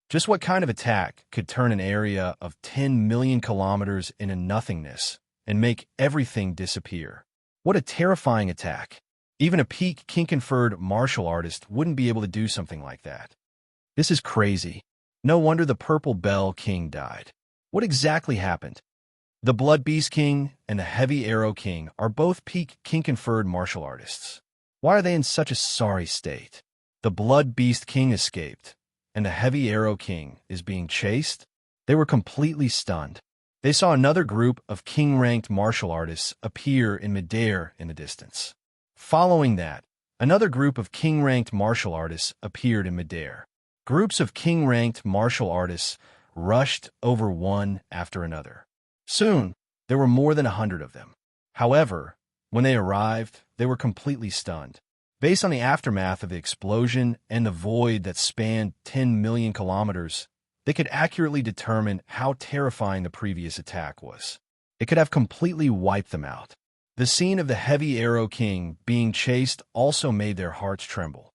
Just what kind of attack could turn an area of 10 million kilometers into nothingness and make everything disappear? What a terrifying attack. Even a peak king-conferred martial artist wouldn't be able to do something like that. This is crazy. No wonder the Purple Bell King died. What exactly happened? The Blood Beast King and the Heavy Arrow King are both peak king-conferred martial artists. Why are they in such a sorry state? The Blood Beast King escaped, and the Heavy Arrow King is being chased? They were completely stunned. They saw another group of king-ranked martial artists appear in midair in the distance. Following that, another group of king-ranked martial artists appeared in midair. Groups of king-ranked martial artists rushed over one after another. Soon, there were more than 100 of them. However, when they arrived, they were completely stunned. Based on the aftermath of the explosion and the void that spanned 10 million kilometers, they could accurately determine how terrifying the previous attack was. it could have completely wiped them out. The scene of the Heavy Arrow King being chased also made their hearts tremble.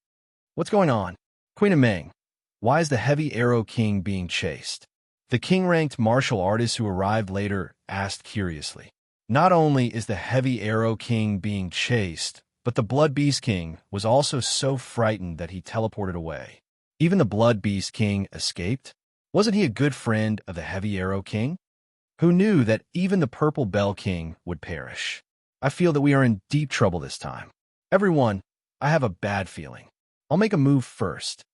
What's going on? Queen of Ming, why is the Heavy Arrow King being chased? The king-ranked martial artist who arrived later asked curiously. Not only is the Heavy Arrow King being chased, but the Blood Beast King was also so frightened that he teleported away. Even the Blood Beast King escaped? Wasn't he a good friend of the Heavy Arrow King? Who knew that even the Purple Bell King would perish? I feel that we are in deep trouble this time. Everyone, I have a bad feeling. I'll make a move first.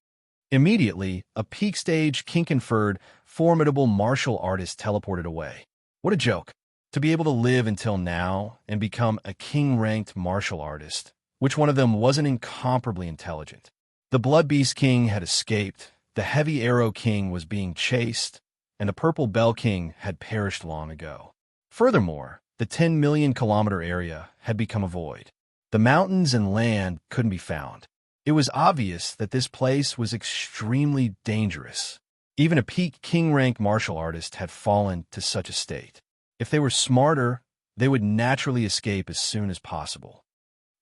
Immediately, a peak-stage, kink-conferred, formidable martial artist teleported away. What a joke. To be able to live until now and become a king-ranked martial artist, which one of them wasn't incomparably intelligent? The Blood Beast King had escaped, the Heavy Arrow King was being chased, and the Purple Bell King had perished long ago. Furthermore, the 10 million kilometer area had become a void. The mountains and land couldn't be found. It was obvious that this place was extremely dangerous. Even a peak king-rank martial artist had fallen to such a state. If they were smarter, they would naturally escape as soon as possible.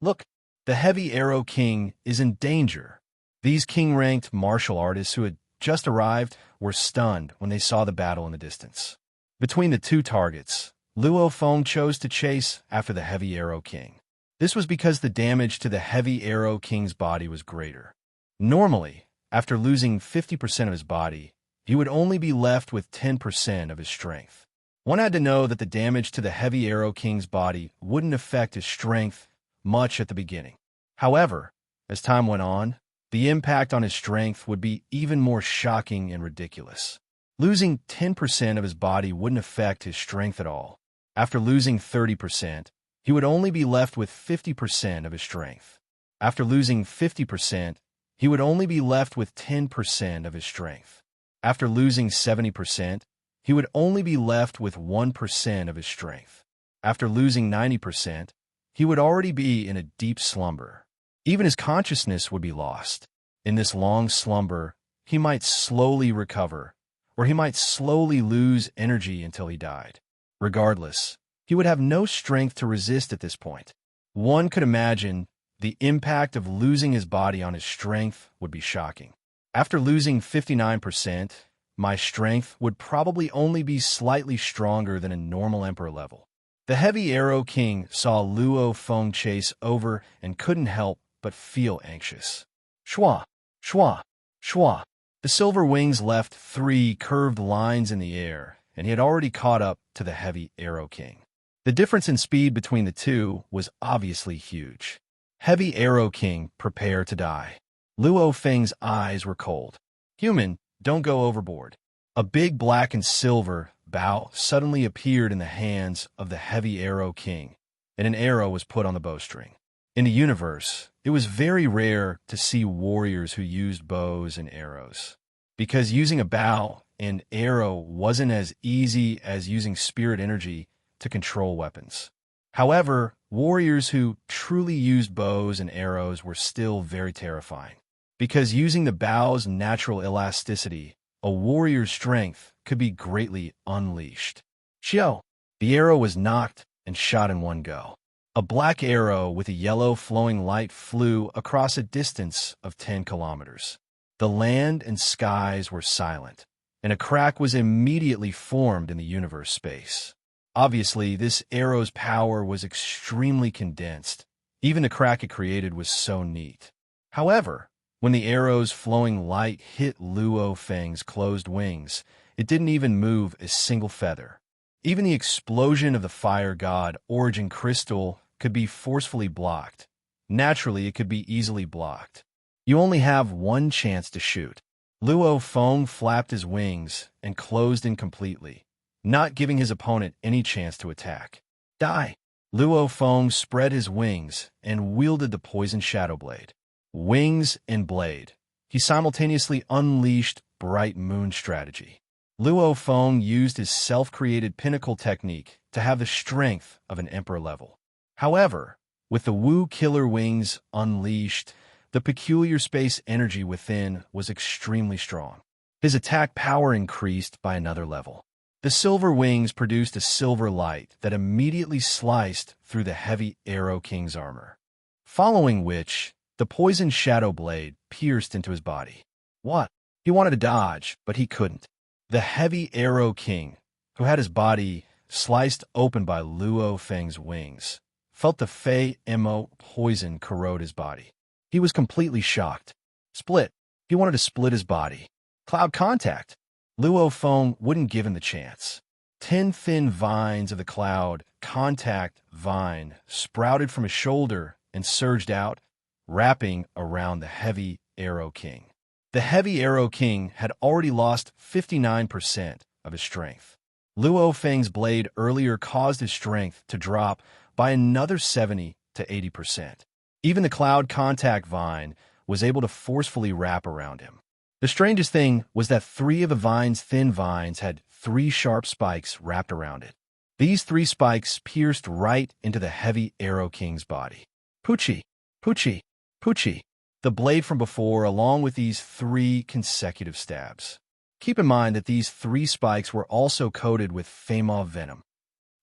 Look, the Heavy Arrow King is in danger. These king-ranked martial artists who had just arrived were stunned when they saw the battle in the distance. Between the two targets, Luo Feng chose to chase after the Heavy Arrow King. This was because the damage to the Heavy Arrow King's body was greater. Normally, after losing 50% of his body, he would only be left with 10% of his strength. One had to know that the damage to the Heavy Arrow King's body wouldn't affect his strength much at the beginning. However, as time went on, the impact on his strength would be even more shocking and ridiculous. Losing 10% of his body wouldn't affect his strength at all. After losing 30%, he would only be left with 50% of his strength. After losing 50%, he would only be left with 10% of his strength. After losing 70%, he would only be left with 1% of his strength. After losing 90%, he would already be in a deep slumber. Even his consciousness would be lost. In this long slumber, he might slowly recover, or he might slowly lose energy until he died. Regardless, he would have no strength to resist at this point. One could imagine the impact of losing his body on his strength would be shocking. After losing 59%, my strength would probably only be slightly stronger than a normal emperor level. The Heavy Arrow King saw Luo Feng chase over and couldn't help but feel anxious. Shua, shua, shua. The silver wings left 3 curved lines in the air, and he had already caught up to the Heavy Arrow King. The difference in speed between the two was obviously huge. Heavy Arrow King, prepare to die. Luo Feng's eyes were cold. Human, don't go overboard. A big black and silver bow suddenly appeared in the hands of the Heavy Arrow King, and an arrow was put on the bowstring. In the universe, it was very rare to see warriors who used bows and arrows, because using a bow and arrow wasn't as easy as using spirit energy to control weapons. However, warriors who truly used bows and arrows were still very terrifying, because using the bow's natural elasticity, a warrior's strength could be greatly unleashed. Xiao! The arrow was knocked and shot in one go. A black arrow with a yellow flowing light flew across a distance of 10 kilometers. The land and skies were silent, and a crack was immediately formed in the universe space. Obviously, this arrow's power was extremely condensed. Even the crack it created was so neat. However, when the arrow's flowing light hit Luo Feng's closed wings, it didn't even move a single feather. Even the explosion of the fire god Origin Crystal could be forcefully blocked. Naturally, it could be easily blocked. You only have one chance to shoot. Luo Feng flapped his wings and closed in completely, not giving his opponent any chance to attack. Die! Luo Feng spread his wings and wielded the poison shadow blade. Wings and blade. He simultaneously unleashed Bright Moon strategy. Luo Feng used his self-created pinnacle technique to have the strength of an emperor level. However, with the Wu Killer Wings unleashed, the peculiar space energy within was extremely strong. His attack power increased by another level. The silver wings produced a silver light that immediately sliced through the heavy Arrow King's armor, following which the poisoned shadow blade pierced into his body. What? He wanted to dodge, but he couldn't. The heavy Arrow King, who had his body sliced open by Luo Feng's wings, felt the Fei Emo poison corrode his body. He was completely shocked. Split. He wanted to split his body. Cloud contact. Luo Feng wouldn't give him the chance. 10 thin vines of the cloud contact vine sprouted from his shoulder and surged out, wrapping around the heavy Arrow King. The heavy Arrow King had already lost 59% of his strength. Luo Feng's blade earlier caused his strength to drop by another 70 to 80%. Even the cloud contact vine was able to forcefully wrap around him. The strangest thing was that 3 of the vine's thin vines had 3 sharp spikes wrapped around it. These 3 spikes pierced right into the heavy Arrow King's body. Poochie, Poochie, Poochie. The blade from before, along with these 3 consecutive stabs. Keep in mind that these 3 spikes were also coated with Fei-Ma venom.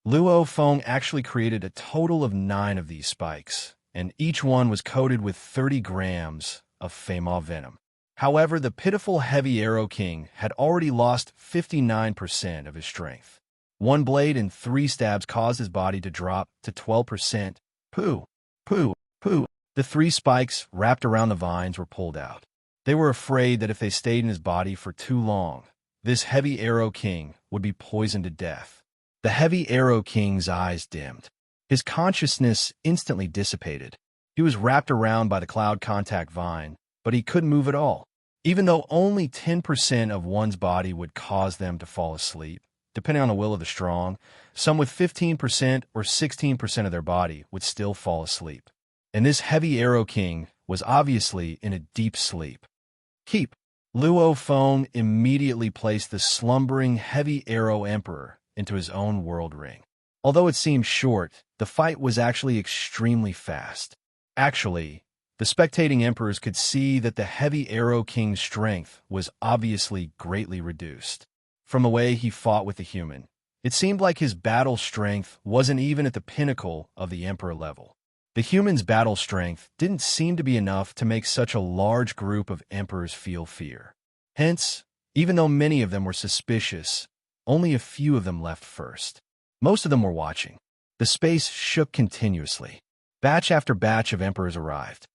Luo Feng actually created a total of 9 of these spikes, and each one was coated with 30 grams of Fei-Ma venom. However, the pitiful heavy Arrow King had already lost 59% of his strength. 1 blade and 3 stabs caused his body to drop to 12%. Pooh, pooh, pooh. The 3 spikes wrapped around the vines were pulled out. They were afraid that if they stayed in his body for too long, this heavy Arrow King would be poisoned to death. The heavy Arrow King's eyes dimmed. His consciousness instantly dissipated. He was wrapped around by the cloud contact vine, but he couldn't move at all. Even though only 10% of one's body would cause them to fall asleep, depending on the will of the strong, some with 15% or 16% of their body would still fall asleep. And this heavy Arrow King was obviously in a deep sleep. Keep. Luo Feng immediately placed the slumbering heavy Arrow Emperor into his own world ring. Although it seemed short, the fight was actually extremely fast. Actually, the spectating emperors could see that the heavy Arrow King's strength was obviously greatly reduced. From the way he fought with the human, it seemed like his battle strength wasn't even at the pinnacle of the emperor level. The human's battle strength didn't seem to be enough to make such a large group of emperors feel fear. Hence, even though many of them were suspicious, only a few of them left first. Most of them were watching. The space shook continuously. Batch after batch of emperors arrived.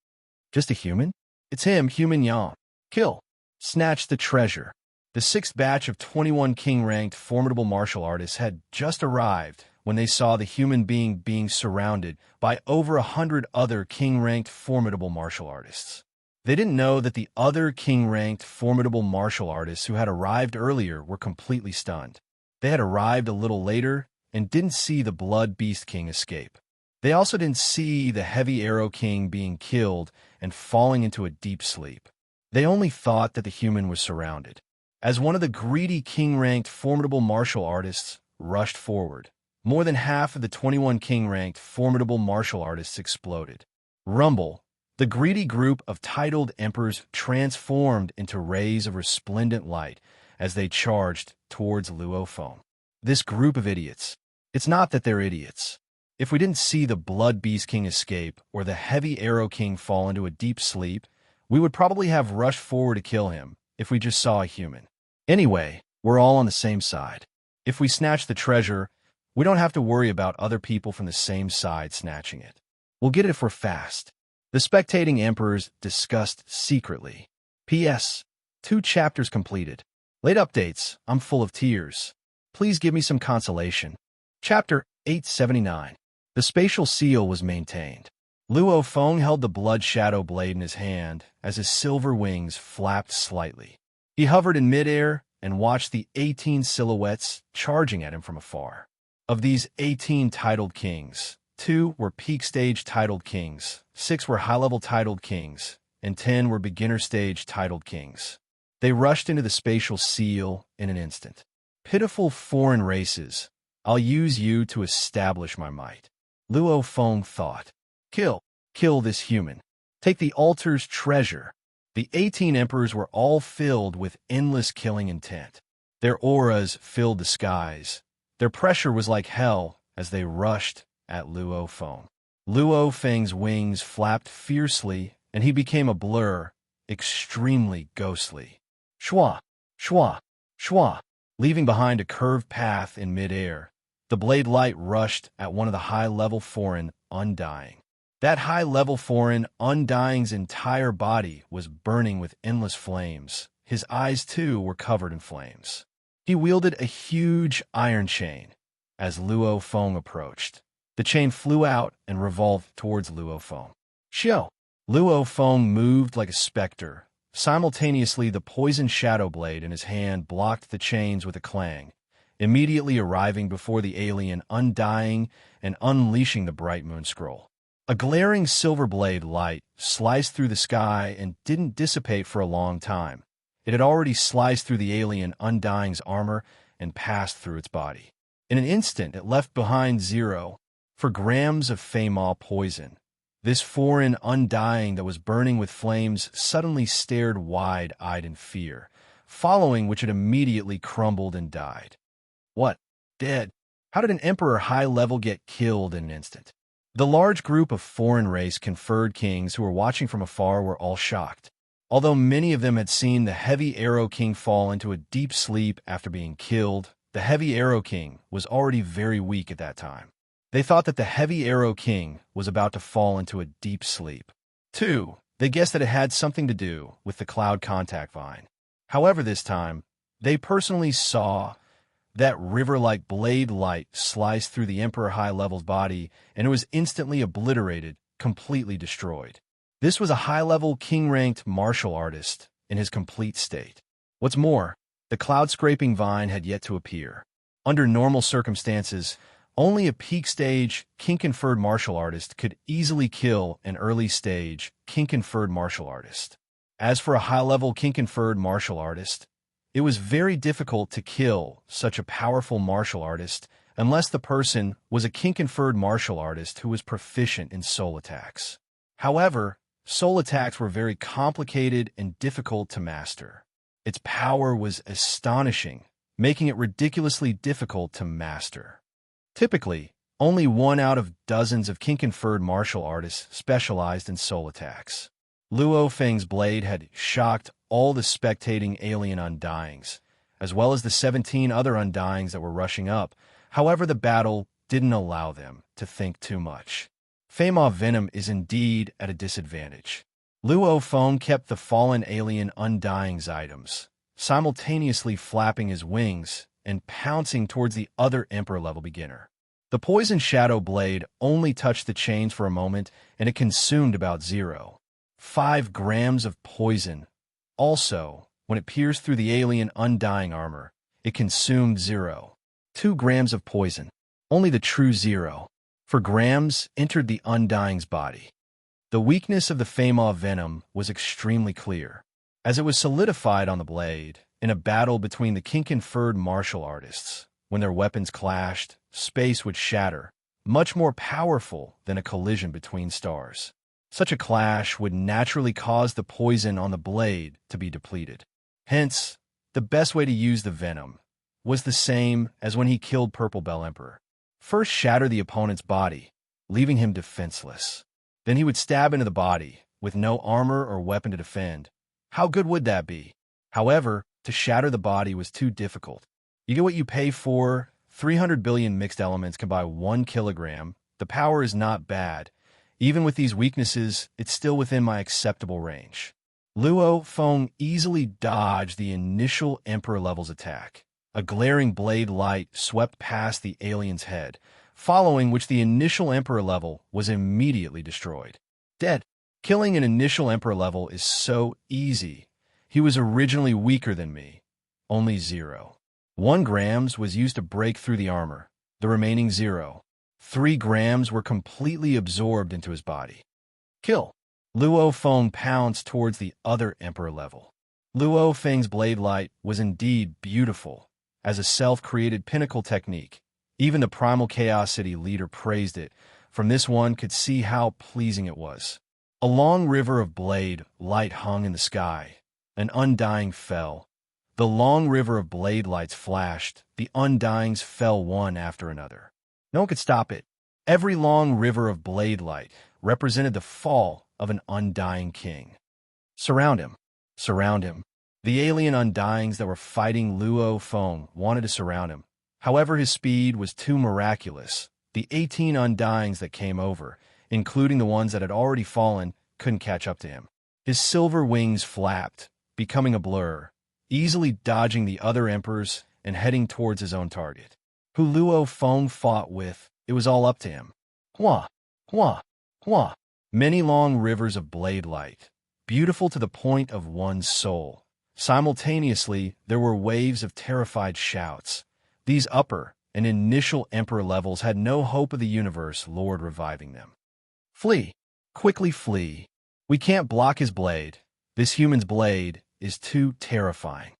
Just a human? It's him, Human Yang. Kill. Snatch the treasure. The 6th batch of 21 king-ranked formidable martial artists had just arrived when they saw the human being surrounded by over 100 other king-ranked formidable martial artists. They didn't know that the other king-ranked formidable martial artists who had arrived earlier were completely stunned. They had arrived a little later and didn't see the Blood Beast King escape. They also didn't see the Heavy Arrow King being killed and falling into a deep sleep. They only thought that the human was surrounded. As one of the greedy king-ranked formidable martial artists rushed forward, more than half of the 21 king-ranked formidable martial artists exploded. Rumble. The greedy group of titled emperors transformed into rays of resplendent light as they charged towards Luo Feng. This group of idiots. It's not that they're idiots. If we didn't see the Blood Beast King escape or the Heavy Arrow King fall into a deep sleep, we would probably have rushed forward to kill him if we just saw a human. Anyway, we're all on the same side. If we snatch the treasure, we don't have to worry about other people from the same side snatching it. We'll get it if we're fast. The spectating emperors discussed secretly. P.S. 2 chapters completed. Late updates. I'm full of tears. Please give me some consolation. Chapter 879. The spatial seal was maintained. Luo Feng held the blood shadow blade in his hand as his silver wings flapped slightly. He hovered in midair and watched the 18 silhouettes charging at him from afar. Of these 18 titled kings, 2 were peak stage titled kings, 6 were high-level titled kings, and 10 were beginner stage titled kings. They rushed into the spatial seal in an instant. Pitiful foreign races, I'll use you to establish my might. Luo Feng thought. Kill this human. Take the altar's treasure. The 18 emperors were all filled with endless killing intent. Their auras filled the skies. Their pressure was like hell as they rushed at Luo Feng. Luo Feng's wings flapped fiercely, and he became a blur, extremely ghostly. Shwa, shwa, shwa. Leaving behind a curved path in midair, the blade light rushed at one of the high-level foreign undying. That high-level foreign undying's entire body was burning with endless flames. His eyes, too, were covered in flames. He wielded a huge iron chain. As Luo Feng approached, the chain flew out and revolved towards Luo Feng. Xiao! Luo Feng moved like a specter. Simultaneously, the poison shadow blade in his hand blocked the chains with a clang, immediately arriving before the alien undying and unleashing the bright moon scroll. A glaring silver blade light sliced through the sky and didn't dissipate for a long time. It had already sliced through the alien undying's armor and passed through its body. In an instant, it left behind 0 grams of Feymaw poison. This foreign undying that was burning with flames suddenly stared wide-eyed in fear, following which it immediately crumbled and died. What? Dead? How did an emperor high-level get killed in an instant? The large group of foreign race conferred kings who were watching from afar were all shocked. Although many of them had seen the Heavy Arrow King fall into a deep sleep after being killed, the Heavy Arrow King was already very weak at that time. They thought that the Heavy Arrow King was about to fall into a deep sleep. 2. They guessed that it had something to do with the Cloud Contact Vine. However, this time, they personally saw that river-like blade light sliced through the Emperor High-Level's body, and it was instantly obliterated, completely destroyed. This was a high-level king-ranked martial artist in his complete state. What's more, the cloud-scraping vine had yet to appear. Under normal circumstances, only a peak-stage, king-conferred martial artist could easily kill an early-stage, king-conferred martial artist. As for a high-level king-conferred martial artist, it was very difficult to kill such a powerful martial artist unless the person was a king-conferred martial artist who was proficient in soul attacks. However, soul attacks were very complicated and difficult to master. Its power was astonishing, making it ridiculously difficult to master. Typically, only 1 out of dozens of king-conferred martial artists specialized in soul attacks. Luo Feng's blade had shocked all the spectating alien undyings, as well as the 17 other undyings that were rushing up. However, the battle didn't allow them to think too much. Feymaw venom is indeed at a disadvantage. Luo Feng kept the fallen alien undying's items, simultaneously flapping his wings and pouncing towards the other Emperor-level beginner. The poison shadow blade only touched the chains for a moment, and it consumed about 0.5 grams of poison. Also, when it pierced through the alien undying armor, it consumed 0.2 grams of poison. Only the true 0.4 grams entered the undying's body. The weakness of the Feymaw venom was extremely clear, as it was solidified on the blade. In a battle between the king-conferred martial artists, when their weapons clashed, space would shatter, much more powerful than a collision between stars. Such a clash would naturally cause the poison on the blade to be depleted. Hence, the best way to use the venom was the same as when he killed Purple Bell Emperor. First, shatter the opponent's body, leaving him defenseless. Then he would stab into the body, with no armor or weapon to defend. How good would that be? However, to shatter the body was too difficult. You get what you pay for. 300 billion mixed elements can buy 1 kilogram. The power is not bad. Even with these weaknesses, it's still within my acceptable range. Luo Feng easily dodged the initial Emperor level's attack. A glaring blade light swept past the alien's head, following which the initial Emperor level was immediately destroyed. Dead. Killing an initial Emperor level is so easy. He was originally weaker than me. Only 0.1 grams was used to break through the armor. The remaining 0.3 grams were completely absorbed into his body. Kill. Luo Feng pounced towards the other Emperor level. Luo Feng's blade light was indeed beautiful, as a self-created pinnacle technique. Even the Primal Chaos City leader praised it. From this one could see how pleasing it was. A long river of blade light hung in the sky. An undying fell, The long river of blade lights flashed. The undyings fell one after another. No one could stop it. Every long river of blade light represented the fall of an undying king. Surround him. Surround him. The alien undyings that were fighting Luo Feng wanted to surround him. However, his speed was too miraculous. The 18 undyings that came over, including the ones that had already fallen, couldn't catch up to him. His silver wings flapped, becoming a blur, easily dodging the other emperors and heading towards his own target. Who Luo Feng fought with, it was all up to him. Hua, hua, hua. Many long rivers of blade light, beautiful to the point of one's soul. Simultaneously, there were waves of terrified shouts. These upper and initial emperor levels had no hope of the universe Lord reviving them. Flee. Quickly flee. We can't block his blade. This human's blade is too terrifying.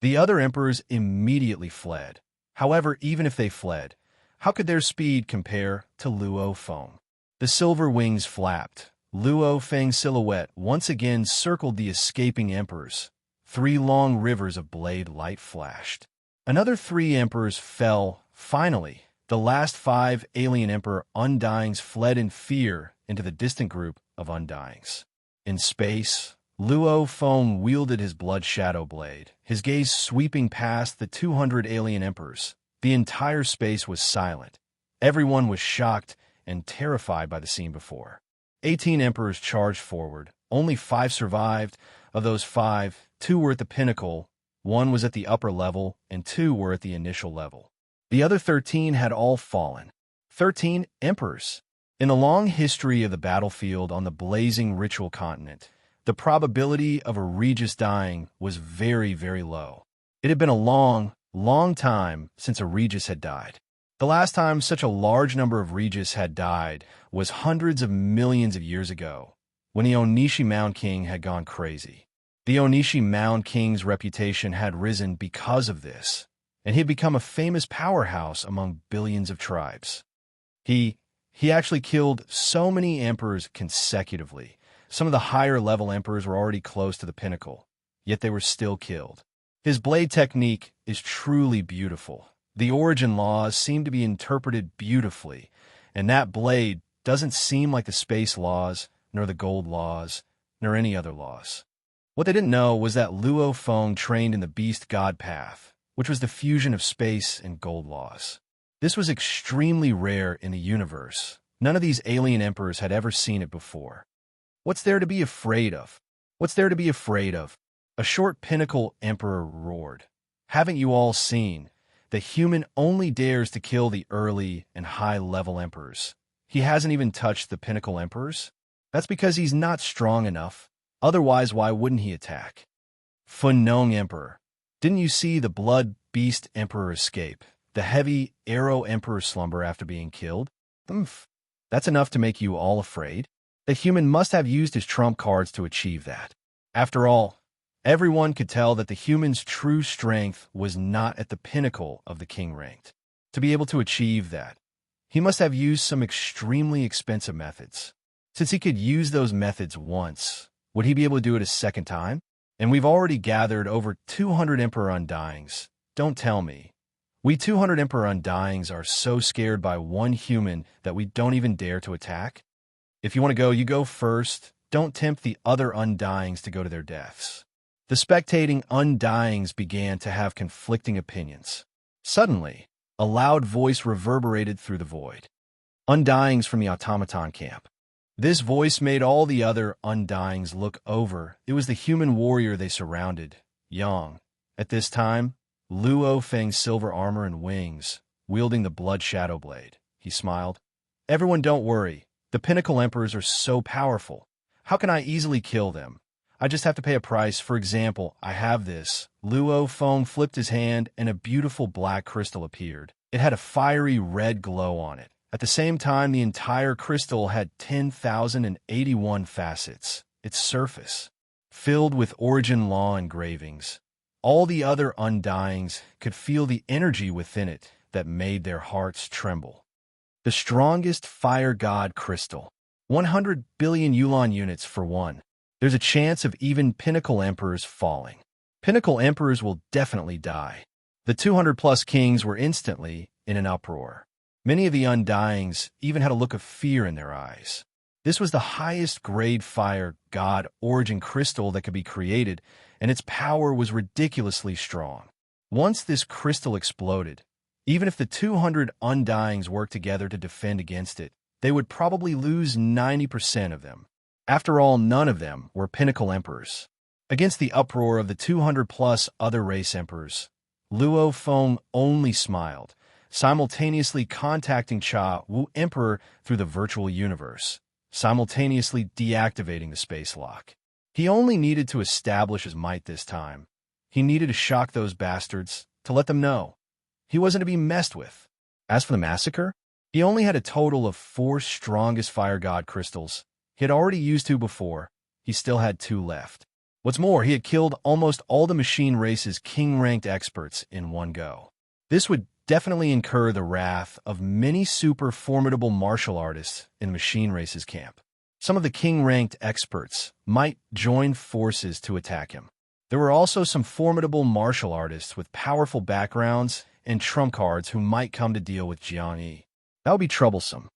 The other emperors immediately fled. However, even if they fled, how could their speed compare to Luo Feng? The silver wings flapped. Luo Feng's silhouette once again circled the escaping emperors. 3 long rivers of blade light flashed. Another 3 emperors fell. Finally, the last 5 alien emperor undyings fled in fear into the distant group of undyings. In space, Luo Feng wielded his blood shadow blade, his gaze sweeping past the 200 alien emperors. The entire space was silent. Everyone was shocked and terrified by the scene before. 18 emperors charged forward. Only 5 survived. Of those 5, 2 were at the pinnacle, 1 was at the upper level, and 2 were at the initial level. The other 13 had all fallen. 13 emperors. In the long history of the battlefield on the blazing ritual continent, the probability of a Regis dying was very, very low. It had been a long, long time since a Regis had died. The last time such a large number of Regis had died was hundreds of millions of years ago, when the Onishi Mound King had gone crazy. The Onishi Mound King's reputation had risen because of this, and he had become a famous powerhouse among billions of tribes. He actually killed so many emperors consecutively. Some of the higher-level emperors were already close to the pinnacle, yet they were still killed. His blade technique is truly beautiful. The origin laws seem to be interpreted beautifully, and that blade doesn't seem like the space laws, nor the gold laws, nor any other laws. What they didn't know was that Luo Feng trained in the beast god path, which was the fusion of space and gold laws. This was extremely rare in the universe. None of these alien emperors had ever seen it before. What's there to be afraid of? What's there to be afraid of? A short pinnacle emperor roared. Haven't you all seen? The human only dares to kill the early and high-level emperors. He hasn't even touched the pinnacle emperors. That's because he's not strong enough. Otherwise, why wouldn't he attack? Funong Emperor. Didn't you see the blood beast emperor escape? The heavy arrow emperor slumber after being killed? That's enough to make you all afraid. The human must have used his trump cards to achieve that. After all, everyone could tell that the human's true strength was not at the pinnacle of the king ranked. To be able to achieve that, he must have used some extremely expensive methods. Since he could use those methods once, would he be able to do it a second time? And we've already gathered over 200 Emperor Undyings. Don't tell me. We 200 Emperor Undyings are so scared by one human that we don't even dare to attack? If you want to go, you go first. Don't tempt the other Undyings to go to their deaths. The spectating Undyings began to have conflicting opinions. Suddenly, a loud voice reverberated through the void. Undyings from the automaton camp. This voice made all the other Undyings look over. It was the human warrior they surrounded, Yang. At this time, Luo Feng's silver armor and wings, wielding the blood shadow blade. He smiled. Everyone don't worry. The pinnacle emperors are so powerful. How can I easily kill them? I just have to pay a price. For example, I have this. Luo Feng flipped his hand and a beautiful black crystal appeared. It had a fiery red glow on it. At the same time, the entire crystal had 10,081 facets. Its surface, filled with origin law engravings. All the other Undyings could feel the energy within it that made their hearts tremble. The strongest fire god crystal. 100 billion Yuan units for one. There's a chance of even pinnacle emperors falling. Pinnacle emperors will definitely die. The 200-plus kings were instantly in an uproar. Many of the Undyings even had a look of fear in their eyes. This was the highest grade fire god origin crystal that could be created, and its power was ridiculously strong. Once this crystal exploded, even if the 200 Undyings worked together to defend against it, they would probably lose 90% of them. After all, none of them were pinnacle emperors. Against the uproar of the 200-plus other race emperors, Luo Feng only smiled, simultaneously contacting Cha Wu Emperor through the virtual universe, simultaneously deactivating the space lock. He only needed to establish his might this time. He needed to shock those bastards, to let them know he wasn't to be messed with. As for the massacre, he only had a total of 4 strongest fire god crystals. He had already used 2 before. He still had 2 left. What's more, he had killed almost all the machine race's king-ranked experts in one go. This would definitely incur the wrath of many super formidable martial artists in the machine race's camp. Some of the king-ranked experts might join forces to attack him. There were also some formidable martial artists with powerful backgrounds and trump cards who might come to deal with Jiang Yi. That would be troublesome.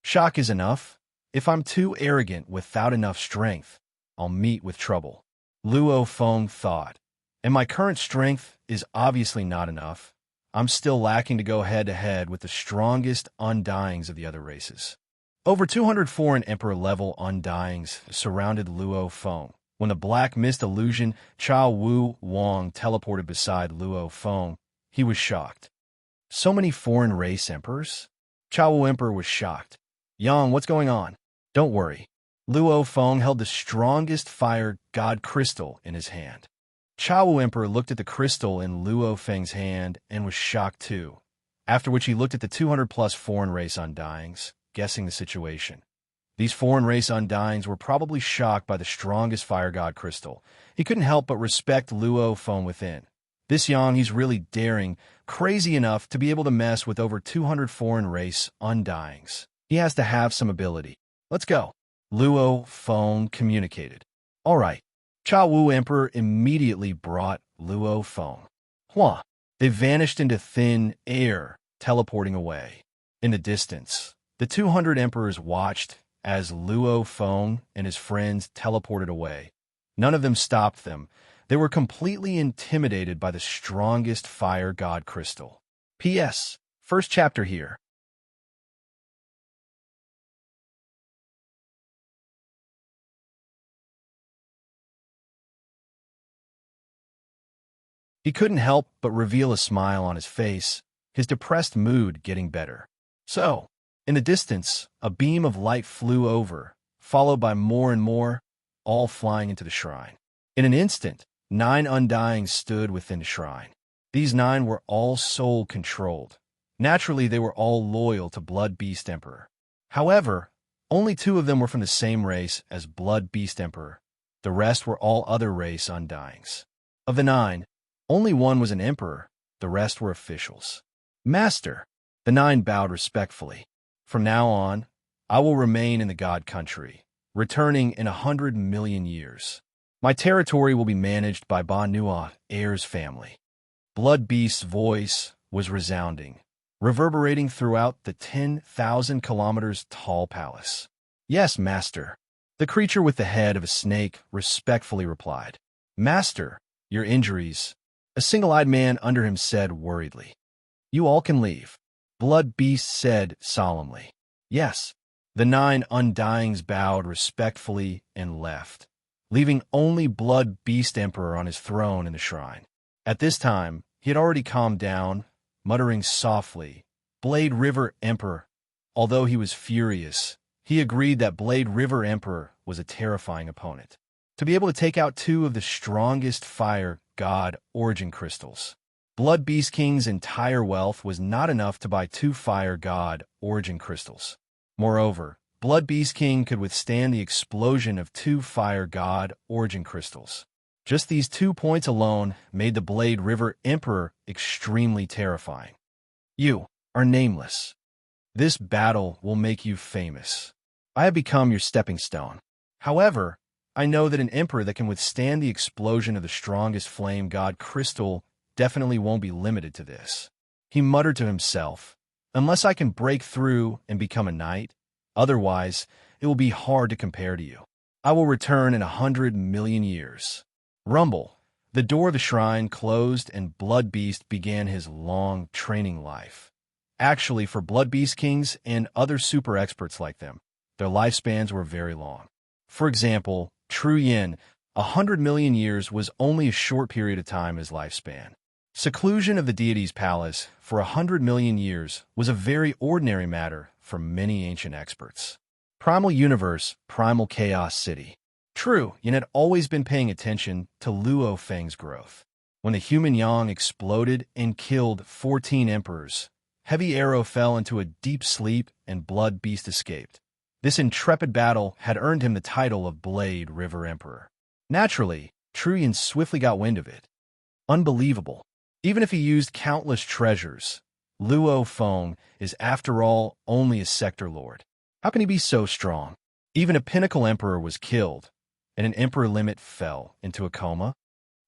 Shock is enough. If I'm too arrogant without enough strength, I'll meet with trouble. Luo Feng thought, and my current strength is obviously not enough. I'm still lacking to go head-to-head with the strongest Undyings of the other races. Over 200 foreign Emperor-level Undyings surrounded Luo Feng. When the black mist illusion Chao Wu Wang teleported beside Luo Feng, he was shocked. So many foreign race emperors? Chao Wu Emperor was shocked. Yang, what's going on? Don't worry. Luo Feng held the strongest fire god crystal in his hand. Chao Wu Emperor looked at the crystal in Luo Feng's hand and was shocked too, after which he looked at the 200-plus foreign race Undyings, guessing the situation. These foreign race Undyings were probably shocked by the strongest fire god crystal. He couldn't help but respect Luo Feng within. This Yang, he's really daring, crazy enough to be able to mess with over 200 foreign race Undyings. He has to have some ability. Let's go. Luo Feng communicated. All right. Chao Wu Emperor immediately brought Luo Feng. Hua. They vanished into thin air, teleporting away. In the distance, the 200 emperors watched as Luo Feng and his friends teleported away. None of them stopped them. They were completely intimidated by the strongest fire god crystal. P.S. First chapter here. He couldn't help but reveal a smile on his face, his depressed mood getting better. So, in the distance, a beam of light flew over, followed by more and more, all flying into the shrine. In an instant, 9 Undyings stood within the shrine. These 9 were all soul-controlled. Naturally, they were all loyal to Blood Beast Emperor. However, only 2 of them were from the same race as Blood Beast Emperor. The rest were all other race Undyings. Of the 9, only 1 was an emperor, the rest were officials. Master, the 9 bowed respectfully. From now on, I will remain in the God Country, returning in 100 million years. My territory will be managed by Ba Nua, heir's family. Blood Beast's voice was resounding, reverberating throughout the 10,000 kilometers tall palace. Yes, Master. The creature with the head of a snake respectfully replied. Master, your injuries. A single-eyed man under him said worriedly. You all can leave. Blood Beast said solemnly. Yes. The 9 Undyings bowed respectfully and left, leaving only Blood Beast Emperor on his throne in the shrine. At this time, he had already calmed down, muttering softly, Blade River Emperor. Although he was furious, he agreed that Blade River Emperor was a terrifying opponent. To be able to take out 2 of the strongest fire god origin crystals, Blood Beast King's entire wealth was not enough to buy 2 fire god origin crystals. Moreover, Blood Beast King could withstand the explosion of 2 fire god origin crystals. Just these 2 points alone made the Blade River Emperor extremely terrifying. You are nameless. This battle will make you famous. I have become your stepping stone. However, I know that an emperor that can withstand the explosion of the strongest flame god crystal definitely won't be limited to this. He muttered to himself, unless I can break through and become a knight, otherwise it will be hard to compare to you. I will return in 100 million years. Rumble. The door of the shrine closed and Blood Beast began his long training life. Actually, for Blood Beast kings and other super experts like them, their lifespans were very long. For example, True Yin, 100 million years was only a short period of time as lifespan. Seclusion of the deity's palace for 100 million years was a very ordinary matter for many ancient experts. Primal Universe, Primal Chaos City. True Yin had always been paying attention to Luo Feng's growth. When the human Yang exploded and killed 14 emperors, Heavy Arrow fell into a deep sleep and Blood Beast escaped. This intrepid battle had earned him the title of Blade River Emperor. Naturally, True Yin swiftly got wind of it. Unbelievable. Even if he used countless treasures, Luo Feng is after all only a sector lord. How can he be so strong? Even a pinnacle emperor was killed, and an emperor limit fell into a coma.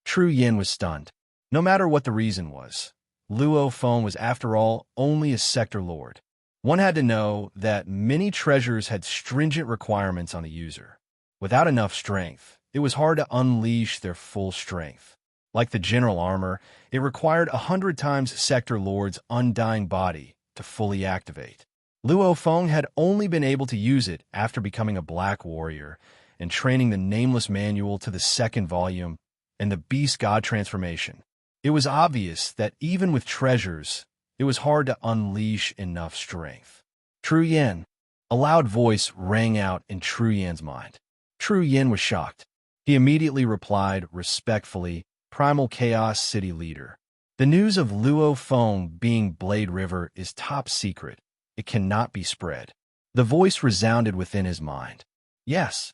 True Yin was stunned. No matter what the reason was, Luo Feng was after all only a sector lord. One had to know that many treasures had stringent requirements on the user. Without enough strength, it was hard to unleash their full strength. Like the general armor, it required 100 times sector lord's undying body to fully activate. Luo Feng had only been able to use it after becoming a black warrior and training the Nameless Manual to the second volume and the Beast God transformation. It was obvious that even with treasures, it was hard to unleash enough strength. True Yin. A loud voice rang out in True Yin's mind. True Yin was shocked. He immediately replied respectfully, Primal Chaos City Leader. The news of Luo Feng being Blade River is top secret. It cannot be spread. The voice resounded within his mind. Yes.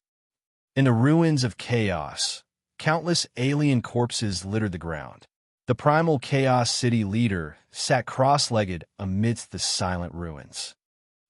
In the ruins of chaos, countless alien corpses littered the ground. The Primal Chaos City Leader sat cross-legged amidst the silent ruins.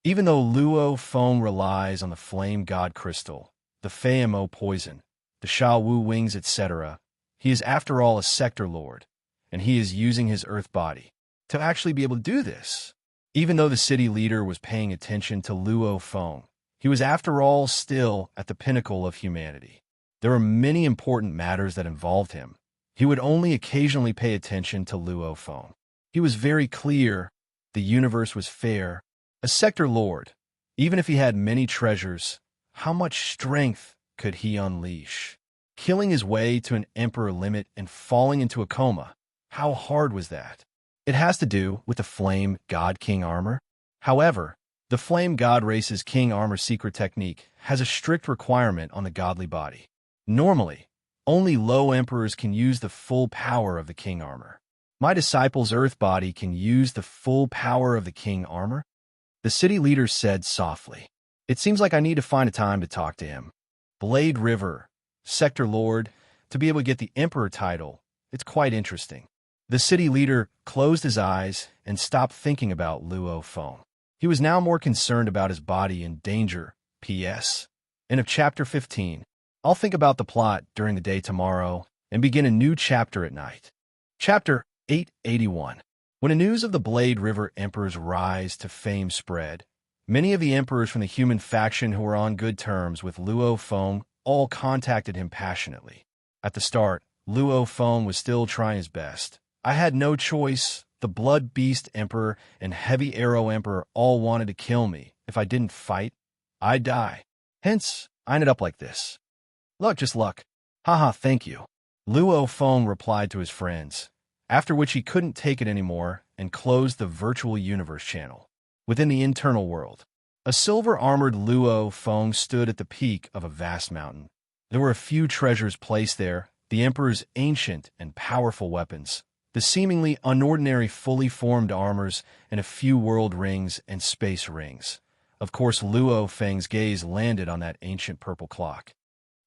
Even though Luo Feng relies on the Flame God Crystal, the Fei Mo Poison, the Sha Wu Wings, etc., he is after all a sector lord, and he is using his earth body to actually be able to do this. Even though the city leader was paying attention to Luo Feng, he was after all still at the pinnacle of humanity. There were many important matters that involved him. He would only occasionally pay attention to Luo Feng. He was very clear the universe was fair. A sector lord, even if he had many treasures, how much strength could he unleash? Killing his way to an emperor limit and falling into a coma, how hard was that? It has to do with the Flame God King armor. However, the Flame God race's King armor secret technique has a strict requirement on the godly body. Normally, only low emperors can use the full power of the King armor. My disciple's earth body can use the full power of the King armor? The city leader said softly. It seems like I need to find a time to talk to him. Blade River, Sector Lord, to be able to get the Emperor title, it's quite interesting. The city leader closed his eyes and stopped thinking about Luo Feng. He was now more concerned about his body in danger. P.S. End of Chapter 15. I'll think about the plot during the day tomorrow and begin a new chapter at night. Chapter 881. When the news of the Blade River Emperor's rise to fame spread, many of the emperors from the human faction who were on good terms with Luo Feng all contacted him passionately. At the start, Luo Feng was still trying his best. I had no choice. The Blood Beast Emperor and Heavy Arrow Emperor all wanted to kill me. If I didn't fight, I'd die. Hence, I ended up like this. Luck, just luck. Haha, thank you. Luo Feng replied to his friends, after which he couldn't take it anymore and closed the virtual universe channel. Within the internal world, a silver-armored Luo Feng stood at the peak of a vast mountain. There were a few treasures placed there, the Emperor's ancient and powerful weapons, the seemingly unordinary fully formed armors, and a few world rings and space rings. Of course, Luo Feng's gaze landed on that ancient purple clock.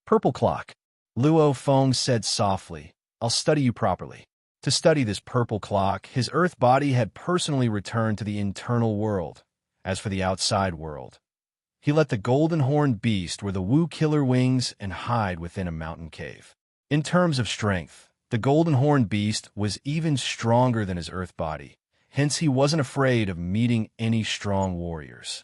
Purple clock. Luo Feng said softly, I'll study you properly. To study this purple clock, his earth body had personally returned to the internal world. As for the outside world, He let the golden-horned beast wear the Wu killer wings and hide within a mountain cave. In terms of strength, the golden-horned beast was even stronger than his earth body, hence he wasn't afraid of meeting any strong warriors.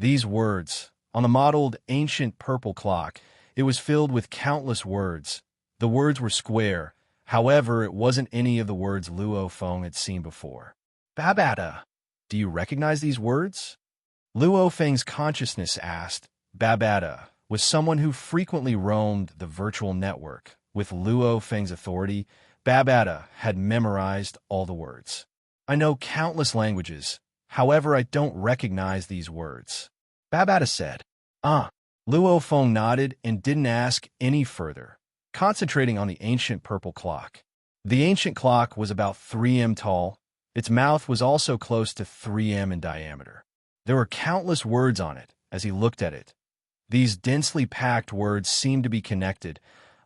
These words, on the modeled ancient purple clock, it was filled with countless words. The words were square, however, it wasn't any of the words Luo Feng had seen before. Babada, do you recognize these words? Luo Feng's consciousness asked. Babada was someone who frequently roamed the virtual network. With Luo Feng's authority, Babada had memorized all the words. I know countless languages, however, I don't recognize these words. Babada said. Luo Feng nodded and didn't ask any further, concentrating on the ancient purple clock. The ancient clock was about 3 m tall. Its mouth was also close to 3 m in diameter. There were countless words on it as he looked at it. These densely packed words seemed to be connected,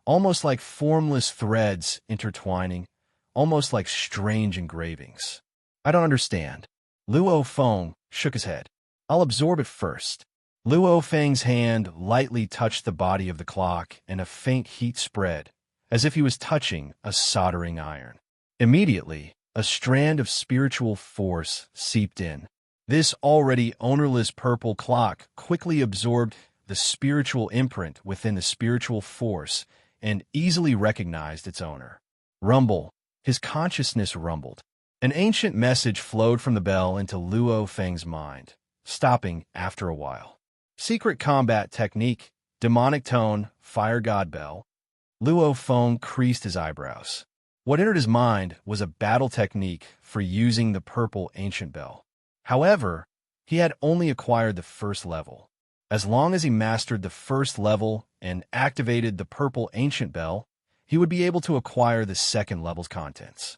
almost like formless threads intertwining, almost like strange engravings. I don't understand. Luo Feng shook his head. I'll absorb it first. Luo Feng's hand lightly touched the body of the clock, and a faint heat spread, as if he was touching a soldering iron. Immediately, a strand of spiritual force seeped in. This already ownerless purple clock quickly absorbed the spiritual imprint within the spiritual force and easily recognized its owner. Rumble. His consciousness rumbled. An ancient message flowed from the bell into Luo Feng's mind, stopping after a while. Secret combat technique, demonic tone, fire god bell. Luo Feng creased his eyebrows. What entered his mind was a battle technique for using the purple ancient bell. However, he had only acquired the first level. As long as he mastered the first level and activated the purple ancient bell, he would be able to acquire the second level's contents.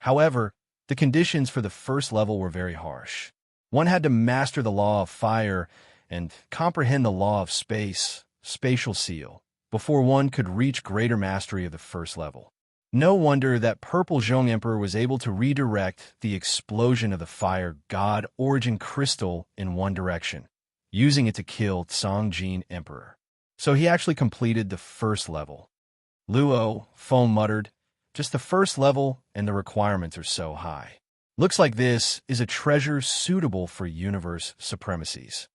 However, the conditions for the first level were very harsh. One had to master the law of fire and comprehend the law of space, spatial seal, before one could reach greater mastery of the first level. No wonder that Purple Zhong Emperor was able to redirect the explosion of the fire god origin crystal in one direction, using it to kill Songjin Emperor. So he actually completed the first level. Luo Feng muttered, just the first level and the requirements are so high. Looks like this is a treasure suitable for universe supremacies.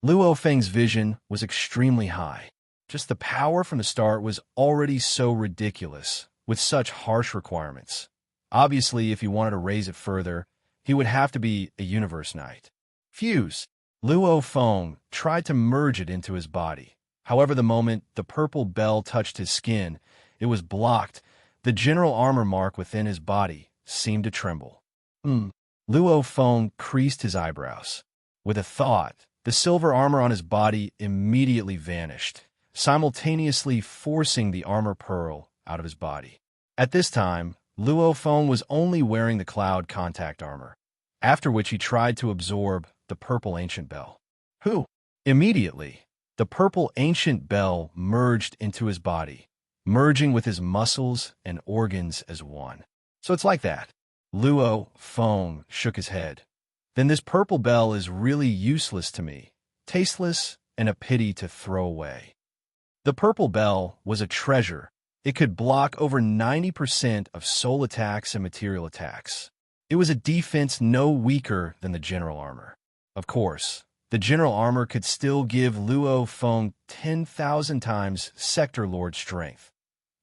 Luo Feng's vision was extremely high. Just the power from the start was already so ridiculous, with such harsh requirements. Obviously, if he wanted to raise it further, he would have to be a universe knight. Fuse. Luo Feng tried to merge it into his body. However, the moment the purple bell touched his skin, it was blocked. The general armor mark within his body seemed to tremble. Luo Feng creased his eyebrows. With a thought, the silver armor on his body immediately vanished, simultaneously forcing the armor pearl out of his body. At this time, Luo Feng was only wearing the cloud contact armor, after which he tried to absorb the purple ancient bell. Immediately, the purple ancient bell merged into his body, merging with his muscles and organs as one. So it's like that. Luo Feng shook his head. Then this purple bell is really useless to me, tasteless, and a pity to throw away. The purple bell was a treasure. It could block over 90% of soul attacks and material attacks. It was a defense no weaker than the general armor. Of course, the general armor could still give Luo Feng 10,000 times Sector Lord strength.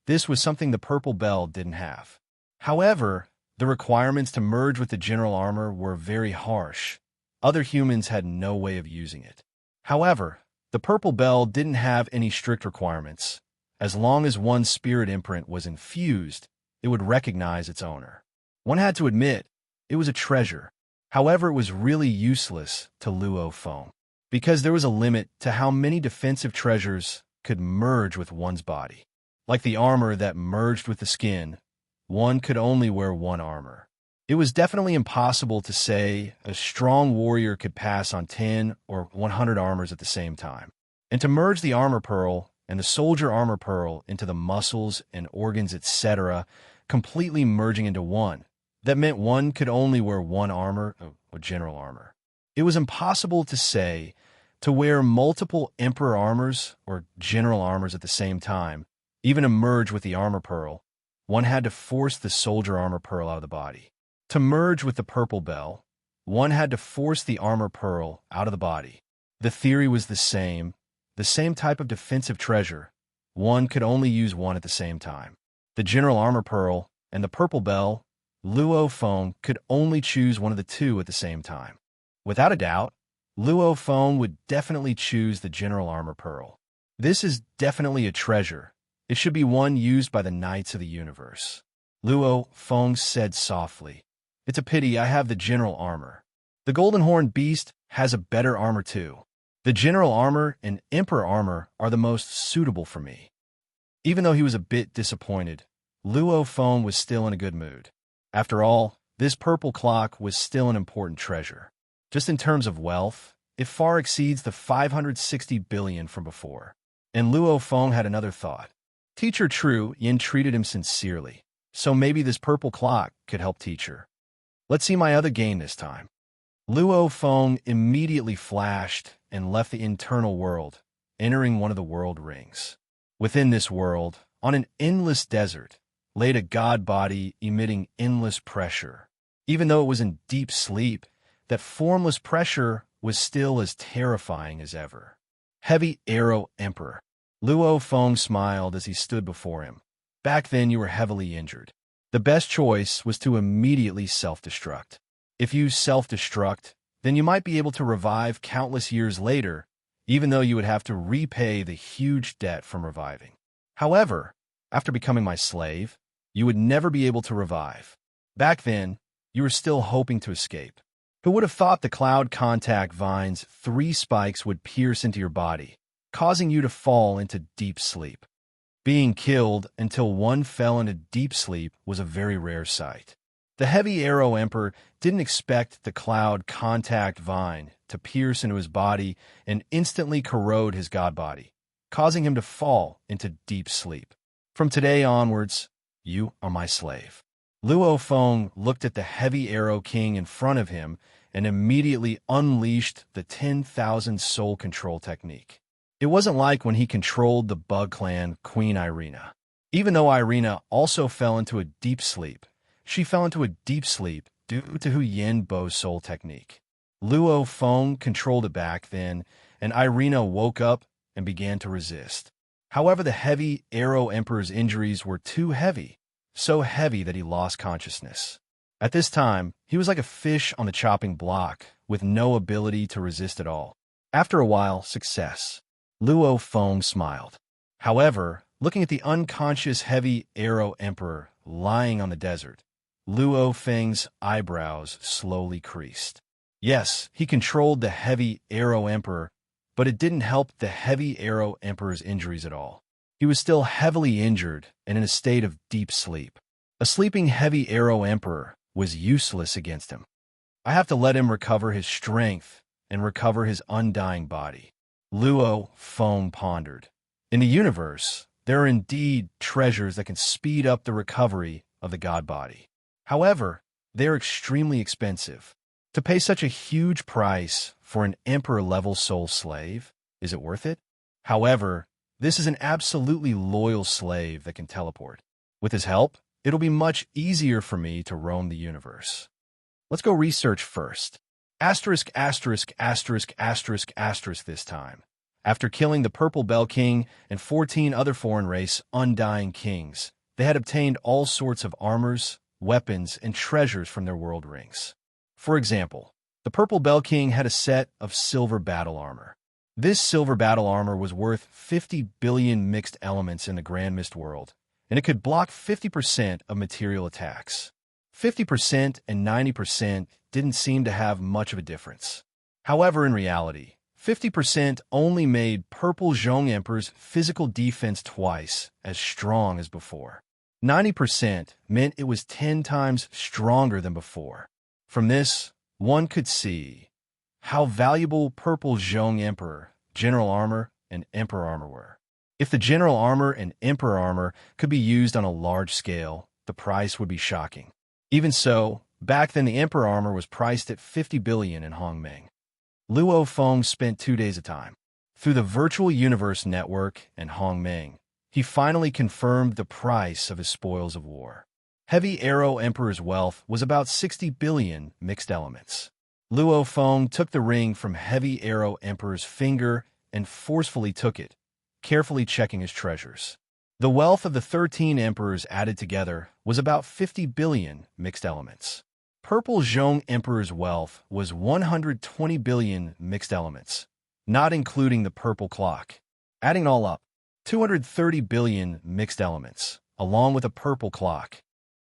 This was something the purple bell didn't have. However, the requirements to merge with the general armor were very harsh. Other humans had no way of using it. However, the purple bell didn't have any strict requirements. As long as one's spirit imprint was infused, it would recognize its owner. One had to admit, it was a treasure. However, it was really useless to Luo Feng, because there was a limit to how many defensive treasures could merge with one's body. Like the armor that merged with the skin, one could only wear one armor. It was definitely impossible to say a strong warrior could pass on 10 or 100 armors at the same time. And to merge the armor pearl and the soldier armor pearl into the muscles and organs, etc., completely merging into one, that meant one could only wear one armor, or general armor. It was impossible to say, To wear multiple emperor armors or general armors at the same time, even to merge with the armor pearl, one had to force the soldier armor pearl out of the body. To merge with the purple bell, one had to force the armor pearl out of the body. The theory was the same type of defensive treasure. One could only use one at the same time. The general armor pearl and the purple bell, Luo Feng could only choose one of the two at the same time. Without a doubt, Luo Feng would definitely choose the general armor pearl. This is definitely a treasure. It should be one used by the knights of the universe. Luo Feng said softly, "It's a pity I have the general armor. The golden horned beast has a better armor too. The general armor and emperor armor are the most suitable for me." Even though he was a bit disappointed, Luo Feng was still in a good mood. After all, this purple clock was still an important treasure. Just in terms of wealth, it far exceeds the 560 billion from before. And Luo Feng had another thought. Teacher True Yin treated him sincerely, so maybe this purple clock could help teacher. Let's see my other game this time. Luo Feng immediately flashed and left the internal world, entering one of the world rings. Within this world, on an endless desert, laid a god body emitting endless pressure. Even though it was in deep sleep, that formless pressure was still as terrifying as ever. Heavy Arrow Emperor. Luo Feng smiled as he stood before him. Back then you were heavily injured. The best choice was to immediately self-destruct. If you self-destruct, then you might be able to revive countless years later, even though you would have to repay the huge debt from reviving. However, after becoming my slave, you would never be able to revive. Back then, you were still hoping to escape. Who would have thought the cloud contact vine's 3 spikes would pierce into your body, causing you to fall into deep sleep? Being killed until one fell into deep sleep was a very rare sight. The Heavy Arrow Emperor didn't expect the cloud contact vine to pierce into his body and instantly corrode his god body, causing him to fall into deep sleep. From today onwards, you are my slave. Luo Feng looked at the Heavy Arrow King in front of him and immediately unleashed the 10,000 soul control technique. It wasn't like when he controlled the Bug Clan Queen Irina. Even though Irina also fell into a deep sleep, she fell into a deep sleep due to Hu Yin Bo's soul technique. Luo Feng controlled it back then, and Irina woke up and began to resist. However, the Heavy Arrow Emperor's injuries were too heavy, so heavy that he lost consciousness. At this time, he was like a fish on the chopping block, with no ability to resist at all. After a while, success. Luo Feng smiled. However, looking at the unconscious Heavy Arrow Emperor lying on the desert, Luo Feng's eyebrows slowly creased. Yes, he controlled the Heavy Arrow Emperor, but it didn't help the Heavy Arrow Emperor's injuries at all. He was still heavily injured and in a state of deep sleep. A sleeping Heavy Arrow Emperor was useless against him. I have to let him recover his strength and recover his undying body. Luo Feng pondered. In the universe, there are indeed treasures that can speed up the recovery of the god body. However, they are extremely expensive. To pay such a huge price for an emperor-level soul slave, is it worth it? However, this is an absolutely loyal slave that can teleport. With his help, it'll be much easier for me to roam the universe. Let's go research first. Asterisk, asterisk, asterisk, asterisk, asterisk this time. After killing the Purple Bell King and 14 other foreign race undying kings, they had obtained all sorts of armors, weapons, and treasures from their world rings. For example, the Purple Bell King had a set of silver battle armor. This silver battle armor was worth 50 billion mixed elements in the Grand Mist world, and it could block 50% of material attacks. 50% and 90% didn't seem to have much of a difference. However, in reality, 50% only made Purple Zhong Emperor's physical defense twice as strong as before. 90% meant it was 10 times stronger than before. From this, one could see how valuable Purple Zhong Emperor, General Armor, and Emperor Armor were. If the General Armor and Emperor Armor could be used on a large scale, the price would be shocking. Even so, back then the Emperor Armor was priced at 50 billion in Hongmeng. Luo Feng spent 2 days of time. Through the Virtual Universe Network and Hongming, he finally confirmed the price of his spoils of war. Heavy Arrow Emperor's wealth was about 60 billion mixed elements. Luo Feng took the ring from Heavy Arrow Emperor's finger and forcefully took it, carefully checking his treasures. The wealth of the 13 emperors added together was about 50 billion mixed elements. Purple Zhong Emperor's wealth was 120 billion mixed elements, not including the purple clock. Adding it all up, 230 billion mixed elements, along with a purple clock.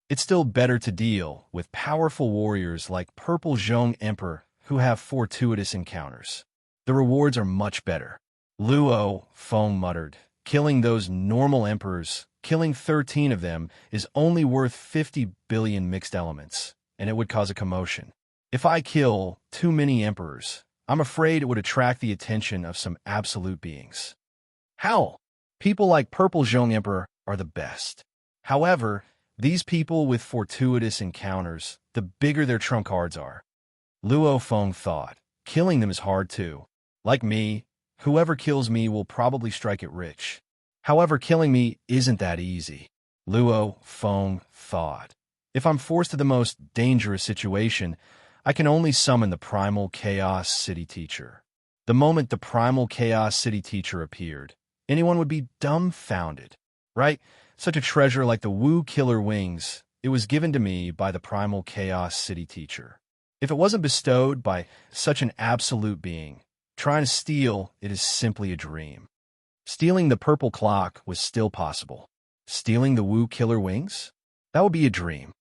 It's still better to deal with powerful warriors like Purple Zhong Emperor who have fortuitous encounters. The rewards are much better. Luo Feng muttered, killing those normal emperors, killing 13 of them, is only worth 50 billion mixed elements, and it would cause a commotion. If I kill too many emperors, I'm afraid it would attract the attention of some absolute beings. How? People like Purple Zhong Emperor are the best. However, these people with fortuitous encounters, the bigger their trump cards are. Luo Feng thought, killing them is hard too. Like me, whoever kills me will probably strike it rich. However, killing me isn't that easy. Luo Feng thought, if I'm forced to the most dangerous situation, I can only summon the Primal Chaos City Teacher. The moment the Primal Chaos City Teacher appeared, anyone would be dumbfounded, right? Such a treasure like the Wu Killer Wings, it was given to me by the Primal Chaos City Teacher. If it wasn't bestowed by such an absolute being, trying to steal it is simply a dream. Stealing the purple clock was still possible. Stealing the Wu Killer Wings? That would be a dream.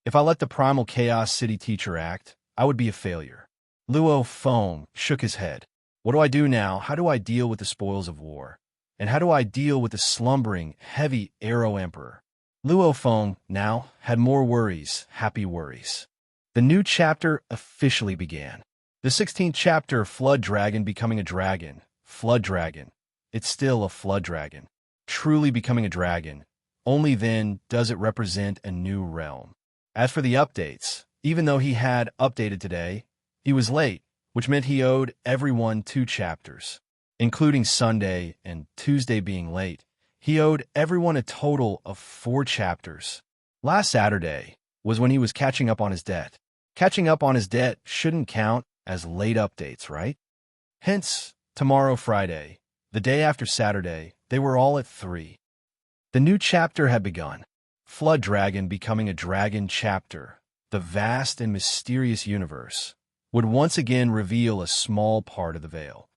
If I let the Primal Chaos City Teacher act, I would be a failure. Luo Feng shook his head. What do I do now? How do I deal with the spoils of war? And how do I deal with the slumbering, heavy Arrow Emperor? Luo Feng now had more worries, happy worries. The new chapter officially began. The 16th chapter, Flood Dragon becoming a dragon. Flood Dragon. It's still a Flood Dragon. Truly becoming a dragon. Only then does it represent a new realm. As for the updates, even though he had updated today, he was late, which meant he owed everyone 2 chapters. Including Sunday and Tuesday being late, he owed everyone a total of 4 chapters. Last Saturday was when he was catching up on his debt. Catching up on his debt shouldn't count as late updates, right? Hence, tomorrow Friday, the day after Saturday, they were all at 3. The new chapter had begun. Flood Dragon becoming a dragon chapter, the vast and mysterious universe, would once again reveal a small part of the veil.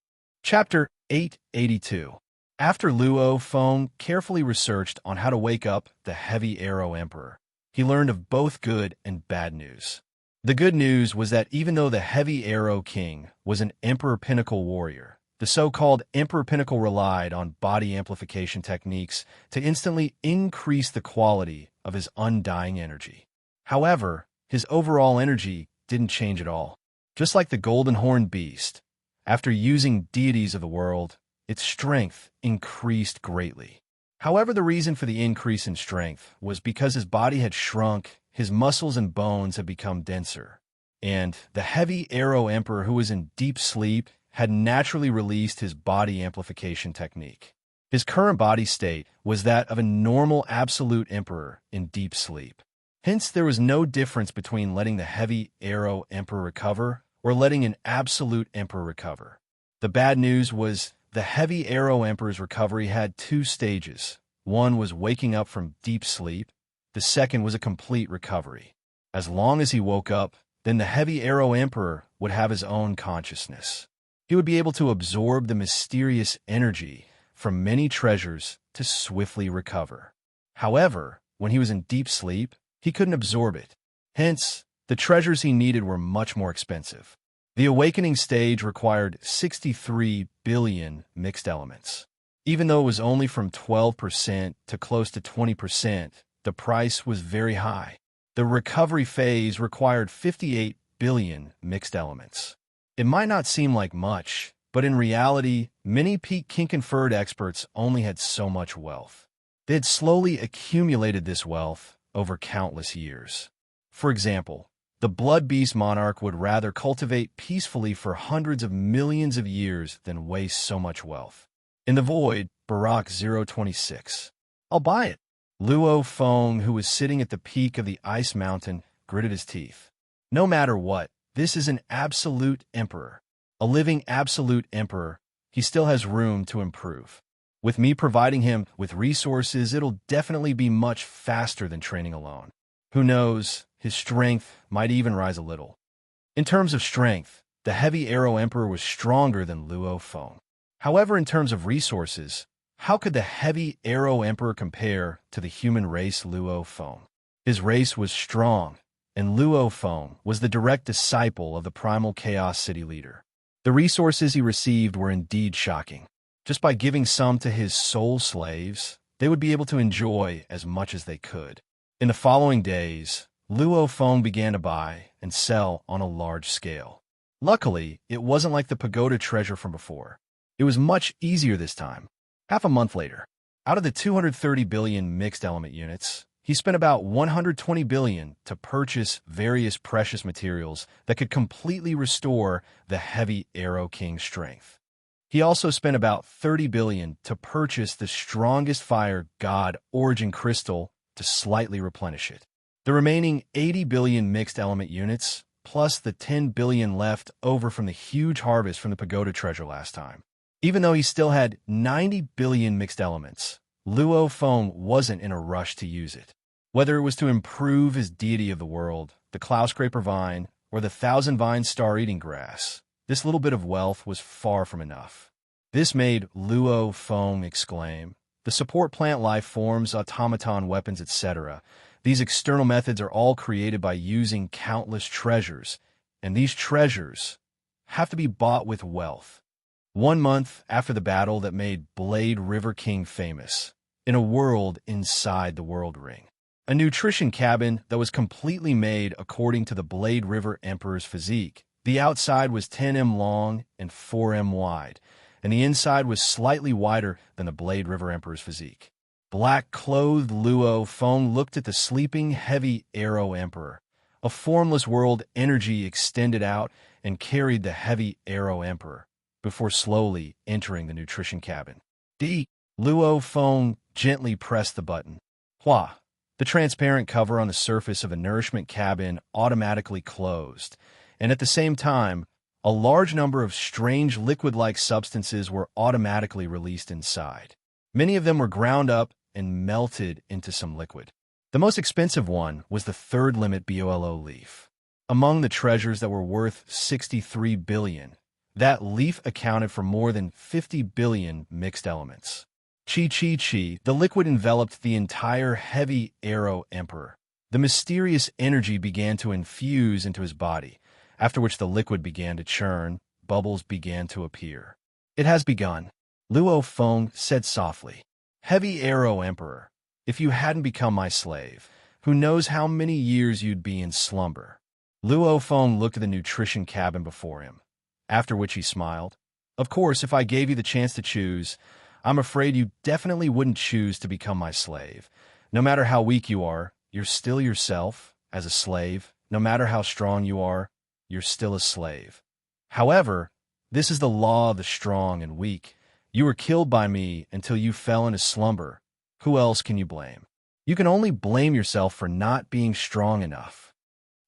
Chapter 882. After Luo Feng carefully researched on how to wake up the Heavy Arrow Emperor, he learned of both good and bad news. The good news was that even though the Heavy Arrow King was an Emperor Pinnacle warrior, the so-called Emperor Pinnacle relied on body amplification techniques to instantly increase the quality of his undying energy. However, his overall energy didn't change at all. Just like the Golden Horned Beast, after using deities of the world, its strength increased greatly. However, the reason for the increase in strength was because his body had shrunk, his muscles and bones had become denser, and the Heavy Arrow Emperor, who was in deep sleep, had naturally released his body amplification technique. His current body state was that of a normal absolute emperor in deep sleep. Hence, there was no difference between letting the Heavy Arrow Emperor recover or letting an absolute emperor recover. The bad news was the Heavy Arrow Emperor's recovery had 2 stages. One was waking up from deep sleep. The second was a complete recovery. As long as he woke up, then the Heavy Arrow Emperor would have his own consciousness. He would be able to absorb the mysterious energy from many treasures to swiftly recover. However, when he was in deep sleep, he couldn't absorb it. Hence, the treasures he needed were much more expensive. The awakening stage required 63 billion mixed elements. Even though it was only from 12% to close to 20%, the price was very high. The recovery phase required 58 billion mixed elements. It might not seem like much, but in reality, many peak king-conferred experts only had so much wealth. They had slowly accumulated this wealth over countless years. For example, The blood beast monarch would rather cultivate peacefully for hundreds of millions of years than waste so much wealth. In the void, Barak 026. I'll buy it. Luo Feng, who was sitting at the peak of the ice mountain, gritted his teeth. No matter what, this is an absolute emperor. A living absolute emperor. He still has room to improve. With me providing him with resources, it'll definitely be much faster than training alone. Who knows, his strength might even rise a little. In terms of strength, the heavy arrow emperor was stronger than Luo Feng. However, in terms of resources, how could the heavy arrow emperor compare to the human race Luo Feng? His race was strong, and Luo Feng was the direct disciple of the primal chaos city leader. The resources he received were indeed shocking. Just by giving some to his soul slaves, they would be able to enjoy as much as they could. In the following days, Luo Feng began to buy and sell on a large scale. Luckily, it wasn't like the pagoda treasure from before. It was much easier this time. Half a month later, out of the 230 billion mixed element units, he spent about 120 billion to purchase various precious materials that could completely restore the heavy Arrow King's strength. He also spent about 30 billion to purchase the strongest fire god origin crystal to slightly replenish it. The remaining 80 billion mixed element units, plus the 10 billion left over from the huge harvest from the pagoda treasure last time. Even though he still had 90 billion mixed elements, Luo Feng wasn't in a rush to use it. Whether it was to improve his deity of the world, the cloud scraper vine, or the thousand vine star-eating grass, this little bit of wealth was far from enough. This made Luo Feng exclaim, "The support plant life forms, automaton weapons, etc. These external methods are all created by using countless treasures, and these treasures have to be bought with wealth." 1 month after the battle that made Blade River King famous, in a world inside the World Ring, a nutrition cabin that was completely made according to the Blade River Emperor's physique. The outside was 10 long and 4 wide, and the inside was slightly wider than the Blade River Emperor's physique. Black-clothed Luo Feng looked at the sleeping, heavy Arrow Emperor. A formless world energy extended out and carried the heavy Arrow Emperor, before slowly entering the nutrition cabin. Luo Feng gently pressed the button. Hua! The transparent cover on the surface of the nourishment cabin automatically closed, and at the same time, a large number of strange liquid-like substances were automatically released inside. Many of them were ground up and melted into some liquid. The most expensive one was the third limit BOLO leaf. Among the treasures that were worth 63 billion, that leaf accounted for more than 50 billion mixed elements. The liquid enveloped the entire heavy Arrow Emperor. The mysterious energy began to infuse into his body, after which the liquid began to churn, bubbles began to appear. It has begun, Luo Feng said softly. Heavy Arrow Emperor, if you hadn't become my slave, who knows how many years you'd be in slumber. Luo Feng looked at the nutrition cabin before him, after which he smiled. Of course, if I gave you the chance to choose, I'm afraid you definitely wouldn't choose to become my slave. No matter how weak you are, you're still yourself as a slave. No matter how strong you are, you're still a slave. However, this is the law of the strong and weak. You were killed by me until you fell into slumber. Who else can you blame? You can only blame yourself for not being strong enough.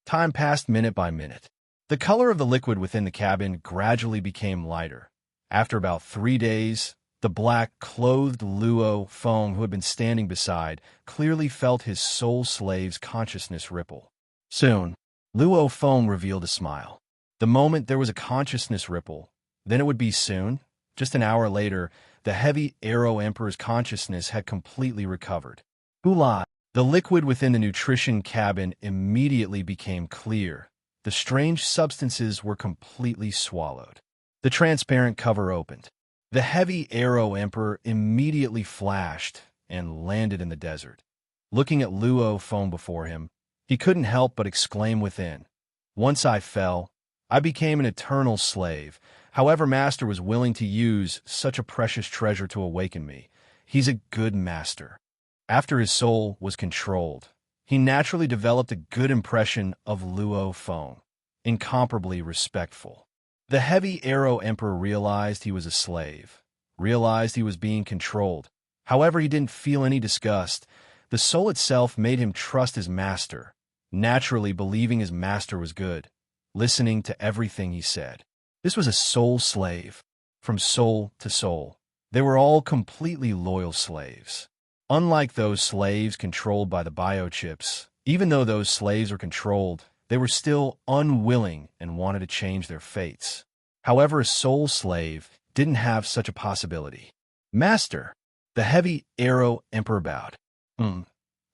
Time passed minute by minute. The color of the liquid within the cabin gradually became lighter. After about 3 days, the black-clothed Luo Feng, who had been standing beside, clearly felt his soul slave's consciousness ripple. Soon, Luo Feng revealed a smile. The moment there was a consciousness ripple, then it would be soon. Just an hour later, the heavy Arrow Emperor's consciousness had completely recovered. Hula! The liquid within the nutrition cabin immediately became clear. The strange substances were completely swallowed. The transparent cover opened. The heavy Arrow Emperor immediately flashed and landed in the desert. Looking at Luo Feng before him, he couldn't help but exclaim within, "Once I fell, I became an eternal slave. However, Master was willing to use such a precious treasure to awaken me. He's a good master." After his soul was controlled, he naturally developed a good impression of Luo Feng, incomparably respectful. The heavy arrow emperor realized he was a slave, realized he was being controlled. However, he didn't feel any disgust. The soul itself made him trust his master, naturally believing his master was good, listening to everything he said. This was a soul slave, from soul to soul. They were all completely loyal slaves. Unlike those slaves controlled by the biochips, even though those slaves were controlled, they were still unwilling and wanted to change their fates. However, a soul slave didn't have such a possibility. Master, the heavy arrow emperor bowed.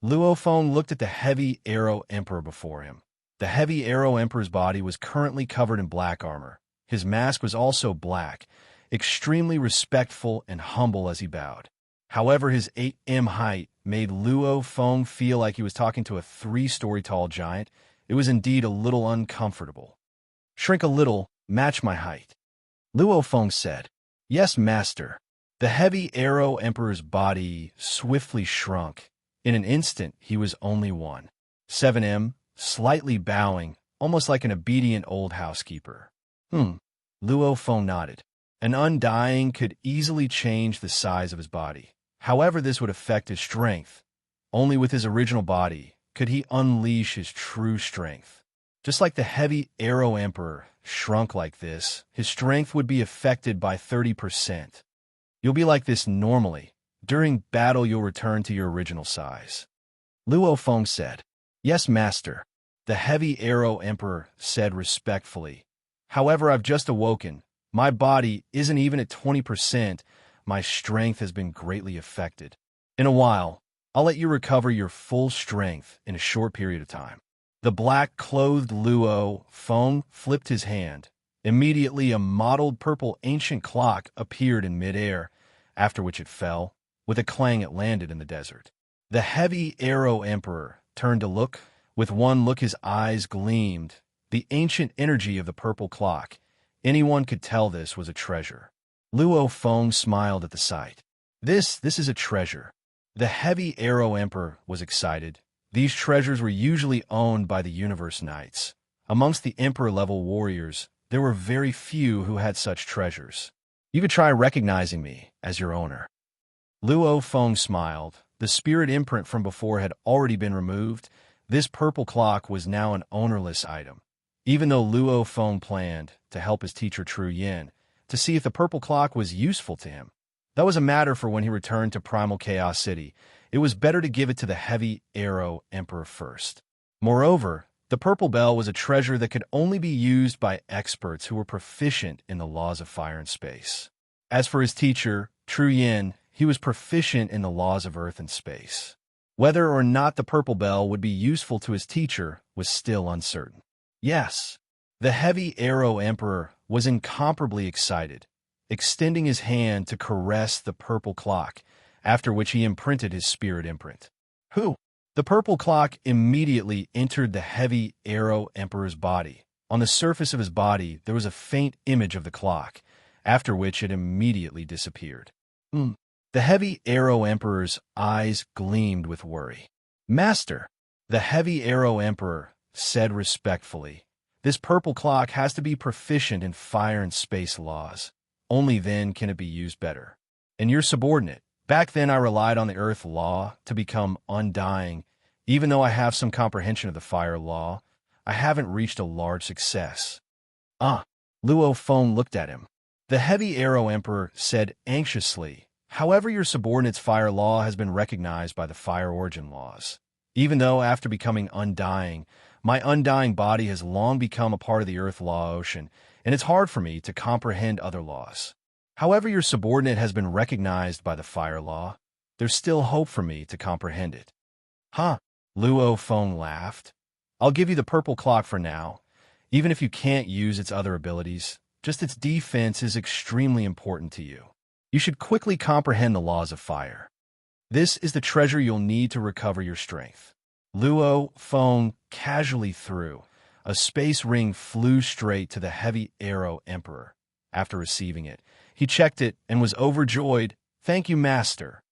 Luo Feng looked at the heavy arrow emperor before him. The heavy arrow emperor's body was currently covered in black armor. His mask was also black, extremely respectful and humble as he bowed. However, his 8 height made Luo Feng feel like he was talking to a 3-story tall giant. It was indeed a little uncomfortable. Shrink a little, match my height, Luo Feng said. Yes, master. The heavy arrow emperor's body swiftly shrunk. In an instant, he was only 1.7 slightly bowing, almost like an obedient old housekeeper. Luo Feng nodded. An undying could easily change the size of his body. However, this would affect his strength. Only with his original body could he unleash his true strength. Just like the heavy arrow emperor shrunk like this, his strength would be affected by 30%. You'll be like this normally. During battle, you'll return to your original size, Luo Feng said. Yes, master, the heavy arrow emperor said respectfully. However, I've just awoken. My body isn't even at 20%. My strength has been greatly affected. In a while, I'll let you recover your full strength in a short period of time. The black-clothed Luo Feng flipped his hand. Immediately, a mottled purple ancient clock appeared in midair, after which it fell. With a clang, it landed in the desert. The heavy arrow emperor turned to look. With one look, his eyes gleamed. The ancient energy of the purple clock. Anyone could tell this was a treasure. Luo Feng smiled at the sight. This is a treasure. The heavy arrow emperor was excited. These treasures were usually owned by the universe knights. Amongst the emperor-level warriors, there were very few who had such treasures. You could try recognizing me as your owner. Luo Feng smiled. The spirit imprint from before had already been removed. This purple clock was now an ownerless item. Even though Luo Feng planned to help his teacher Tru Yin to see if the purple clock was useful to him, that was a matter for when he returned to Primal Chaos City. It was better to give it to the heavy arrow emperor first. Moreover, the purple bell was a treasure that could only be used by experts who were proficient in the laws of fire and space. As for his teacher, Tru Yin, he was proficient in the laws of earth and space. Whether or not the purple bell would be useful to his teacher was still uncertain. Yes, the heavy arrow emperor was incomparably excited, extending his hand to caress the purple clock, after which he imprinted his spirit imprint. The purple clock immediately entered the heavy arrow emperor's body. On the surface of his body, there was a faint image of the clock, after which it immediately disappeared. The heavy arrow emperor's eyes gleamed with worry. Master, the heavy arrow emperor said respectfully, this purple clock has to be proficient in fire and space laws. Only then can it be used better. And you're subordinate. Back then I relied on the earth law to become undying. Even though I have some comprehension of the fire law, I haven't reached a large success. Luo Feng looked at him. The heavy arrow emperor said anxiously, however, your subordinate's fire law has been recognized by the fire origin laws. Even though after becoming undying, my undying body has long become a part of the earth law ocean, and it's hard for me to comprehend other laws. However, your subordinate has been recognized by the fire law. There's still hope for me to comprehend it. Luo Feng laughed. I'll give you the purple clock for now. Even if you can't use its other abilities, just its defense is extremely important to you. You should quickly comprehend the laws of fire. This is the treasure you'll need to recover your strength. Luo Feng casually threw. A space ring flew straight to the heavy arrow emperor. After receiving it, he checked it and was overjoyed. Thank you, master.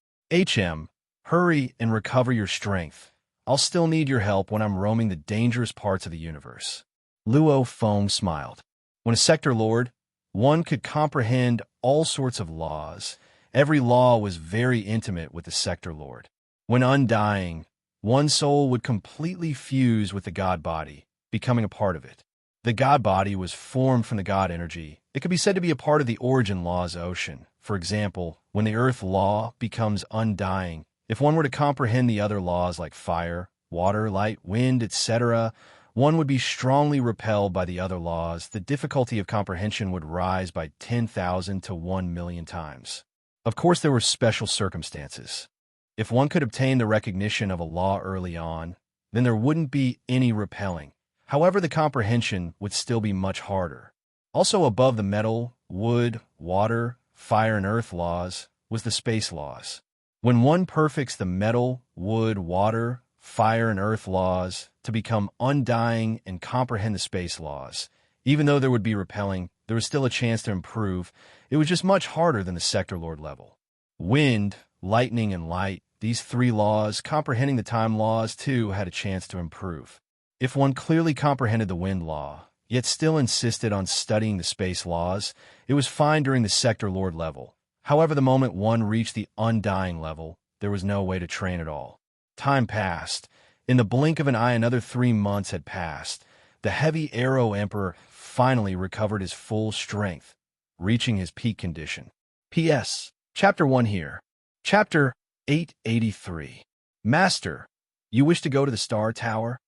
Hurry and recover your strength. I'll still need your help when I'm roaming the dangerous parts of the universe. Luo Feng smiled. When a sector lord, one could comprehend all sorts of laws. Every law was very intimate with the sector lord. When undying, one soul would completely fuse with the god body, becoming a part of it. The god body was formed from the god energy. It could be said to be a part of the origin law's ocean. For example, when the earth law becomes undying, if one were to comprehend the other laws like fire, water, light, wind, etc., one would be strongly repelled by the other laws. The difficulty of comprehension would rise by 10,000 to 1,000,000 times. Of course, there were special circumstances. If one could obtain the recognition of a law early on, then there wouldn't be any repelling. However, the comprehension would still be much harder. Also above the metal, wood, water, fire, and earth laws was the space laws. When one perfects the metal, wood, water, fire, and earth laws to become undying and comprehend the space laws, even though there would be repelling, there was still a chance to improve. It was just much harder than the sector lord level. Wind, lightning, and light, these three laws, comprehending the time laws too, had a chance to improve. If one clearly comprehended the wind law, yet still insisted on studying the space laws, it was fine during the sector lord level. However, the moment one reached the undying level, there was no way to train at all. Time passed. In the blink of an eye, another 3 months had passed. The heavy arrow emperor finally recovered his full strength, reaching his peak condition. P.S. Chapter 1 here. Chapter 883. Master, you wish to go to the Star Tower?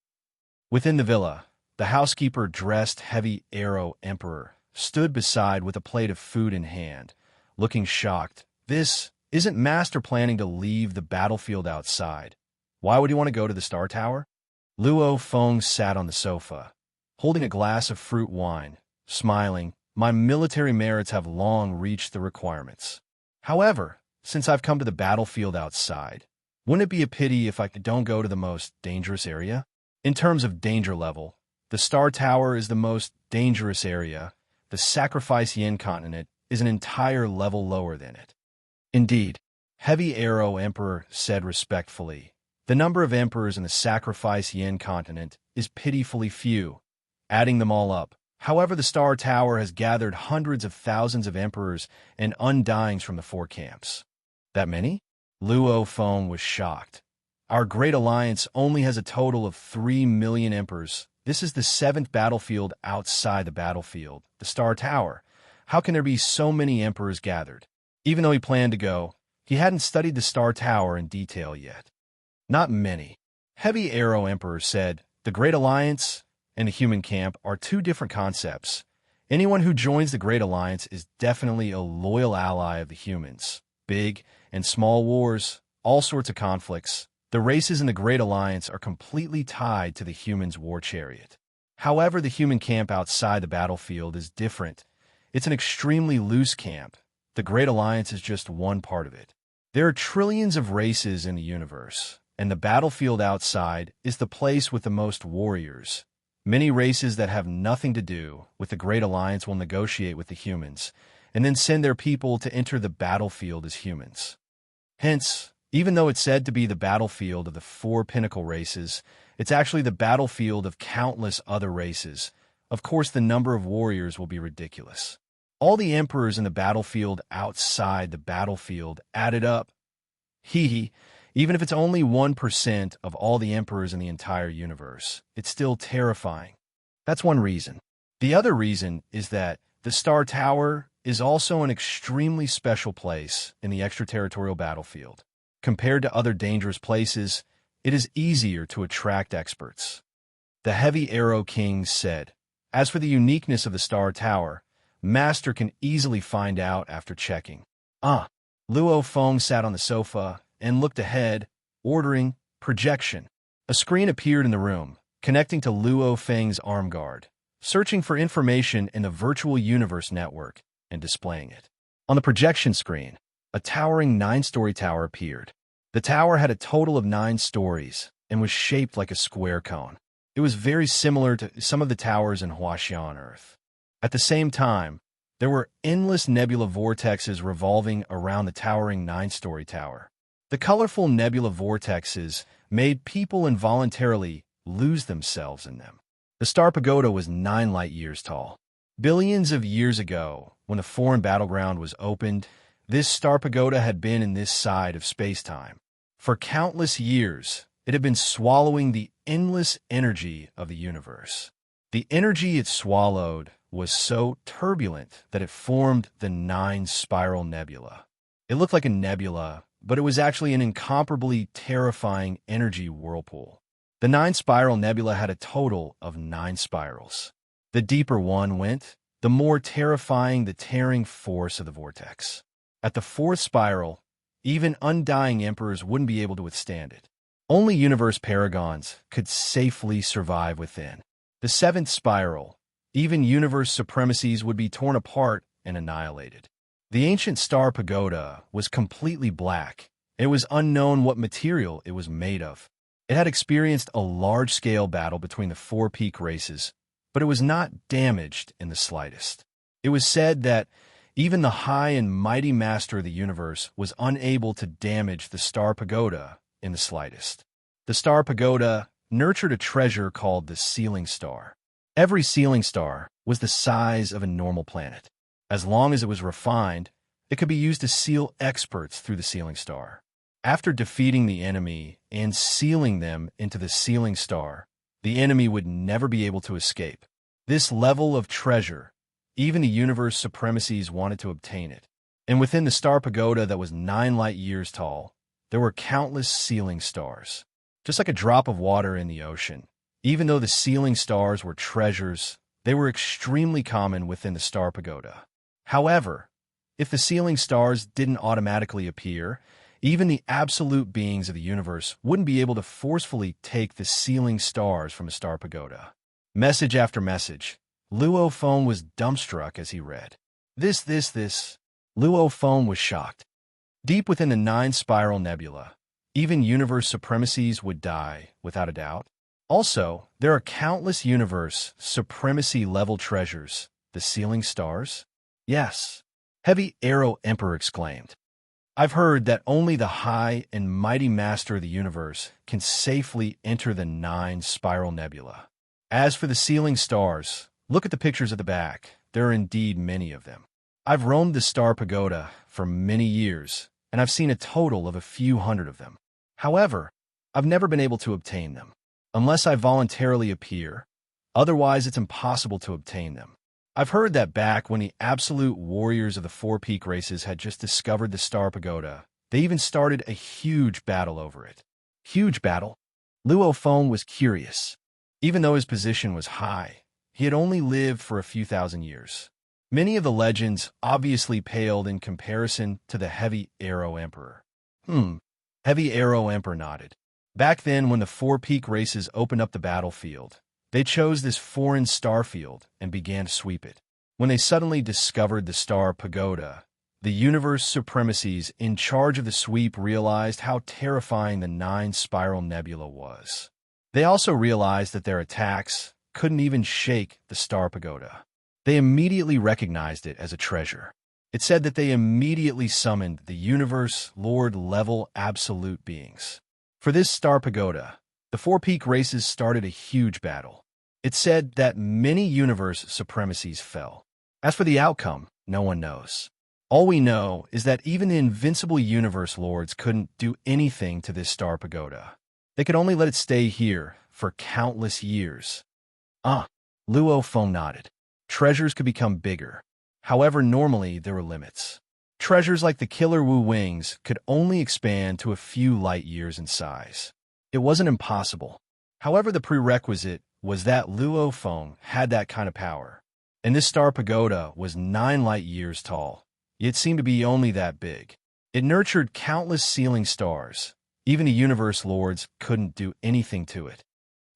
Within the villa, the housekeeper-dressed heavy arrow emperor stood beside with a plate of food in hand, looking shocked. This isn't Master planning to leave the battlefield outside. Why would you want to go to the Star Tower? Luo Feng sat on the sofa, holding a glass of fruit wine, smiling. My military merits have long reached the requirements. However, since I've come to the battlefield outside, wouldn't it be a pity if I don't go to the most dangerous area? In terms of danger level, the Star Tower is the most dangerous area. The Sacrifice Yin continent is an entire level lower than it. Indeed, Heavy Arrow Emperor said respectfully, the number of emperors in the Sacrifice Yin continent is pitifully few, adding them all up. However, the Star Tower has gathered hundreds of thousands of emperors and undyings from the 4 camps. That many? Luo Feng was shocked. Our Great Alliance only has a total of 3 million emperors. This is the 7th battlefield outside the battlefield, the Star Tower. How can there be so many emperors gathered? Even though he planned to go, he hadn't studied the Star Tower in detail yet. Not many. Heavy Arrow Emperor said, the Great Alliance and the human camp are 2 different concepts. Anyone who joins the Great Alliance is definitely a loyal ally of the humans. Big and small wars, all sorts of conflicts. The races in the Great Alliance are completely tied to the humans' war chariot. However, the human camp outside the battlefield is different. It's an extremely loose camp. The Great Alliance is just one part of it. There are trillions of races in the universe, and the battlefield outside is the place with the most warriors. Many races that have nothing to do with the Great Alliance will negotiate with the humans, and then send their people to enter the battlefield as humans. Hence, even though it's said to be the battlefield of the 4 pinnacle races, it's actually the battlefield of countless other races. Of course, the number of warriors will be ridiculous. All the emperors in the battlefield outside the battlefield added up. Even if it's only 1% of all the emperors in the entire universe, it's still terrifying. That's one reason. The other reason is that the Star Tower is also an extremely special place in the extraterritorial battlefield. Compared to other dangerous places, it is easier to attract experts. The Heavy Arrow King said, as for the uniqueness of the Star Tower, Master can easily find out after checking. Luo Feng sat on the sofa and looked ahead, ordering projection. A screen appeared in the room, connecting to Luo Feng's arm guard, searching for information in the virtual universe network and displaying it. On the projection screen, a towering 9-story tower appeared. The tower had a total of 9 stories and was shaped like a square cone. It was very similar to some of the towers in Huaxian on Earth. At the same time, there were endless nebula vortexes revolving around the towering 9-story tower. The colorful nebula vortexes made people involuntarily lose themselves in them. The Star Pagoda was 9 light years tall. Billions of years ago, when the foreign battleground was opened, this Star Pagoda had been in this side of space-time. For countless years, it had been swallowing the endless energy of the universe. The energy it swallowed was so turbulent that it formed the 9-spiral nebula. It looked like a nebula, but it was actually an incomparably terrifying energy whirlpool. The 9-spiral nebula had a total of 9 spirals. The deeper one went, the more terrifying the tearing force of the vortex. At the 4th spiral, even undying emperors wouldn't be able to withstand it. Only universe paragons could safely survive within. The 7th spiral, even universe supremacies would be torn apart and annihilated. The ancient Star Pagoda was completely black. It was unknown what material it was made of. It had experienced a large-scale battle between the 4 peak races, but it was not damaged in the slightest. It was said that even the high and mighty master of the universe was unable to damage the Star Pagoda in the slightest. The Star Pagoda nurtured a treasure called the sealing star. Every sealing star was the size of a normal planet. As long as it was refined, it could be used to seal experts through the sealing star. After defeating the enemy and sealing them into the sealing star, the enemy would never be able to escape. This level of treasure, even the universe supremacies wanted to obtain it. And within the Star Pagoda that was 9 light years tall, there were countless sealing stars. Just like a drop of water in the ocean. Even though the sealing stars were treasures, they were extremely common within the Star Pagoda. However, if the sealing stars didn't automatically appear, even the absolute beings of the universe wouldn't be able to forcefully take the sealing stars from a Star Pagoda. Message after message. Luo Feng was dumbstruck as he read. This. Luo Feng was shocked. Deep within the 9-spiral nebula, even universe supremacies would die, without a doubt. Also, there are countless universe supremacy-level treasures, the sealing stars. Yes, Heavy Arrow Emperor exclaimed. I've heard that only the high and mighty master of the universe can safely enter the 9-spiral nebula. As for the sealing stars, look at the pictures at the back. There are indeed many of them. I've roamed the Star Pagoda for many years, and I've seen a total of a few hundred of them. However, I've never been able to obtain them, unless I voluntarily appear. Otherwise, it's impossible to obtain them. I've heard that back when the absolute warriors of the 4 peak races had just discovered the Star Pagoda, they even started a huge battle over it. Huge battle? Luo Feng was curious. Even though his position was high, he had only lived for a few thousand years. Many of the legends obviously paled in comparison to the Heavy Arrow Emperor. Heavy Arrow Emperor nodded. Back then, when the 4 peak races opened up the battlefield, they chose this foreign star field and began to sweep it. When they suddenly discovered the Star Pagoda, the universe supremacies in charge of the sweep realized how terrifying the 9-spiral nebula was. They also realized that their attacks couldn't even shake the Star Pagoda. They immediately recognized it as a treasure. It said that they immediately summoned the universe Lord-level absolute beings. For this Star Pagoda, the 4 peak races started a huge battle. It said that many universe supremacies fell. As for the outcome, no one knows. All we know is that even the invincible universe lords couldn't do anything to this Star Pagoda. They could only let it stay here for countless years. Luo Feng nodded. Treasures could become bigger. However, normally there were limits. Treasures like the Killer Wu Wings could only expand to a few light years in size. It wasn't impossible. However, the prerequisite was that Luo Feng had that kind of power. And this Star Pagoda was 9 light years tall. It seemed to be only that big. It nurtured countless sealing stars. Even the universe lords couldn't do anything to it.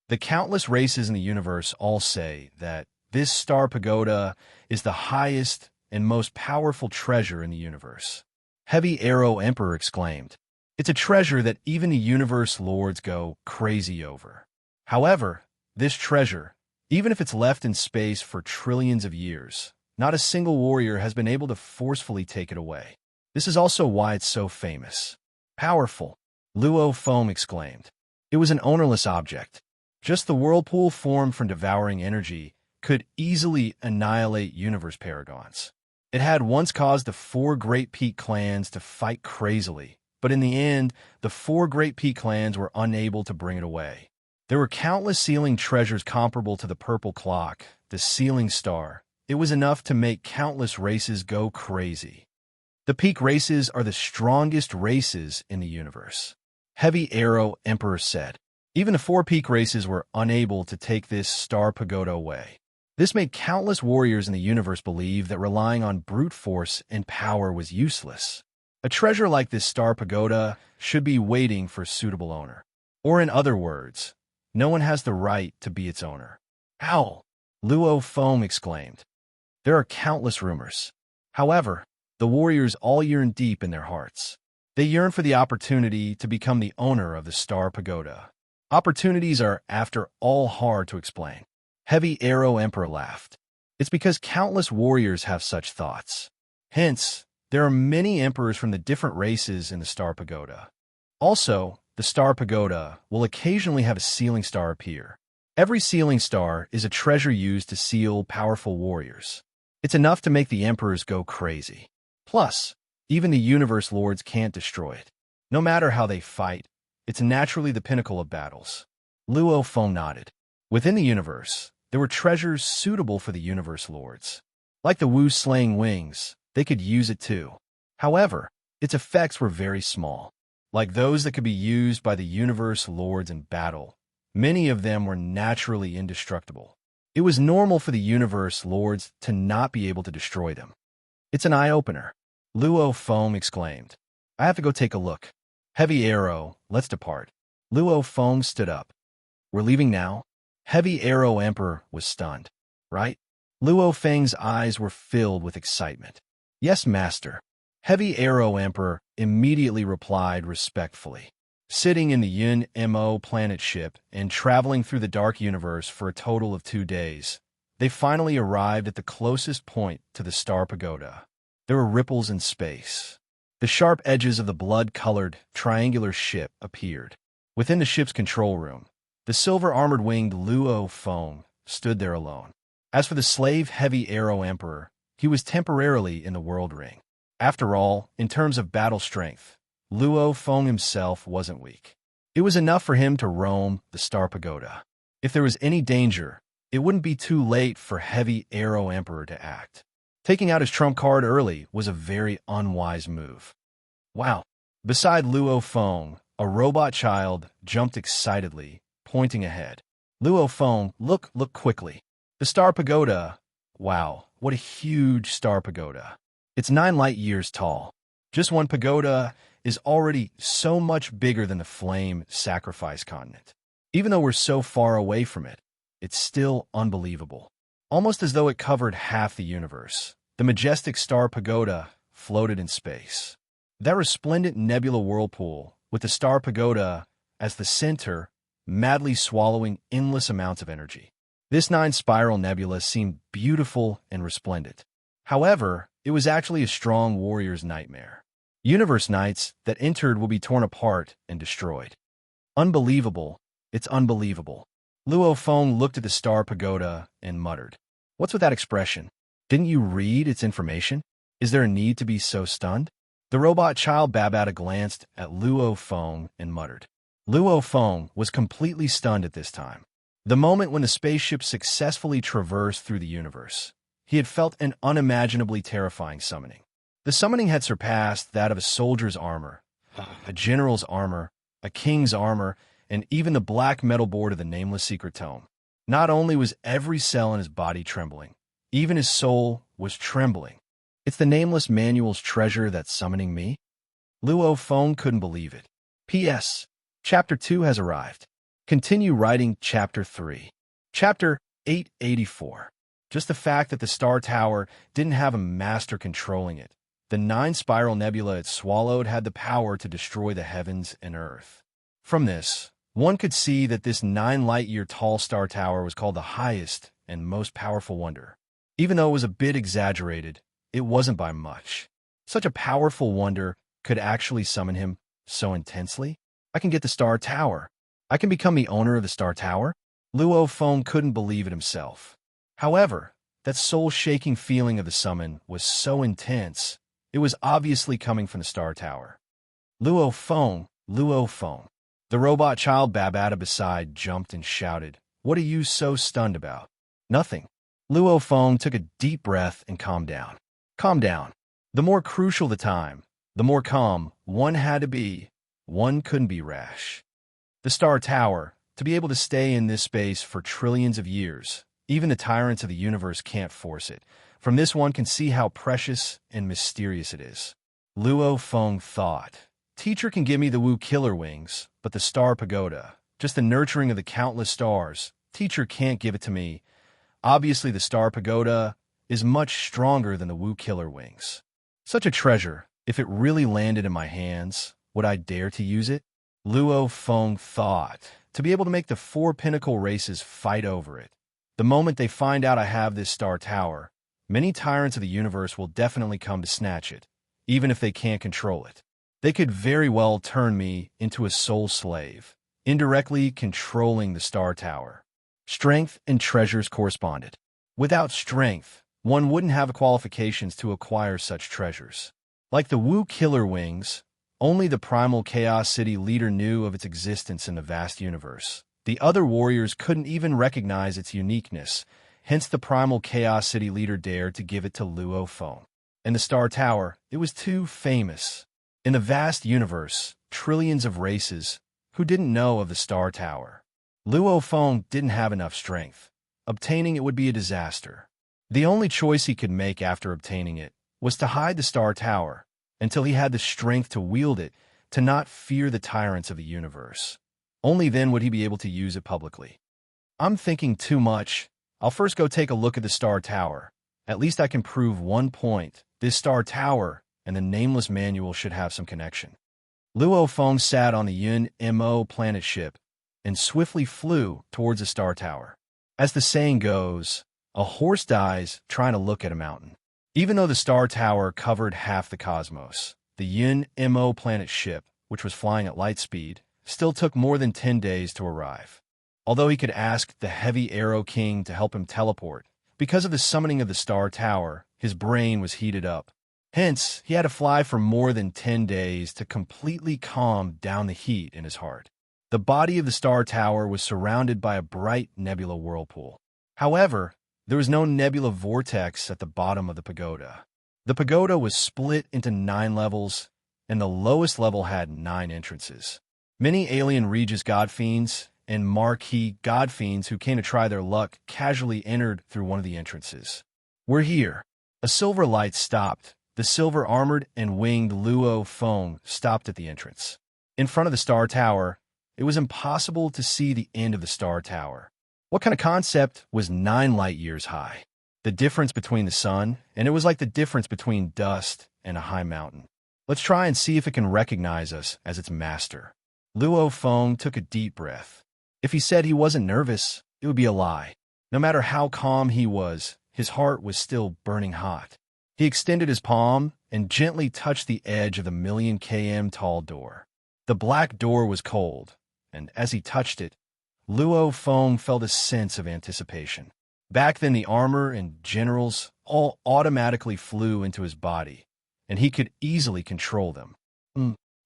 The countless races in the universe all say that this Star Pagoda is the highest and most powerful treasure in the universe. Heavy Arrow Emperor exclaimed. It's a treasure that even the universe lords go crazy over. However, this treasure, even if it's left in space for trillions of years, not a single warrior has been able to forcefully take it away. This is also why it's so famous. Powerful, Luo Feng exclaimed. It was an ownerless object. Just the whirlpool formed from devouring energy could easily annihilate universe paragons. It had once caused the four Great Peak clans to fight crazily, but in the end, the four Great Peak clans were unable to bring it away. There were countless sealing treasures comparable to the purple clock, the sealing star. It was enough to make countless races go crazy. The peak races are the strongest races in the universe, Heavy Arrow Emperor said. Even the four peak races were unable to take this star pagoda away. This made countless warriors in the universe believe that relying on brute force and power was useless. A treasure like this star pagoda should be waiting for a suitable owner. Or in other words, no one has the right to be its owner. Owl! Luo Foam exclaimed. There are countless rumors. However, the warriors all yearn deep in their hearts. They yearn for the opportunity to become the owner of the star pagoda. Opportunities are, after all, hard to explain. Heavy Arrow Emperor laughed. It's because countless warriors have such thoughts. Hence, there are many emperors from the different races in the star pagoda. Also, the star pagoda will occasionally have a sealing star appear. Every sealing star is a treasure used to seal powerful warriors. It's enough to make the emperors go crazy. Plus, even the universe lords can't destroy it. No matter how they fight, it's naturally the pinnacle of battles. Luo Foam nodded. Within the universe, there were treasures suitable for the universe lords. Like the Wu slaying wings, they could use it too. However, its effects were very small. Like those that could be used by the universe lords in battle, many of them were naturally indestructible. It was normal for the universe lords to not be able to destroy them. It's an eye-opener, Luo Foam exclaimed. I have to go take a look. Heavy Arrow, let's depart. Luo Foam stood up. We're leaving now? Heavy Arrow Emperor was stunned. Right? Luo Feng's eyes were filled with excitement. Yes, master. Heavy Arrow Emperor immediately replied respectfully. Sitting in the Yun Mo planet ship and traveling through the dark universe for a total of 2 days, they finally arrived at the closest point to the star pagoda. There were ripples in space. The sharp edges of the blood-colored, triangular ship appeared. Within the ship's control room, the silver-armored winged Luo Foam stood there alone. As for the slave Heavy Arrow Emperor, he was temporarily in the world ring. After all, in terms of battle strength, Luo Foam himself wasn't weak. It was enough for him to roam the star pagoda. If there was any danger, it wouldn't be too late for Heavy Arrow Emperor to act. Taking out his trump card early was a very unwise move. Wow! Beside Luo Foam, a robot child jumped excitedly, pointing ahead. Luo Foam, look quickly. The star pagoda. Wow, what a huge star pagoda. It's 9 light years tall. Just one pagoda is already so much bigger than the Flame Sacrifice continent. Even though we're so far away from it, it's still unbelievable. Almost as though it covered half the universe, the majestic star pagoda floated in space. That resplendent nebula whirlpool, with the star pagoda as the center, madly swallowing endless amounts of energy. This 9-spiral nebula seemed beautiful and resplendent. However, it was actually a strong warrior's nightmare. Universe knights that entered will be torn apart and destroyed. Unbelievable. It's unbelievable. Luo Foam looked at the star pagoda and muttered. What's with that expression? Didn't you read its information? Is there a need to be so stunned? The robot child Babata glanced at Luo Foam and muttered. Luo Foam was completely stunned at this time. The moment when the spaceship successfully traversed through the universe, he had felt an unimaginably terrifying summoning. The summoning had surpassed that of a soldier's armor, a general's armor, a king's armor, and even the black metal board of the nameless secret tome. Not only was every cell in his body trembling, even his soul was trembling. It's the nameless manual's treasure that's summoning me? Luo Foam couldn't believe it. P.S. Chapter 2 has arrived. Continue writing Chapter 3. Chapter 884. Just the fact that the Star Tower didn't have a master controlling it. The 9-spiral nebula it swallowed had the power to destroy the heavens and earth. From this, one could see that this 9-light-year-tall Star Tower was called the highest and most powerful wonder. Even though it was a bit exaggerated, it wasn't by much. Such a powerful wonder could actually summon him so intensely? I can get the Star Tower. I can become the owner of the Star Tower? Luo Feng couldn't believe it himself. However, that soul-shaking feeling of the summon was so intense, it was obviously coming from the Star Tower. Luo Feng, Luo Feng. The robot child Babata beside jumped and shouted, "What are you so stunned about?" "Nothing." Luo Feng took a deep breath and calmed down. Calm down. The more crucial the time, the more calm one had to be. One couldn't be rash. The Star Tower, to be able to stay in this space for trillions of years, even the tyrants of the universe can't force it. From this one can see how precious and mysterious it is. Luo Feng thought, "Teacher can give me the Wu Killer Wings, but the Star Pagoda, just the nurturing of the countless stars, teacher can't give it to me. Obviously the Star Pagoda is much stronger than the Wu Killer Wings. Such a treasure, if it really landed in my hands, would I dare to use it?" Luo Feng thought, to be able to make the 4 pinnacle races fight over it. The moment they find out I have this Star Tower, many tyrants of the universe will definitely come to snatch it, even if they can't control it. They could very well turn me into a soul slave, indirectly controlling the Star Tower. Strength and treasures corresponded. Without strength, one wouldn't have qualifications to acquire such treasures. Like the Wu Killer Wings, only the primal Chaos City leader knew of its existence in the vast universe. The other warriors couldn't even recognize its uniqueness, hence the primal Chaos City leader dared to give it to Luo Feng. In the Star Tower, it was too famous. In the vast universe, trillions of races, who didn't know of the Star Tower? Luo Feng didn't have enough strength. Obtaining it would be a disaster. The only choice he could make after obtaining it was to hide the Star Tower until he had the strength to wield it, to not fear the tyrants of the universe. Only then would he be able to use it publicly. "I'm thinking too much. I'll first go take a look at the Star Tower. At least I can prove one point. This Star Tower and the nameless manual should have some connection." Luo Feng sat on the Yun-Mo planet ship and swiftly flew towards the Star Tower. As the saying goes, a horse dies trying to look at a mountain. Even though the Star Tower covered half the cosmos, the Yun-Mo planet ship, which was flying at light speed, still took more than 10 days to arrive. Although he could ask the Heavy Arrow King to help him teleport, because of the summoning of the Star Tower, his brain was heated up. Hence, he had to fly for more than 10 days to completely calm down the heat in his heart. The body of the Star Tower was surrounded by a bright nebula whirlpool. However, there was no nebula vortex at the bottom of the pagoda. The pagoda was split into 9 levels, and the lowest level had 9 entrances. Many alien Regis Godfiends and marquee Godfiends who came to try their luck casually entered through one of the entrances. "We're here." A silver light stopped. The silver-armored and winged Luo Feng stopped at the entrance. In front of the Star Tower, it was impossible to see the end of the Star Tower. What kind of concept was 9 light years high? The difference between the sun, and it was like the difference between dust and a high mountain. "Let's try and see if it can recognize us as its master." Luo Feng took a deep breath. If he said he wasn't nervous, it would be a lie. No matter how calm he was, his heart was still burning hot. He extended his palm and gently touched the edge of the 1,000,000 km tall door. The black door was cold, and as he touched it, Luo Feng felt a sense of anticipation. Back then the armor and generals all automatically flew into his body, and he could easily control them.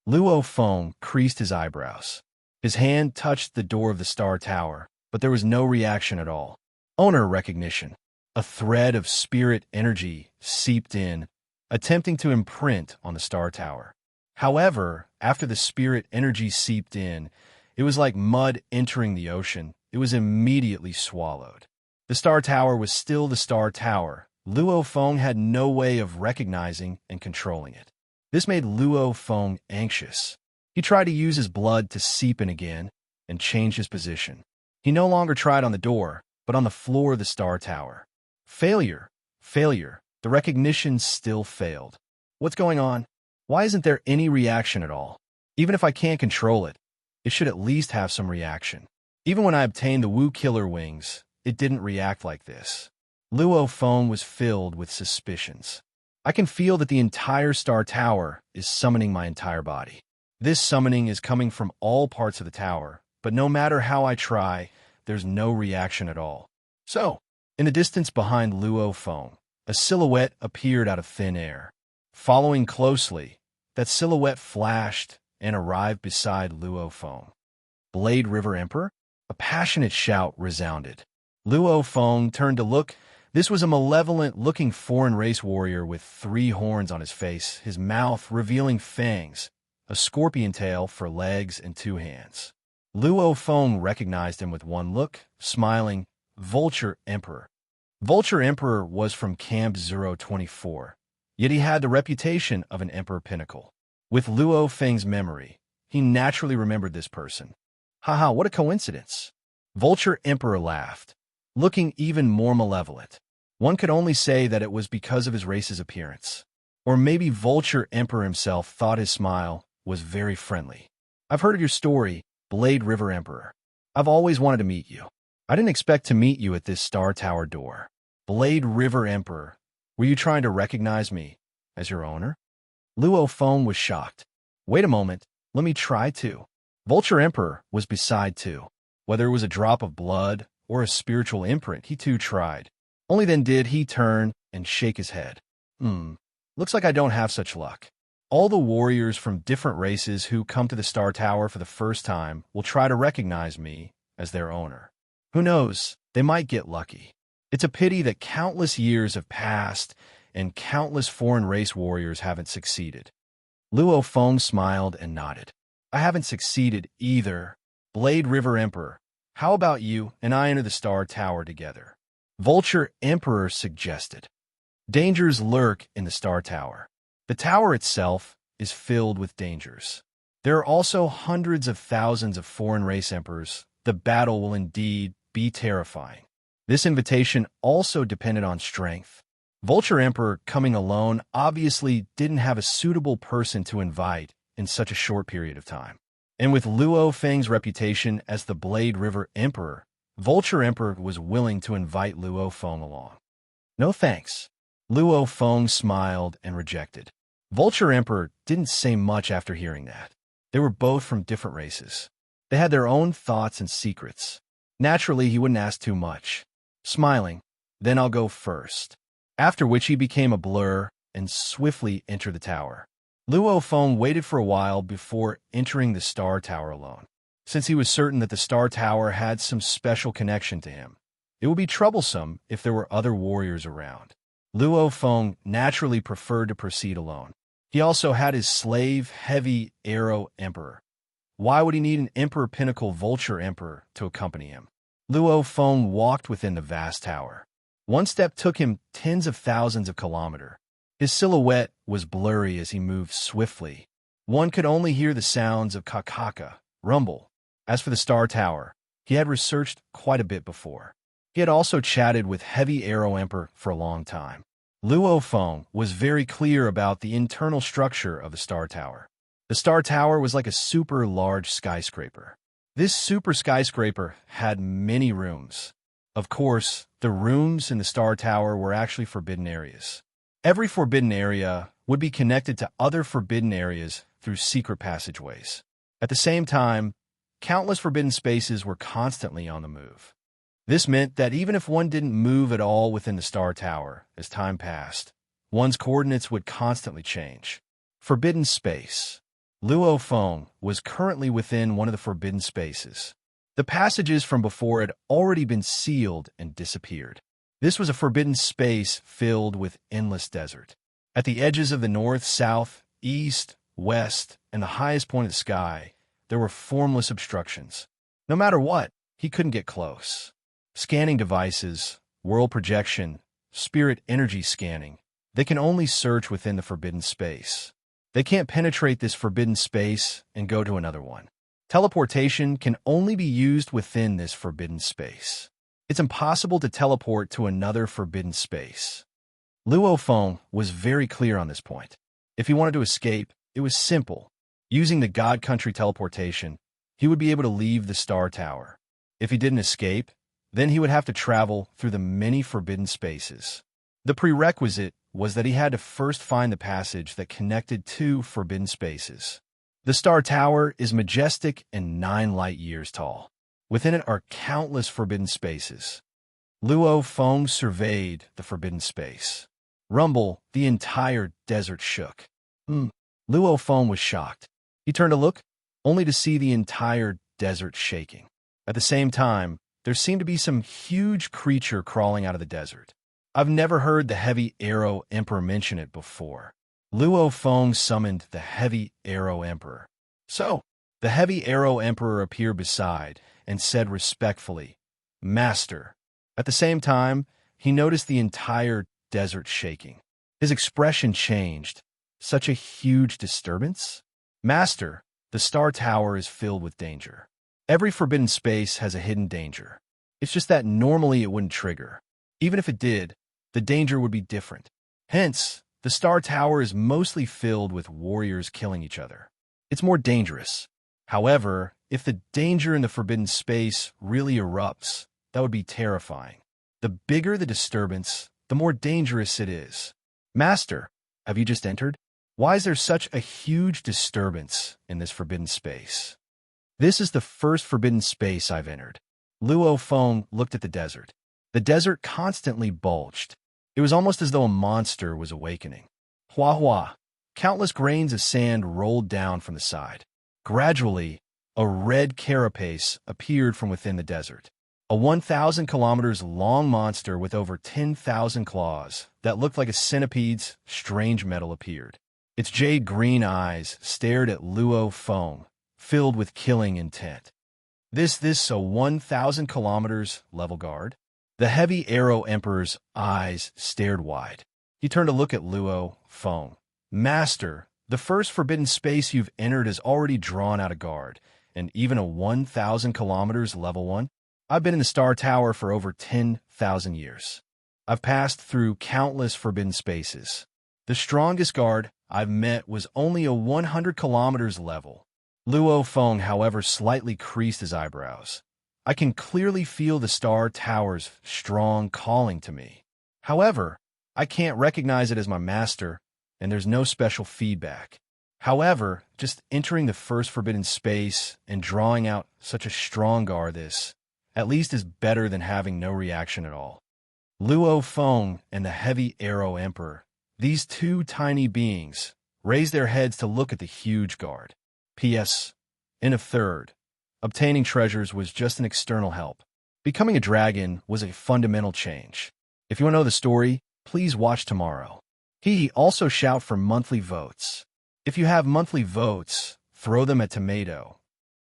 Luo Feng creased his eyebrows. His hand touched the door of the Star Tower, but there was no reaction at all. Owner recognition. A thread of spirit energy seeped in, attempting to imprint on the Star Tower. However, after the spirit energy seeped in, it was like mud entering the ocean. It was immediately swallowed. The Star Tower was still the Star Tower. Luo Feng had no way of recognizing and controlling it. This made Luo Feng anxious. He tried to use his blood to seep in again and change his position. He no longer tried on the door, but on the floor of the Star Tower. Failure. Failure. The recognition still failed. What's going on? Why isn't there any reaction at all? Even if I can't control it, it should at least have some reaction. Even when I obtained the Wu Killer Wings, it didn't react like this. Luo Feng was filled with suspicions. I can feel that the entire Star Tower is summoning my entire body. This summoning is coming from all parts of the tower, but no matter how I try, there's no reaction at all. So, in the distance behind Luo Feng, a silhouette appeared out of thin air. Following closely, that silhouette flashed and arrived beside Luo Feng. Blade River Emperor? A passionate shout resounded. Luo Feng turned to look. This was a malevolent-looking foreign race warrior with 3 horns on his face, his mouth revealing fangs, a scorpion tail for legs and 2 hands. Luo Feng recognized him with one look, smiling. Vulture Emperor. Vulture Emperor was from Camp 024, yet he had the reputation of an Emperor Pinnacle. With Luo Feng's memory, he naturally remembered this person. Haha, what a coincidence. Vulture Emperor laughed, looking even more malevolent. One could only say that it was because of his race's appearance. Or maybe Vulture Emperor himself thought his smile was very friendly. I've heard of your story, Blade River Emperor. I've always wanted to meet you. I didn't expect to meet you at this Star Tower door. Blade River Emperor, were you trying to recognize me as your owner? Luo Feng was shocked. Wait a moment, let me try to. Vulture Emperor was beside too. Whether it was a drop of blood or a spiritual imprint, he too tried. Only then did he turn and shake his head. Looks like I don't have such luck. All the warriors from different races who come to the Star Tower for the first time will try to recognize me as their owner. Who knows, they might get lucky. It's a pity that countless years have passed and countless foreign race warriors haven't succeeded. Luo Feng smiled and nodded. I haven't succeeded either. Blade River Emperor, how about you and I enter the Star Tower together? Vulture Emperor suggested. Dangers lurk in the Star Tower. The tower itself is filled with dangers. There are also hundreds of thousands of foreign race emperors. The battle will indeed be terrifying. This invitation also depended on strength. Vulture Emperor, coming alone, obviously didn't have a suitable person to invite in such a short period of time. And with Luo Feng's reputation as the Blade River Emperor, Vulture Emperor was willing to invite Luo Feng along. No thanks. Luo Feng smiled and rejected. Vulture Emperor didn't say much after hearing that. They were both from different races. They had their own thoughts and secrets. Naturally, he wouldn't ask too much. Smiling, then I'll go first. After which he became a blur and swiftly entered the tower. Luo Feng waited for a while before entering the Star Tower alone. Since he was certain that the Star Tower had some special connection to him, it would be troublesome if there were other warriors around. Luo Feng naturally preferred to proceed alone. He also had his slave, Heavy Arrow Emperor. Why would he need an Emperor Pinnacle Vulture Emperor to accompany him? Luo Feng walked within the vast tower. One step took him tens of thousands of kilometers. His silhouette was blurry as he moved swiftly. One could only hear the sounds of kakaka, rumble. As for the Star Tower, he had researched quite a bit before. He had also chatted with Heavy Arrow Emperor for a long time. Luo Feng was very clear about the internal structure of the Star Tower. The Star Tower was like a super large skyscraper. This super skyscraper had many rooms. Of course, the rooms in the Star Tower were actually forbidden areas. Every forbidden area would be connected to other forbidden areas through secret passageways. At the same time, countless forbidden spaces were constantly on the move. This meant that even if one didn't move at all within the Star Tower, as time passed, one's coordinates would constantly change. Forbidden space. Luo Feng was currently within one of the forbidden spaces. The passages from before had already been sealed and disappeared. This was a forbidden space filled with endless desert. At the edges of the north, south, east, west, and the highest point of the sky, there were formless obstructions. No matter what, he couldn't get close. Scanning devices, world projection, spirit energy scanning, they can only search within the forbidden space. They can't penetrate this forbidden space and go to another one. Teleportation can only be used within this forbidden space. It's impossible to teleport to another forbidden space. Luo Feng was very clear on this point. If he wanted to escape, it was simple. Using the God Country teleportation, he would be able to leave the Star Tower. If he didn't escape, then he would have to travel through the many forbidden spaces. The prerequisite was that he had to first find the passage that connected two forbidden spaces. The Star Tower is majestic and 9 light years tall. Within it are countless forbidden spaces. Luo Feng surveyed the forbidden space. Rumble, the entire desert shook. Luo Feng was shocked. He turned to look, only to see the entire desert shaking. At the same time, there seemed to be some huge creature crawling out of the desert. I've never heard the Heavy Arrow Emperor mention it before. Luo Feng summoned the Heavy Arrow Emperor. So, the Heavy Arrow Emperor appeared beside and said respectfully, "Master." At the same time, he noticed the entire desert shaking. His expression changed. Such a huge disturbance? "Master, the Star Tower is filled with danger. Every forbidden space has a hidden danger. It's just that normally it wouldn't trigger. Even if it did, the danger would be different. Hence, the Star Tower is mostly filled with warriors killing each other. It's more dangerous. However, if the danger in the forbidden space really erupts, that would be terrifying. The bigger the disturbance, the more dangerous it is. Master, have you just entered? Why is there such a huge disturbance in this forbidden space?" "This is the first forbidden space I've entered." Luo Feng looked at the desert. The desert constantly bulged. It was almost as though a monster was awakening. Hua hua. Countless grains of sand rolled down from the side. Gradually, a red carapace appeared from within the desert. A 1,000 kilometers long monster with over 10,000 claws that looked like a centipede's strange metal appeared. Its jade-green eyes stared at Luo Feng, filled with killing intent. This a 1,000 kilometers level guard? The Heavy Arrow Emperor's eyes stared wide. He turned to look at Luo Feng. "Master, the first forbidden space you've entered has already drawn out a guard, and even a 1,000 kilometers level 1? I've been in the Star Tower for over 10,000 years. I've passed through countless forbidden spaces. The strongest guard I've met was only a 100 kilometers level." Luo Feng, however, slightly creased his eyebrows. "I can clearly feel the Star Tower's strong calling to me. However, I can't recognize it as my master, and there's no special feedback. However, just entering the first forbidden space and drawing out such a strong guard, this at least is better than having no reaction at all." Luo Feng and the Heavy Arrow Emperor, these two tiny beings, raised their heads to look at the huge guard. P.S. In a third, obtaining treasures was just an external help. Becoming a dragon was a fundamental change. If you want to know the story, please watch tomorrow. He also shout for monthly votes. If you have monthly votes, throw them at Tomato.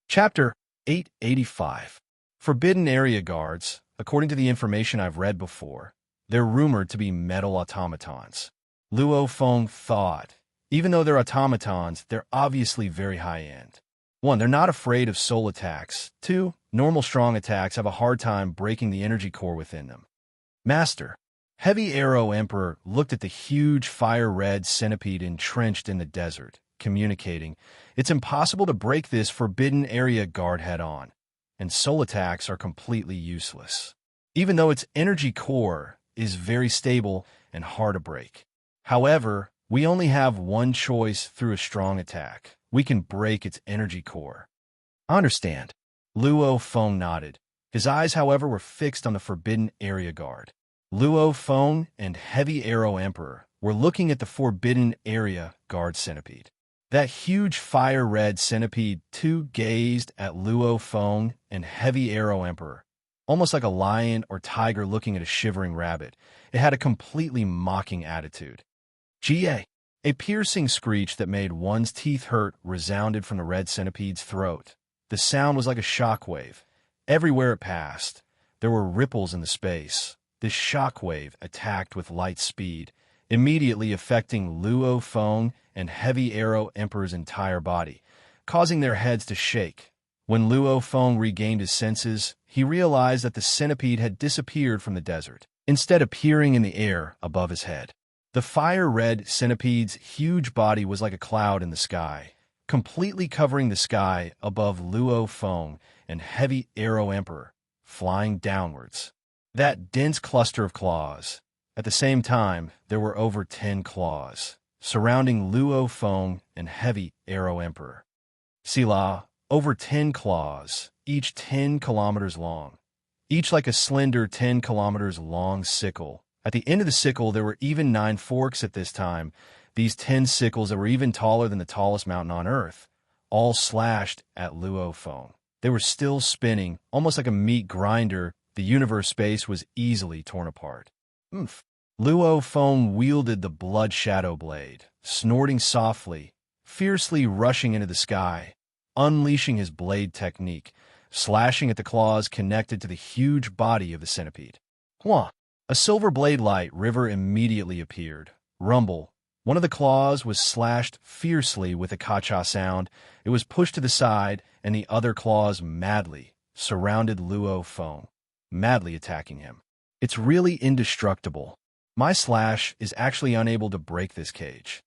Chapter 885. Forbidden Area Guards, according to the information I've read before, they're rumored to be metal automatons. Luo Feng thought, even though they're automatons, they're obviously very high-end. 1. They're not afraid of soul attacks. 2. Normal strong attacks have a hard time breaking the energy core within them. Master, Heavy Arrow Emperor looked at the huge fire-red centipede entrenched in the desert, communicating, "It's impossible to break this forbidden area guard head-on, and soul attacks are completely useless. Even though its energy core is very stable and hard to break. However, we only have one choice through a strong attack. We can break its energy core." "I understand." Luo Feng nodded. His eyes, however, were fixed on the forbidden area guard. Luo Feng and Heavy Arrow Emperor were looking at the forbidden area guard centipede. That huge fire-red centipede too gazed at Luo Feng and Heavy Arrow Emperor, almost like a lion or tiger looking at a shivering rabbit. It had a completely mocking attitude. "Ga!" A piercing screech that made one's teeth hurt resounded from the red centipede's throat. The sound was like a shockwave. Everywhere it passed, there were ripples in the space. This shockwave attacked with light speed, immediately affecting Luo Feng and Heavy Arrow Emperor's entire body, causing their heads to shake. When Luo Feng regained his senses, he realized that the centipede had disappeared from the desert, instead appearing in the air above his head. The fire-red centipede's huge body was like a cloud in the sky, completely covering the sky above Luo Feng and Heavy Arrow Emperor, flying downwards. That dense cluster of claws. At the same time, there were over 10 claws, surrounding Luo Feng and Heavy Arrow Emperor. Sila, over 10 claws, each 10 kilometers long, each like a slender 10 kilometers long sickle. At the end of the sickle, there were even 9 forks at this time, these 10 sickles that were even taller than the tallest mountain on Earth, all slashed at Luo Feng. They were still spinning, almost like a meat grinder. The universe space was easily torn apart. Oomph. Luo Feng wielded the blood shadow blade, snorting softly, fiercely rushing into the sky, unleashing his blade technique, slashing at the claws connected to the huge body of the centipede. Hua! A silver blade light river immediately appeared. Rumble. One of the claws was slashed fiercely with a ka-cha sound. It was pushed to the side, and the other claws madly surrounded Luo Feng, madly attacking him. It's really indestructible. My slash is actually unable to break this cage.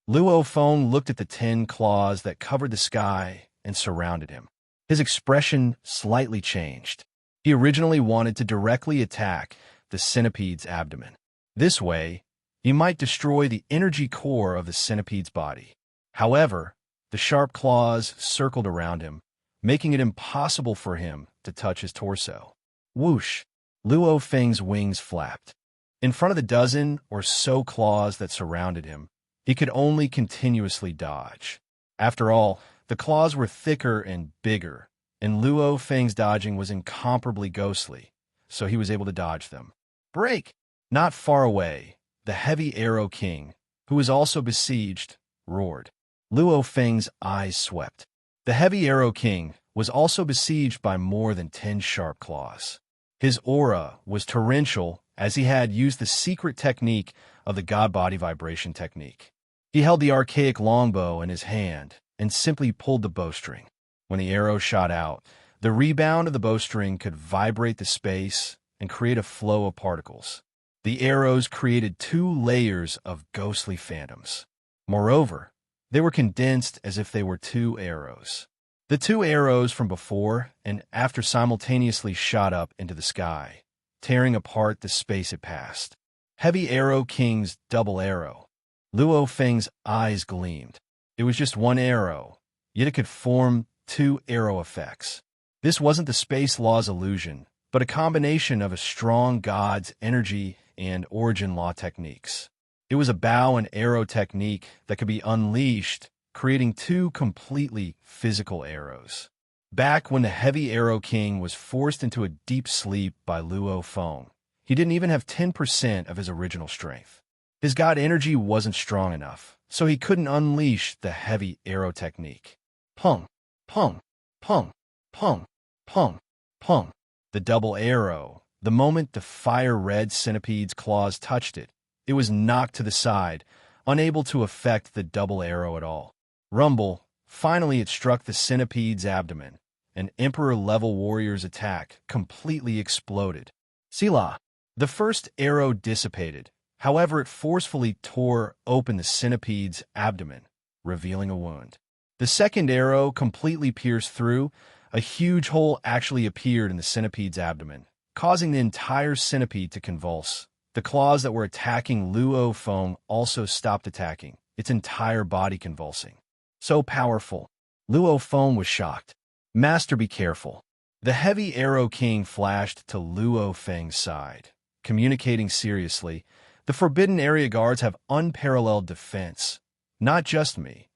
Luo Feng looked at the 10 claws that covered the sky and surrounded him. His expression slightly changed. He originally wanted to directly attack the centipede's abdomen. This way, he might destroy the energy core of the centipede's body. However, the sharp claws circled around him, making it impossible for him to touch his torso. Whoosh! Luo Feng's wings flapped. In front of the dozen or so claws that surrounded him, he could only continuously dodge. After all, the claws were thicker and bigger, and Luo Feng's dodging was incomparably ghostly, so he was able to dodge them. Break! Not far away, the heavy arrow king, who was also besieged, roared. Luo Feng's eyes swept. The heavy arrow king was also besieged by more than 10 sharp claws. His aura was torrential, as he had used the secret technique of the God-body vibration technique. He held the archaic longbow in his hand and simply pulled the bowstring. When the arrow shot out, the rebound of the bowstring could vibrate the space and create a flow of particles. The arrows created 2 layers of ghostly phantoms. Moreover, they were condensed as if they were 2 arrows. The 2 arrows from before and after simultaneously shot up into the sky, tearing apart the space it passed. Heavy Arrow King's double arrow. Luo Feng's eyes gleamed. It was just 1 arrow, yet it could form 2 arrow effects. This wasn't the space law's illusion, but a combination of a strong god's energy and origin law techniques. It was a bow and arrow technique that could be unleashed, creating 2 completely physical arrows. Back when the Heavy Arrow King was forced into a deep sleep by Luo Feng, he didn't even have 10% of his original strength. His god energy wasn't strong enough, so he couldn't unleash the heavy arrow technique. Pung, pung, pung, pung, pung, pung. The double arrow. The moment the fire-red centipede's claws touched it, it was knocked to the side, unable to affect the double arrow at all. Rumble. Finally, it struck the centipede's abdomen. An Emperor-level warrior's attack completely exploded. Sila. The first arrow dissipated. However, it forcefully tore open the centipede's abdomen, revealing a wound. The second arrow completely pierced through. A huge hole actually appeared in the centipede's abdomen, causing the entire centipede to convulse. The claws that were attacking Luo Feng also stopped attacking, its entire body convulsing. So powerful. Luo Feng was shocked. Master, be careful. The Heavy Arrow King flashed to Luo Feng's side, communicating seriously. The Forbidden Area Guards have unparalleled defense. Not just me.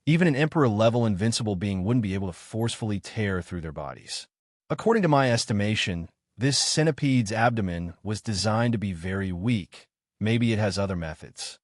Even an Emperor-level invincible being wouldn't be able to forcefully tear through their bodies. According to my estimation, this centipede's abdomen was designed to be very weak. Maybe it has other methods.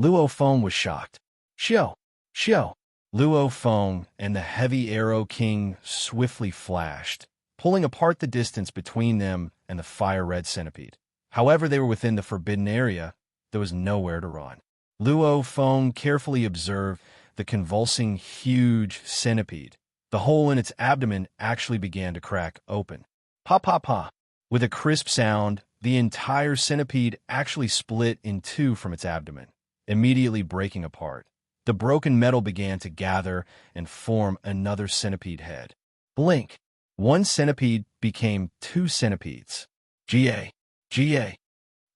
Luo Feng was shocked. Xiao! Xiao! Luo Feng and the Heavy Arrow King swiftly flashed, pulling apart the distance between them and the fire-red centipede. However, they were within the forbidden area. There was nowhere to run. Luo Feng carefully observed the convulsing huge centipede. The hole in its abdomen actually began to crack open. Pa pa pa. With a crisp sound, the entire centipede actually split in 2 from its abdomen, immediately breaking apart. The broken metal began to gather and form another centipede head. Blink. 1 centipede became 2 centipedes. Ga. Ga.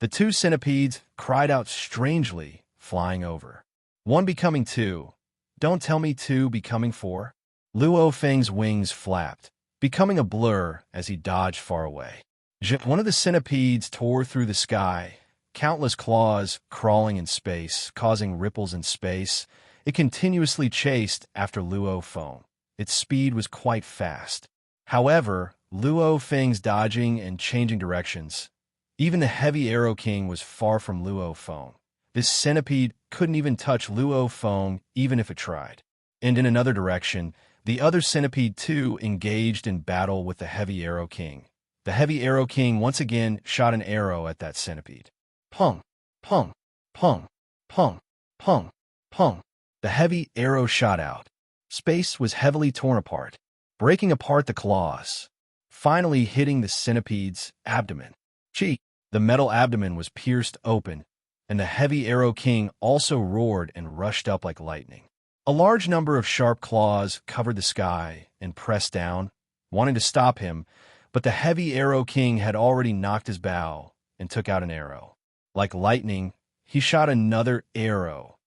The 2 centipedes cried out strangely, flying over. 1 becoming 2. Don't tell me 2 becoming 4. Luo Feng's wings flapped, becoming a blur as he dodged far away. One of the centipedes tore through the sky, countless claws crawling in space, causing ripples in space. It continuously chased after Luo Feng. Its speed was quite fast. However, Luo Feng's dodging and changing directions. Even the heavy Arrow King was far from Luo Feng. This centipede couldn't even touch Luo Feng even if it tried. And in another direction, the other centipede too engaged in battle with the heavy Arrow King. The heavy Arrow King once again shot an arrow at that centipede. Pung, pung, pung, pung, pung, pung. The heavy arrow shot out. Space was heavily torn apart, breaking apart the claws, finally hitting the centipede's abdomen. Cheek. The metal abdomen was pierced open, and the heavy Arrow King also roared and rushed up like lightning. A large number of sharp claws covered the sky and pressed down, wanting to stop him, but the heavy Arrow King had already knocked his bow and took out an arrow. Like lightning, he shot another arrow,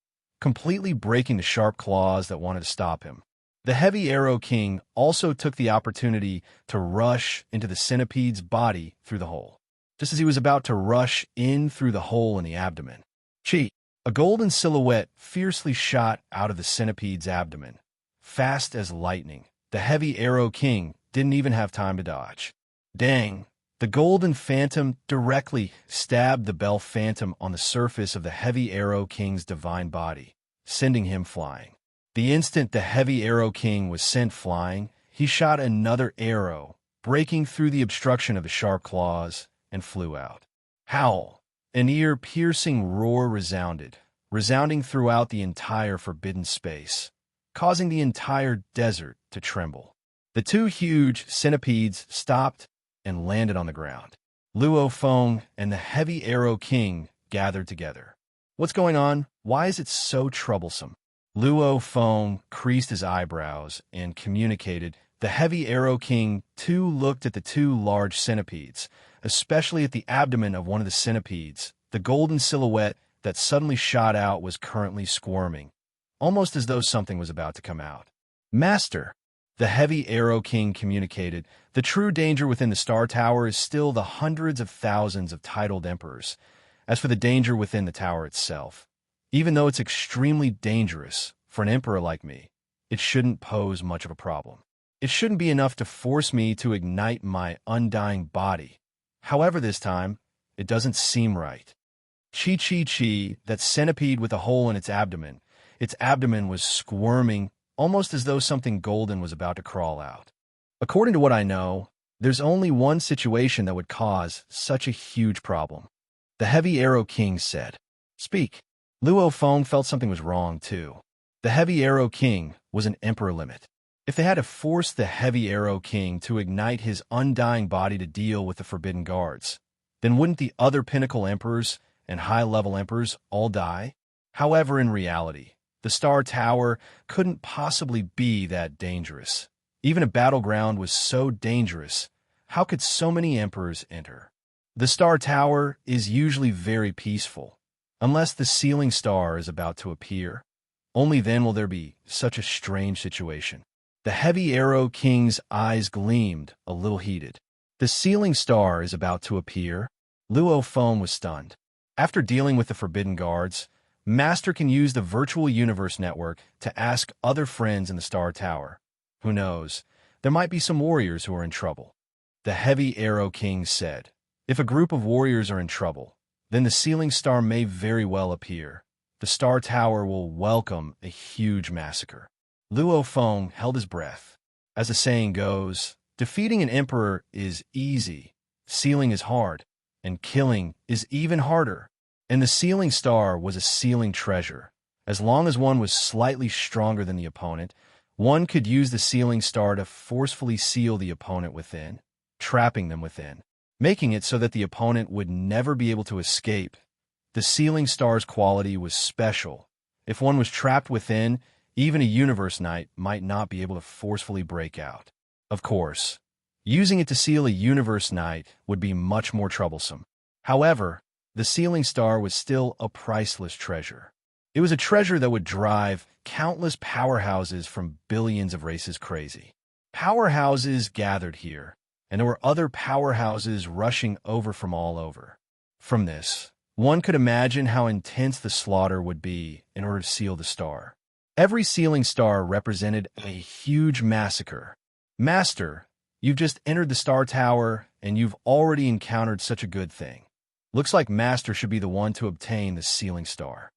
completely breaking the sharp claws that wanted to stop him. The heavy Arrow King also took the opportunity to rush into the centipede's body through the hole. Just as he was about to rush in through the hole in the abdomen. Chi! A golden silhouette fiercely shot out of the centipede's abdomen, fast as lightning. The heavy Arrow King didn't even have time to dodge. Dang! The golden phantom directly stabbed the bell phantom on the surface of the heavy Arrow King's divine body, sending him flying. The instant the heavy Arrow King was sent flying, he shot another arrow, breaking through the obstruction of the sharp claws, and flew out. Howl! An ear-piercing roar resounding throughout the entire forbidden space, causing the entire desert to tremble. The two huge centipedes stopped and landed on the ground. Luo Feng and the heavy Arrow King gathered together. What's going on? Why is it so troublesome? Luo Feng creased his eyebrows and communicated. The heavy Arrow King too looked at the two large centipedes, especially at the abdomen of one of the centipedes. The golden silhouette that suddenly shot out was currently squirming, almost as though something was about to come out. Master, the heavy Arrow King communicated, the true danger within the Star Tower is still the hundreds of thousands of titled emperors. As for the danger within the tower itself, even though it's extremely dangerous for an emperor like me, it shouldn't pose much of a problem. It shouldn't be enough to force me to ignite my undying body. However, this time, it doesn't seem right. Chi, that centipede with a hole in its abdomen was squirming, almost as though something golden was about to crawl out. According to what I know, there's only one situation that would cause such a huge problem. The heavy Arrow King said. Speak. Luo Feng felt something was wrong, too. The heavy Arrow King was an emperor limit. If they had to force the heavy Arrow King to ignite his undying body to deal with the forbidden guards, then wouldn't the other pinnacle emperors and high-level emperors all die? However, in reality, the Star Tower couldn't possibly be that dangerous. Even a battleground was so dangerous. How could so many emperors enter? The Star Tower is usually very peaceful, unless the ceiling star is about to appear. Only then will there be such a strange situation. The heavy Arrow King's eyes gleamed, a little heated. The ceiling star is about to appear. Luo Feng was stunned. After dealing with the forbidden guards, Master can use the virtual universe network to ask other friends in the Star Tower. Who knows? There might be some warriors who are in trouble. The heavy Arrow King said. If a group of warriors are in trouble, then the ceiling star may very well appear. The Star Tower will welcome a huge massacre. Luo Feng held his breath. As the saying goes, defeating an emperor is easy, sealing is hard, and killing is even harder. And the ceiling star was a sealing treasure. As long as one was slightly stronger than the opponent, one could use the ceiling star to forcefully seal the opponent within, trapping them within, making it so that the opponent would never be able to escape. The ceiling star's quality was special. If one was trapped within, even a universe knight might not be able to forcefully break out. Of course, using it to seal a universe knight would be much more troublesome. However, the ceiling star was still a priceless treasure. It was a treasure that would drive countless powerhouses from billions of races crazy. Powerhouses gathered here, and there were other powerhouses rushing over from all over. From this, one could imagine how intense the slaughter would be in order to seal the star. Every sealing star represented a huge massacre. Master, you've just entered the Star Tower, and you've already encountered such a good thing. Looks like Master should be the one to obtain the sealing star.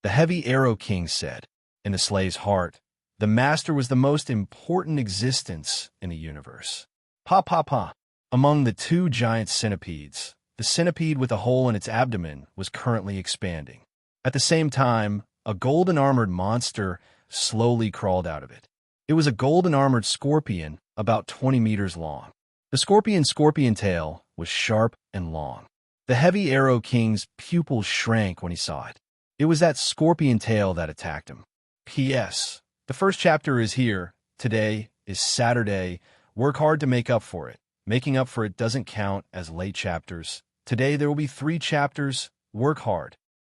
The heavy Arrow King said. In the slave's heart, the Master was the most important existence in the universe. Pa pa pa. Among the two giant centipedes, the centipede with a hole in its abdomen was currently expanding. At the same time, a golden-armored monster slowly crawled out of it. It was a golden-armored scorpion about 20 meters long. The scorpion tail was sharp and long. The heavy Arrow King's pupils shrank when he saw it. It was that scorpion tail that attacked him. P.S. The first chapter is here. Today is Saturday. Work hard to make up for it. Making up for it doesn't count as late chapters. Today there will be 3 chapters. Work hard.